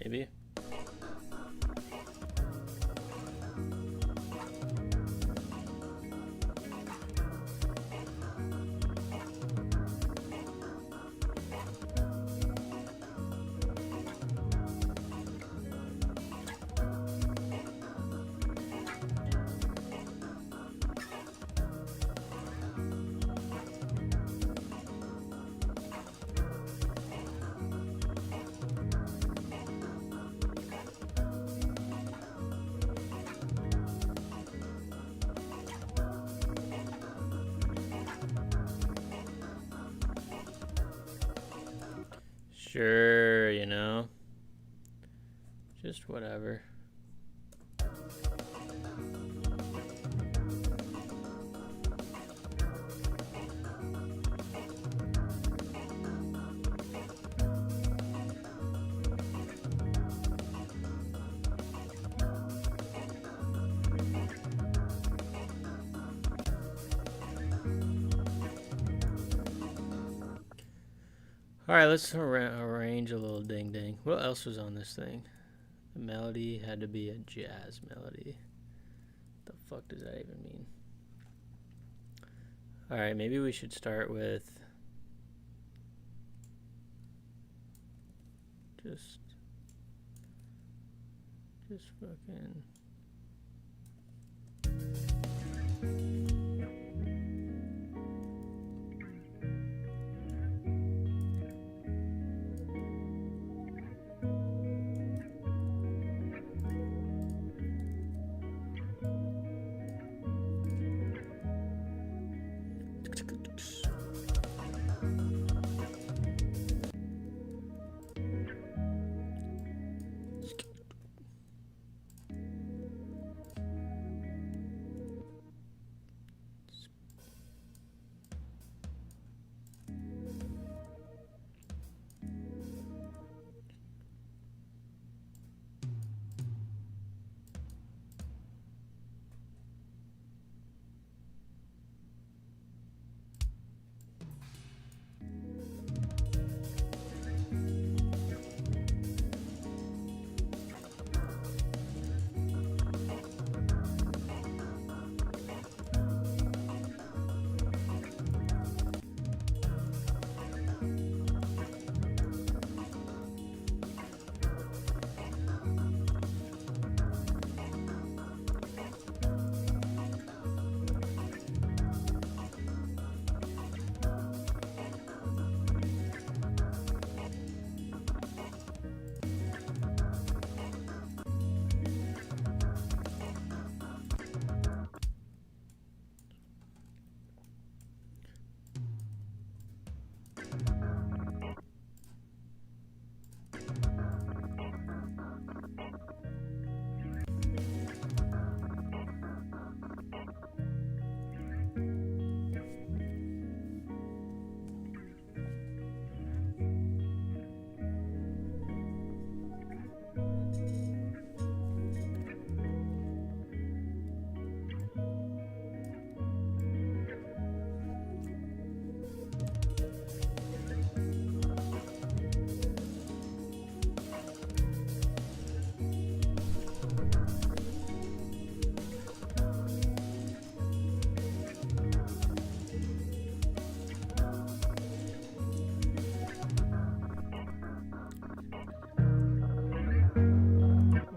Speaker 1: Maybe. Sure, you know. Just whatever. Alright, let's arrange a little ding ding. What else was on this thing? The melody had to be a jazz melody. The fuck does that even mean? Alright, maybe we should start with Just fucking.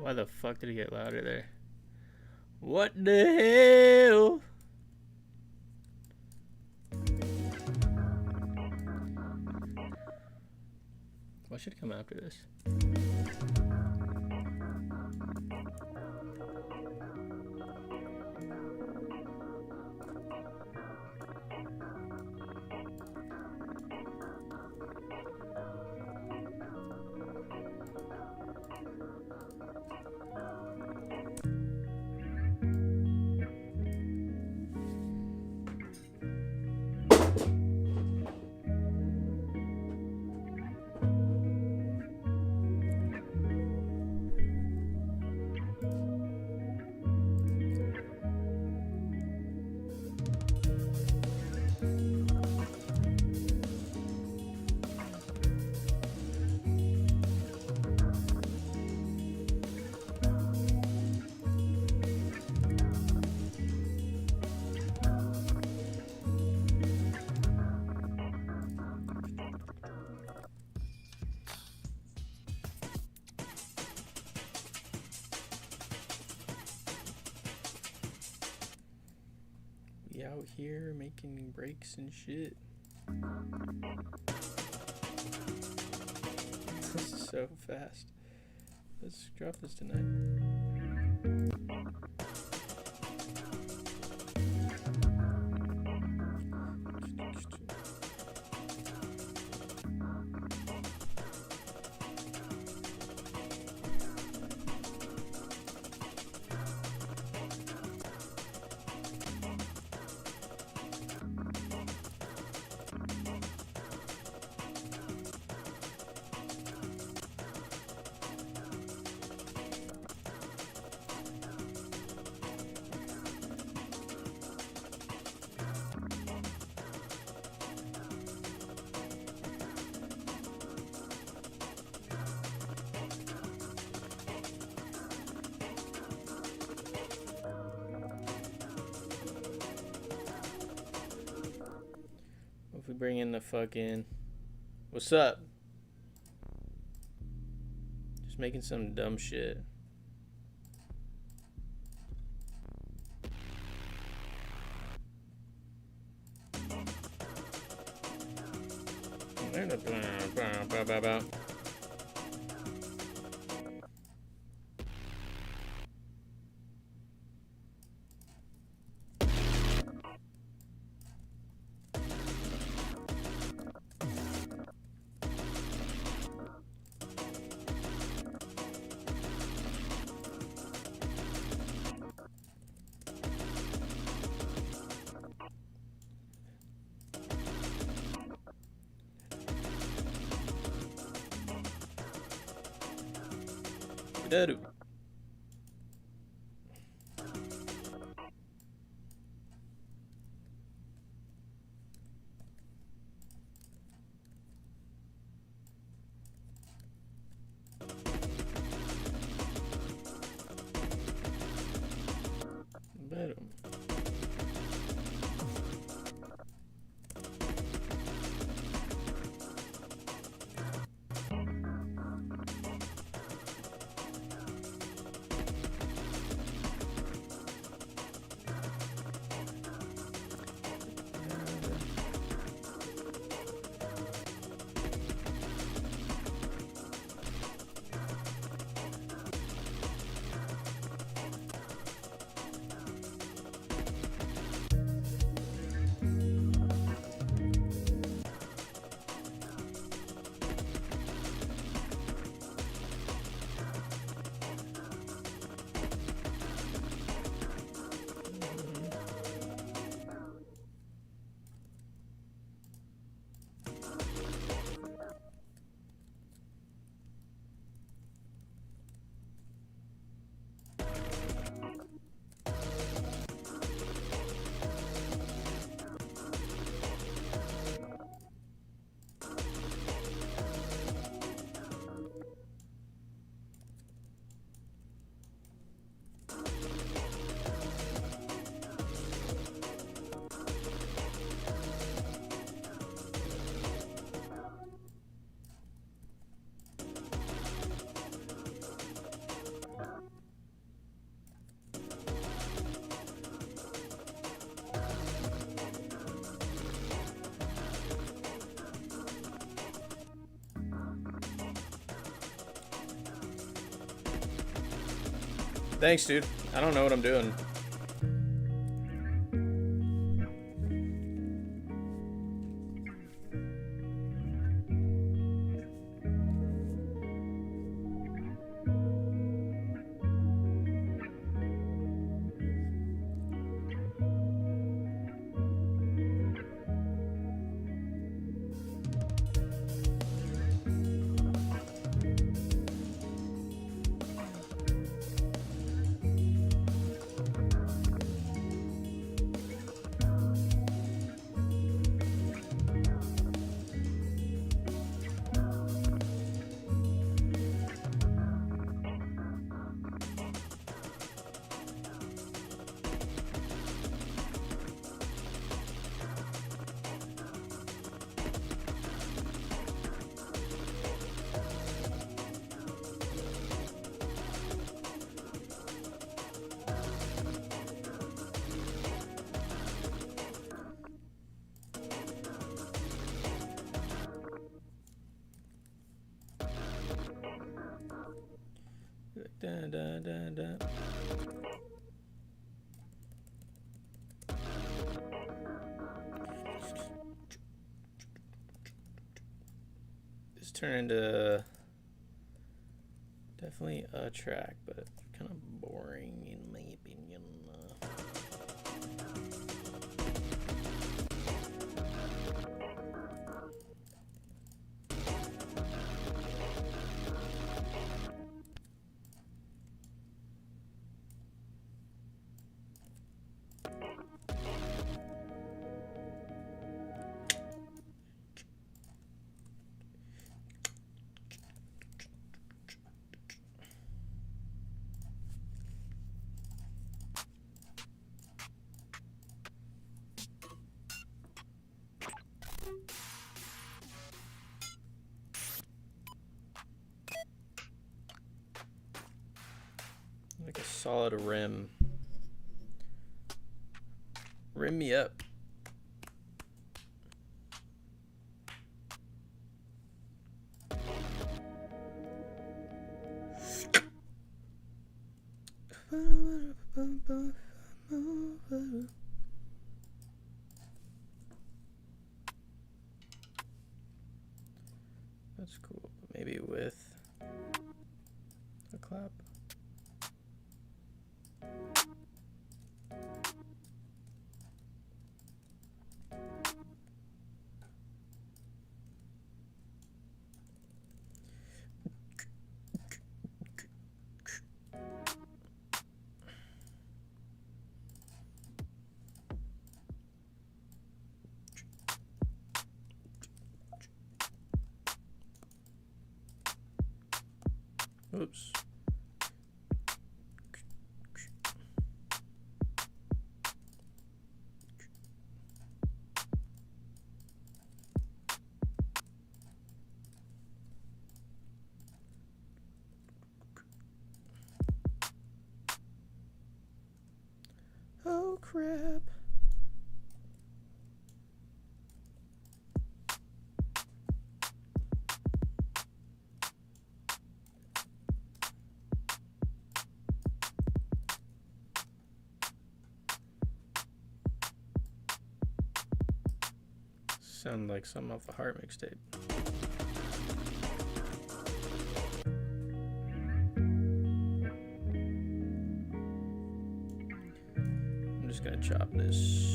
Speaker 1: Why the fuck did it get louder there? What the hell? What should come after this? Out here making breaks and shit. This is so fast. Let's drop this tonight. If we bring in the fucking... What's up? Just making some dumb shit. Daru. Daru. Thanks, dude. I don't know what I'm doing. Da, da, da, da. This turned into definitely a track, but kind of boring in my opinion. solid rim. Rim me up. That's cool. Maybe with a clap. Oops. Oh crap. Sound like something off the Heart mixtape. I'm just gonna chop this.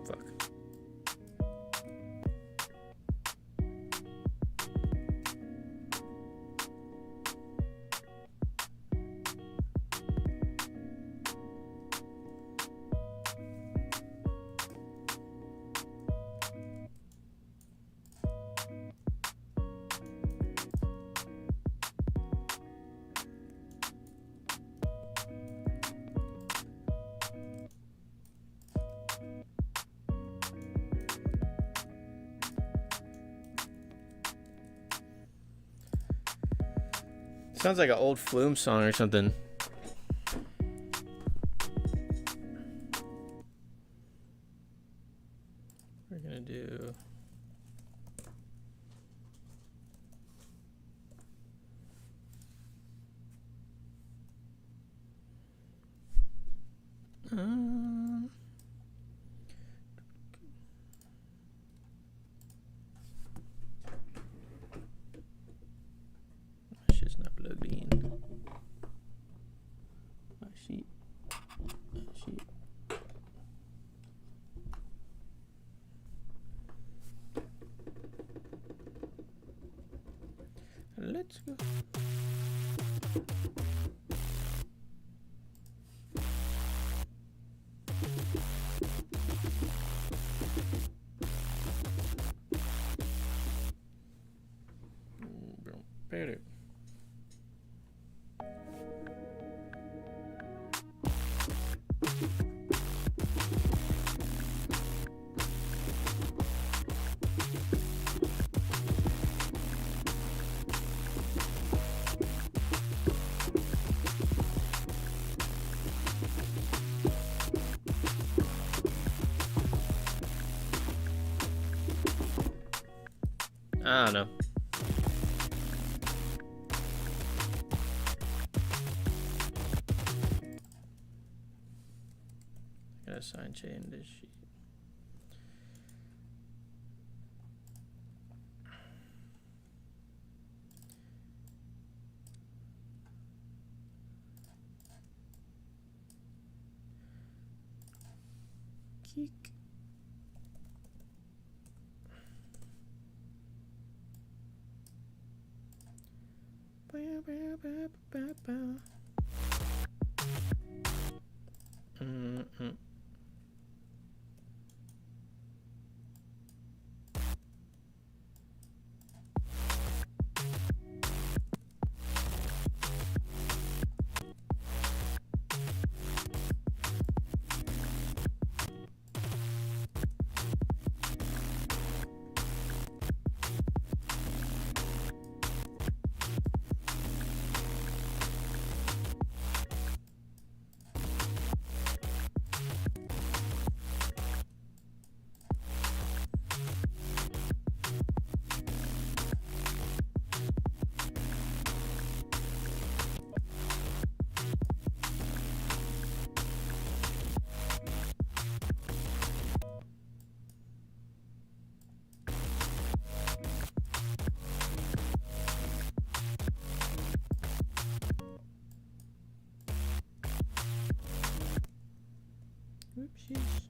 Speaker 1: Fuck. Sounds like an old Flume song or something. We're gonna do. Shit's not plugged in. My sheet. Let's go. Better. I don't know. Gotta sign chain this sheet. Yeek. Oopsies.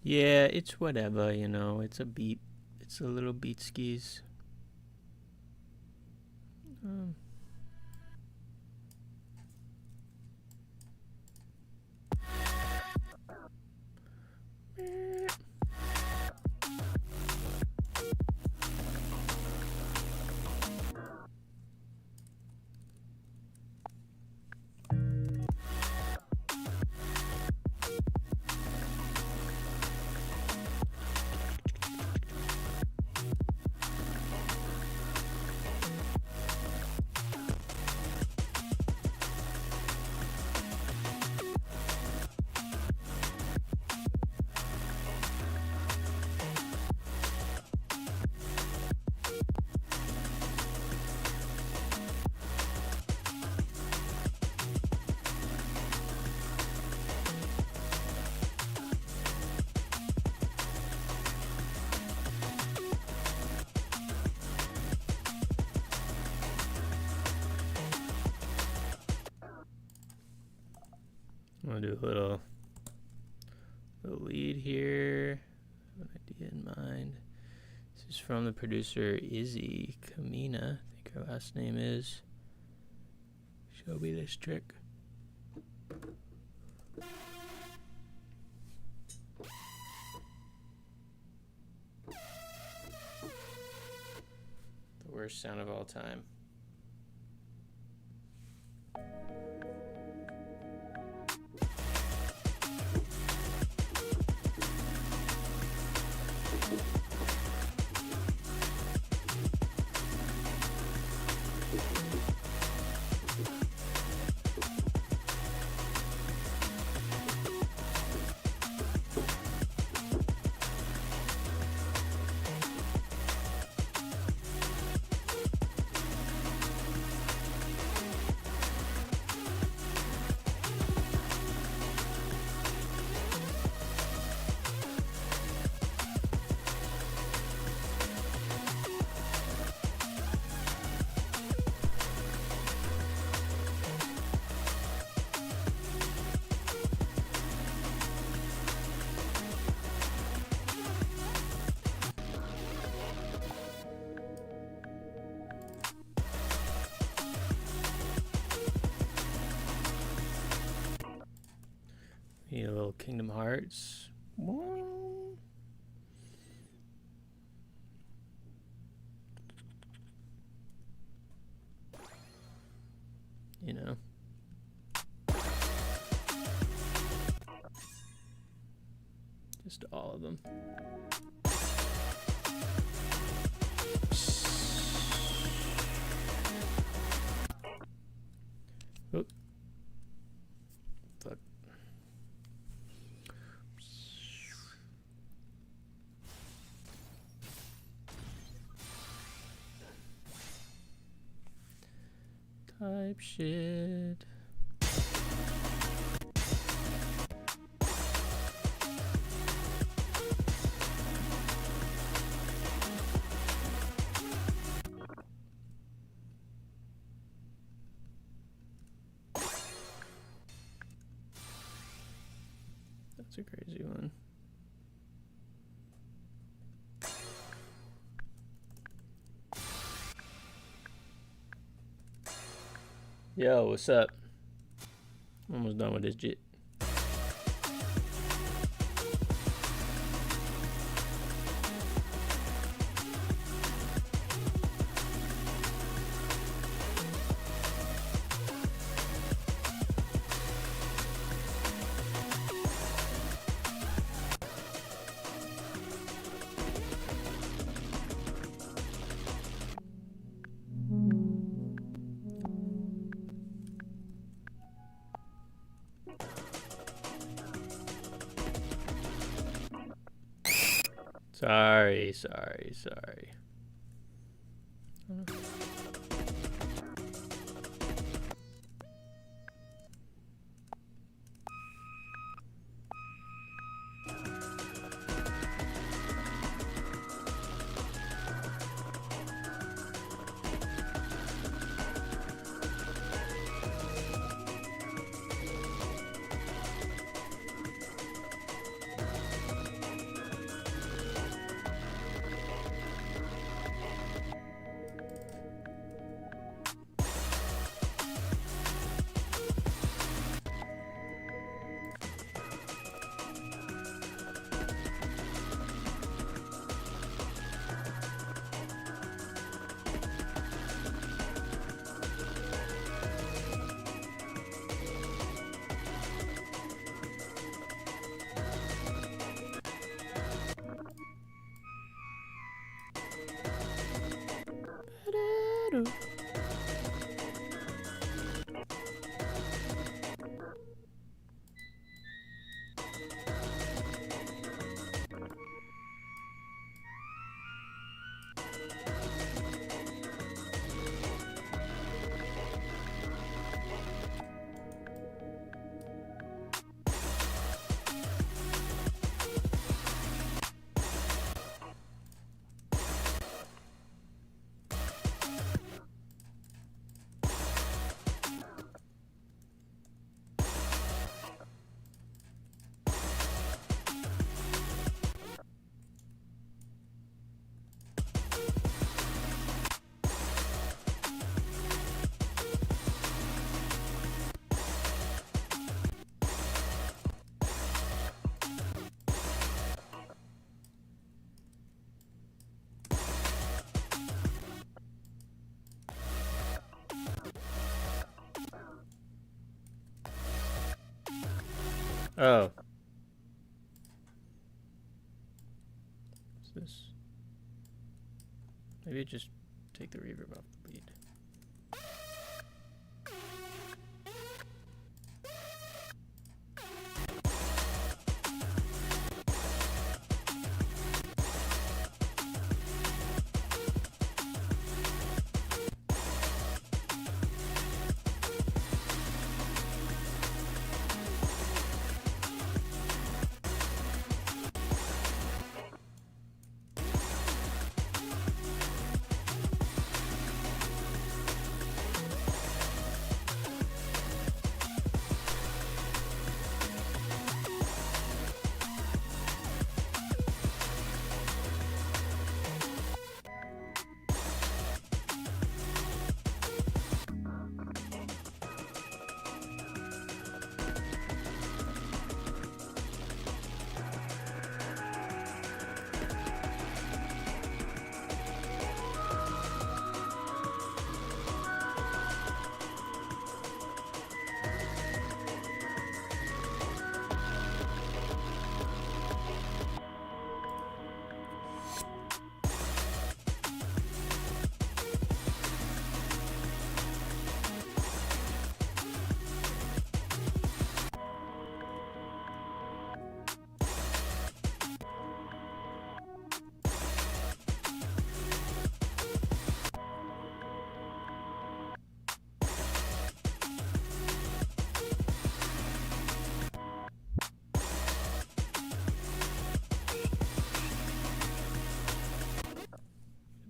Speaker 1: Yeah, it's whatever, you know. It's a beat. It's a little beat skis. I'm gonna do a little lead here. An idea in mind. So This is from the producer Izzy Kamina. I think her last name is. Show me this trick. The worst sound of all time. Need a little Kingdom Hearts. You know. Just all of them. Oop. Fuck. Type shit. That's a crazy one. Yo, what's up? Almost done with this jit. Sorry. Oh. What's this? Maybe just take the reverb off the beat.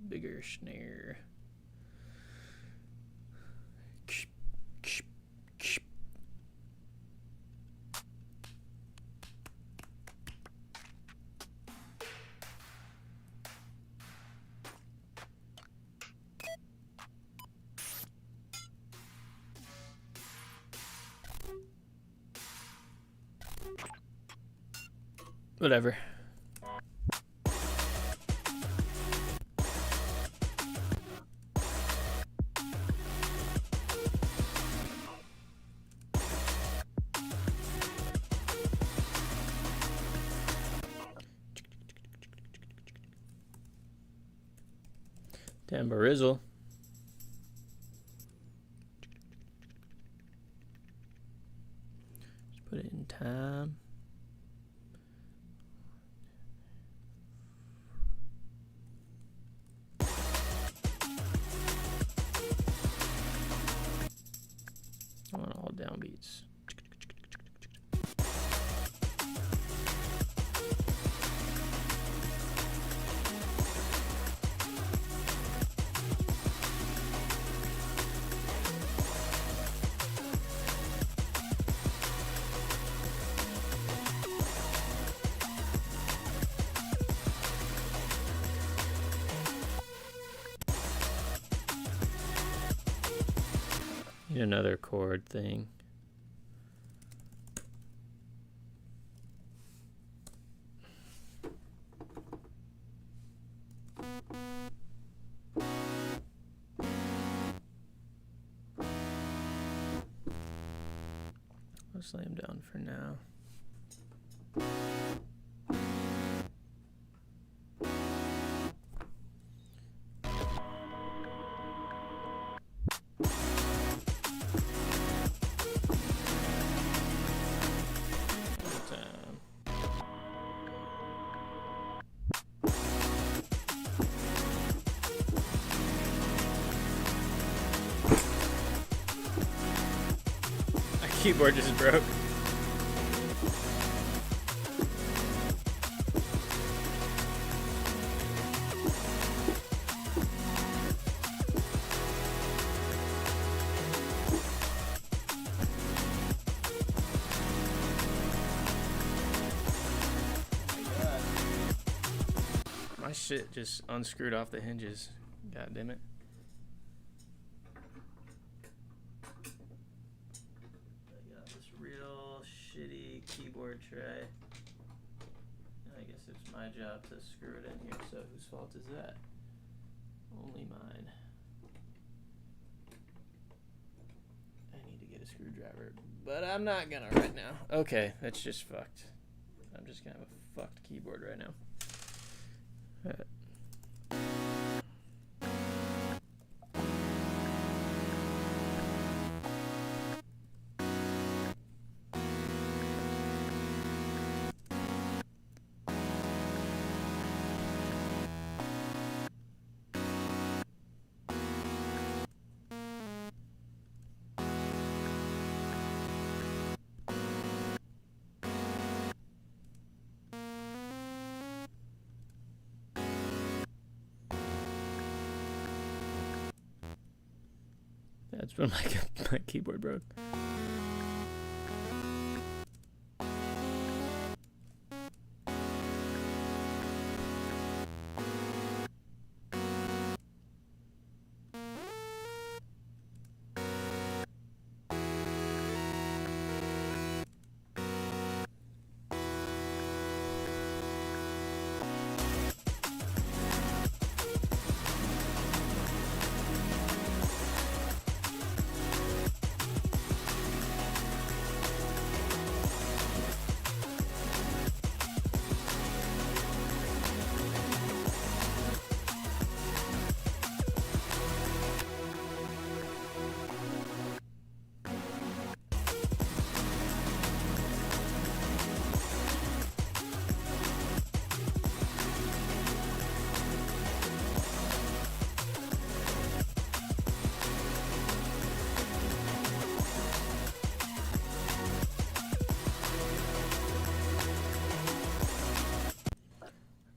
Speaker 1: Bigger snare. Whatever. Tamborizzle. Just put it in time. I want all downbeats. Need another chord thing. I'll just lay him down for now. My keyboard just broke. My shit just unscrewed off the hinges. God damn it. I got this real shitty keyboard tray. I guess it's my job to screw it in here, so whose fault is that? Only mine. I need to get a a screwdriver, but I'm not gonna right now. Okay, that's just fucked. I'm just gonna have a fucked keyboard right now. Alright. That's when my keyboard broke.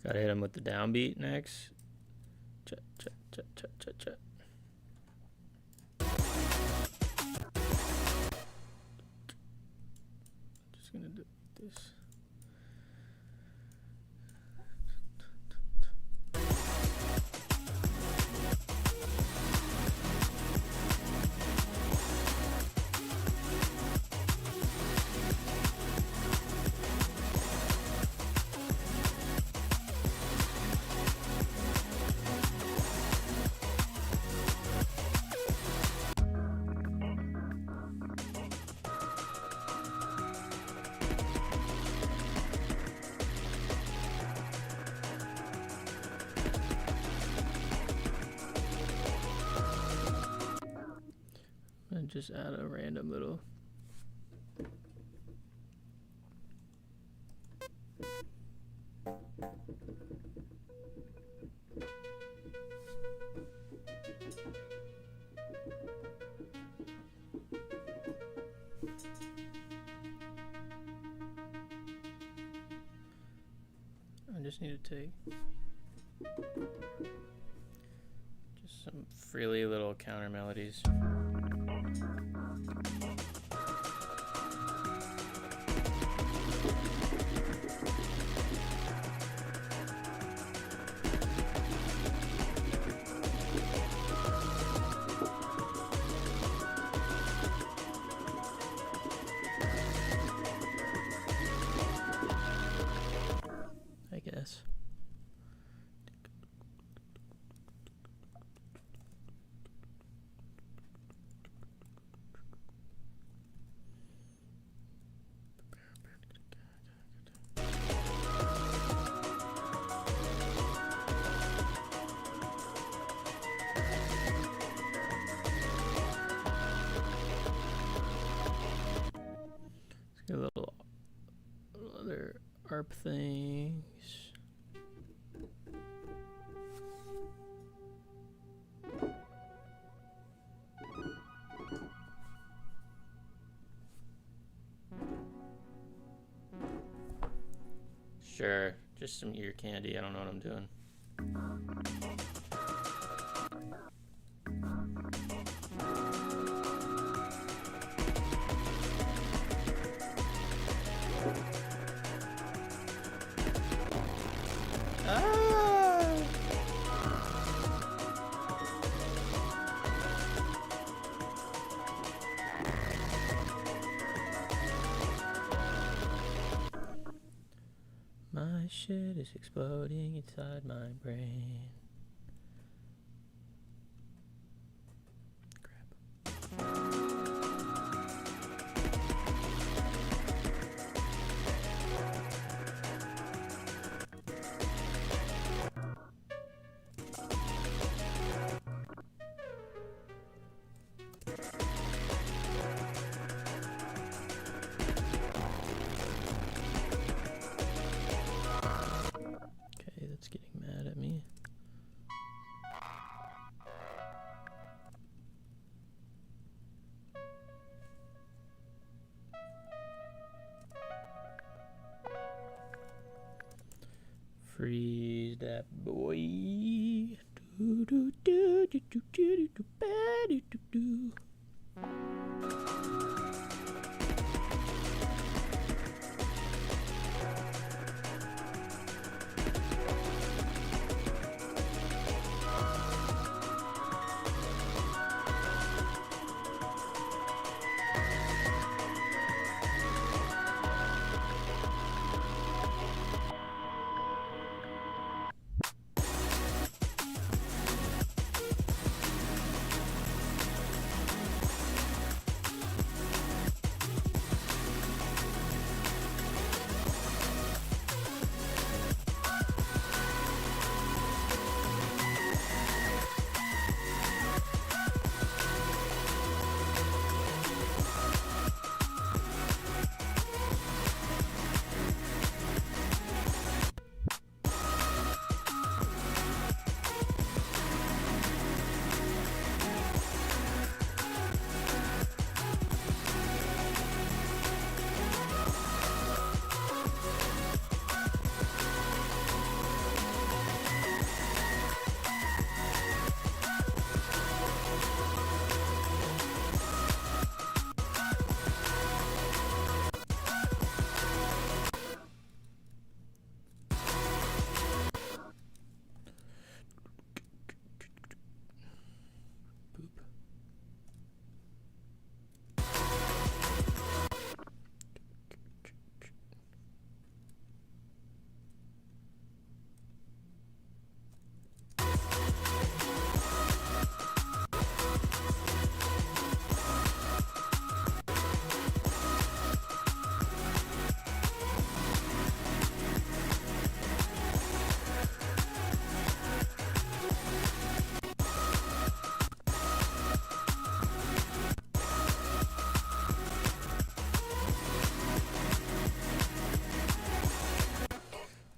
Speaker 1: Gotta hit him with the downbeat next. Chat, chat, chat, chat, chat, chat. Just gonna do this. And just add a random little. I just need to take just some freely little counter melodies. I guess. Let's get a little other ARP things. Sure, just some ear candy. I don't know what I'm doing. My shit is exploding inside my brain. Crap. Freeze that boy. Do, do, do, do, do, do, do, do, do, do.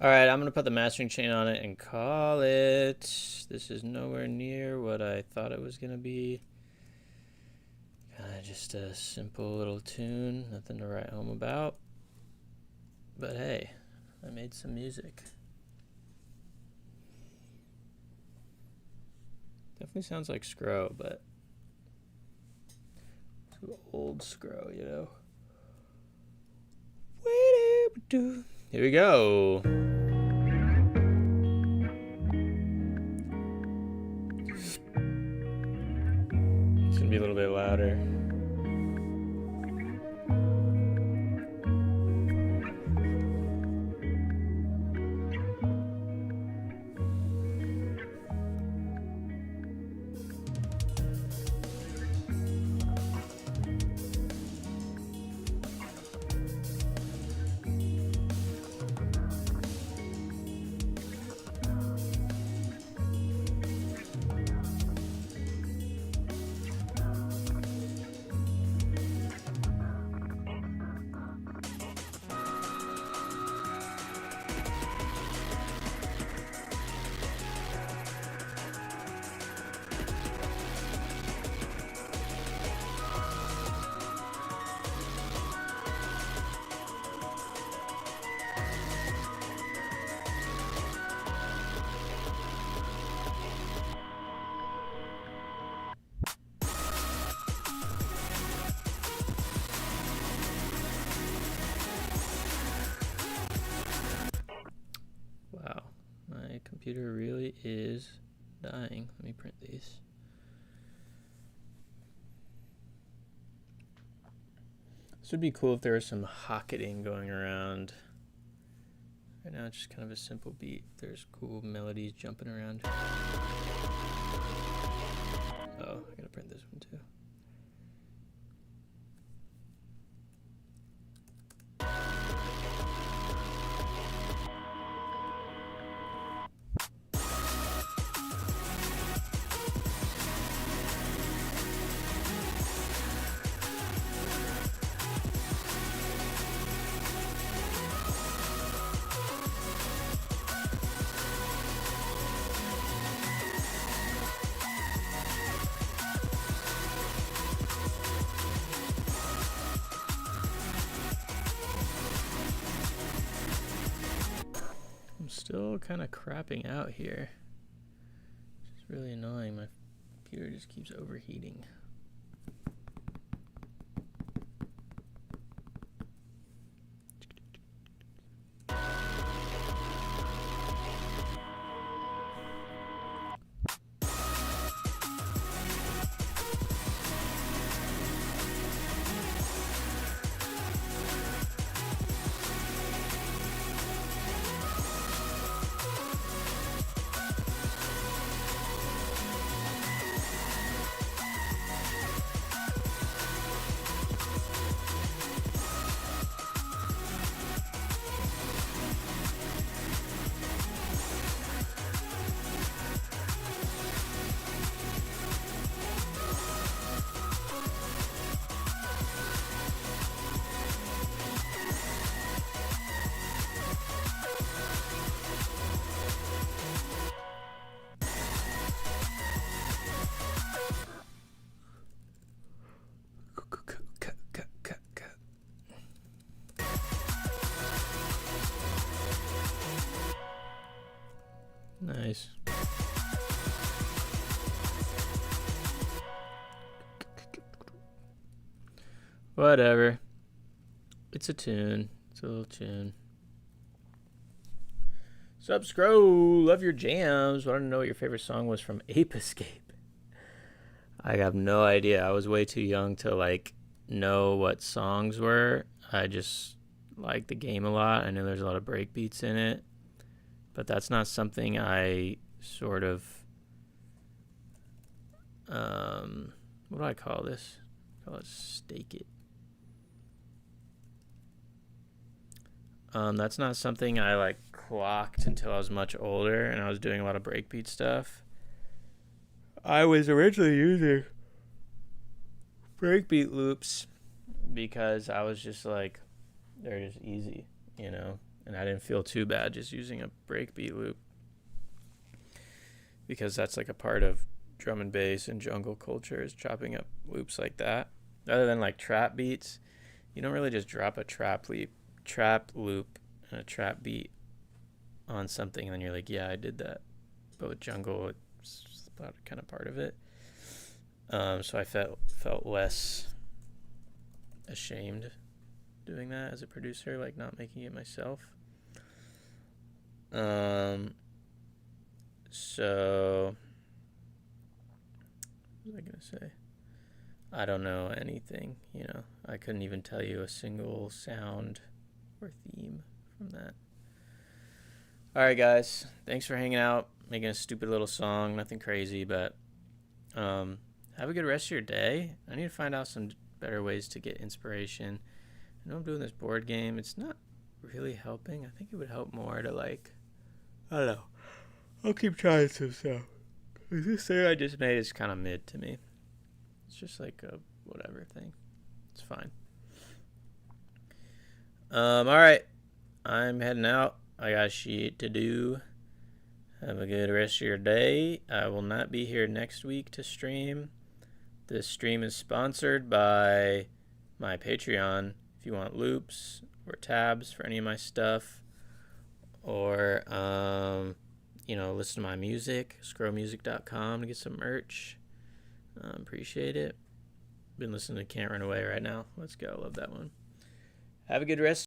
Speaker 1: All right, I'm going to put the mastering chain on it and call it. This is nowhere near what I thought it was going to be. Kind of just a simple little tune, nothing to write home about. But hey, I made some music. Definitely sounds like Scro, but it's old Scro, you know. Here we go. It's gonna be a little bit louder. Computer really is dying. Let me print these. This would be cool if there was some hocketing going around. Right now it's just kind of a simple beat. There's cool melodies jumping around. Oh, I gotta print this one too. still kind of crapping out here. It's really annoying. My computer just keeps overheating. Nice. Whatever. It's a tune. It's a little tune. Sup, Scro? Love your jams. Want to know what your favorite song was from Ape Escape? I have no idea. I was way too young to like know what songs were. I just like the game a lot. I know there's a lot of breakbeats in it, but that's not something I sort of what do I call this? I call it stake it. That's not something I like clocked until I was much older and I was doing a lot of breakbeat stuff. I was originally using breakbeat loops because I was just like, they're just easy, you know, and I didn't feel too bad just using a breakbeat loop because that's like a part of drum and bass and jungle culture is chopping up loops like that. Other than like trap beats, you don't really just drop a trap loop and a trap beat on something and then you're like, yeah, I did that. But with jungle, it's kind of part of it. So I felt less ashamed doing that as a producer, like not making it myself. So what was I gonna say? I don't know anything, you know. I couldn't even tell you a single sound or theme from that. All right, guys. Thanks for hanging out, making a stupid little song. Nothing crazy, but have a good rest of your day. I need to find out some better ways to get inspiration. I know I'm doing this board game. It's not really helping. I think it would help more to like, I don't know. I'll keep trying some stuff. This thing I just made is kind of mid to me. It's just like a whatever thing. It's fine. All right. I'm heading out. I got shit to do. Have a good rest of your day. I will not be here next week to stream. This stream is sponsored by my Patreon. If you want loops or tabs for any of my stuff, or listen to my music, scrollmusic.com to get some merch. Appreciate it. Been listening to Can't Run Away right now. Let's go. Love that one. Have a good rest.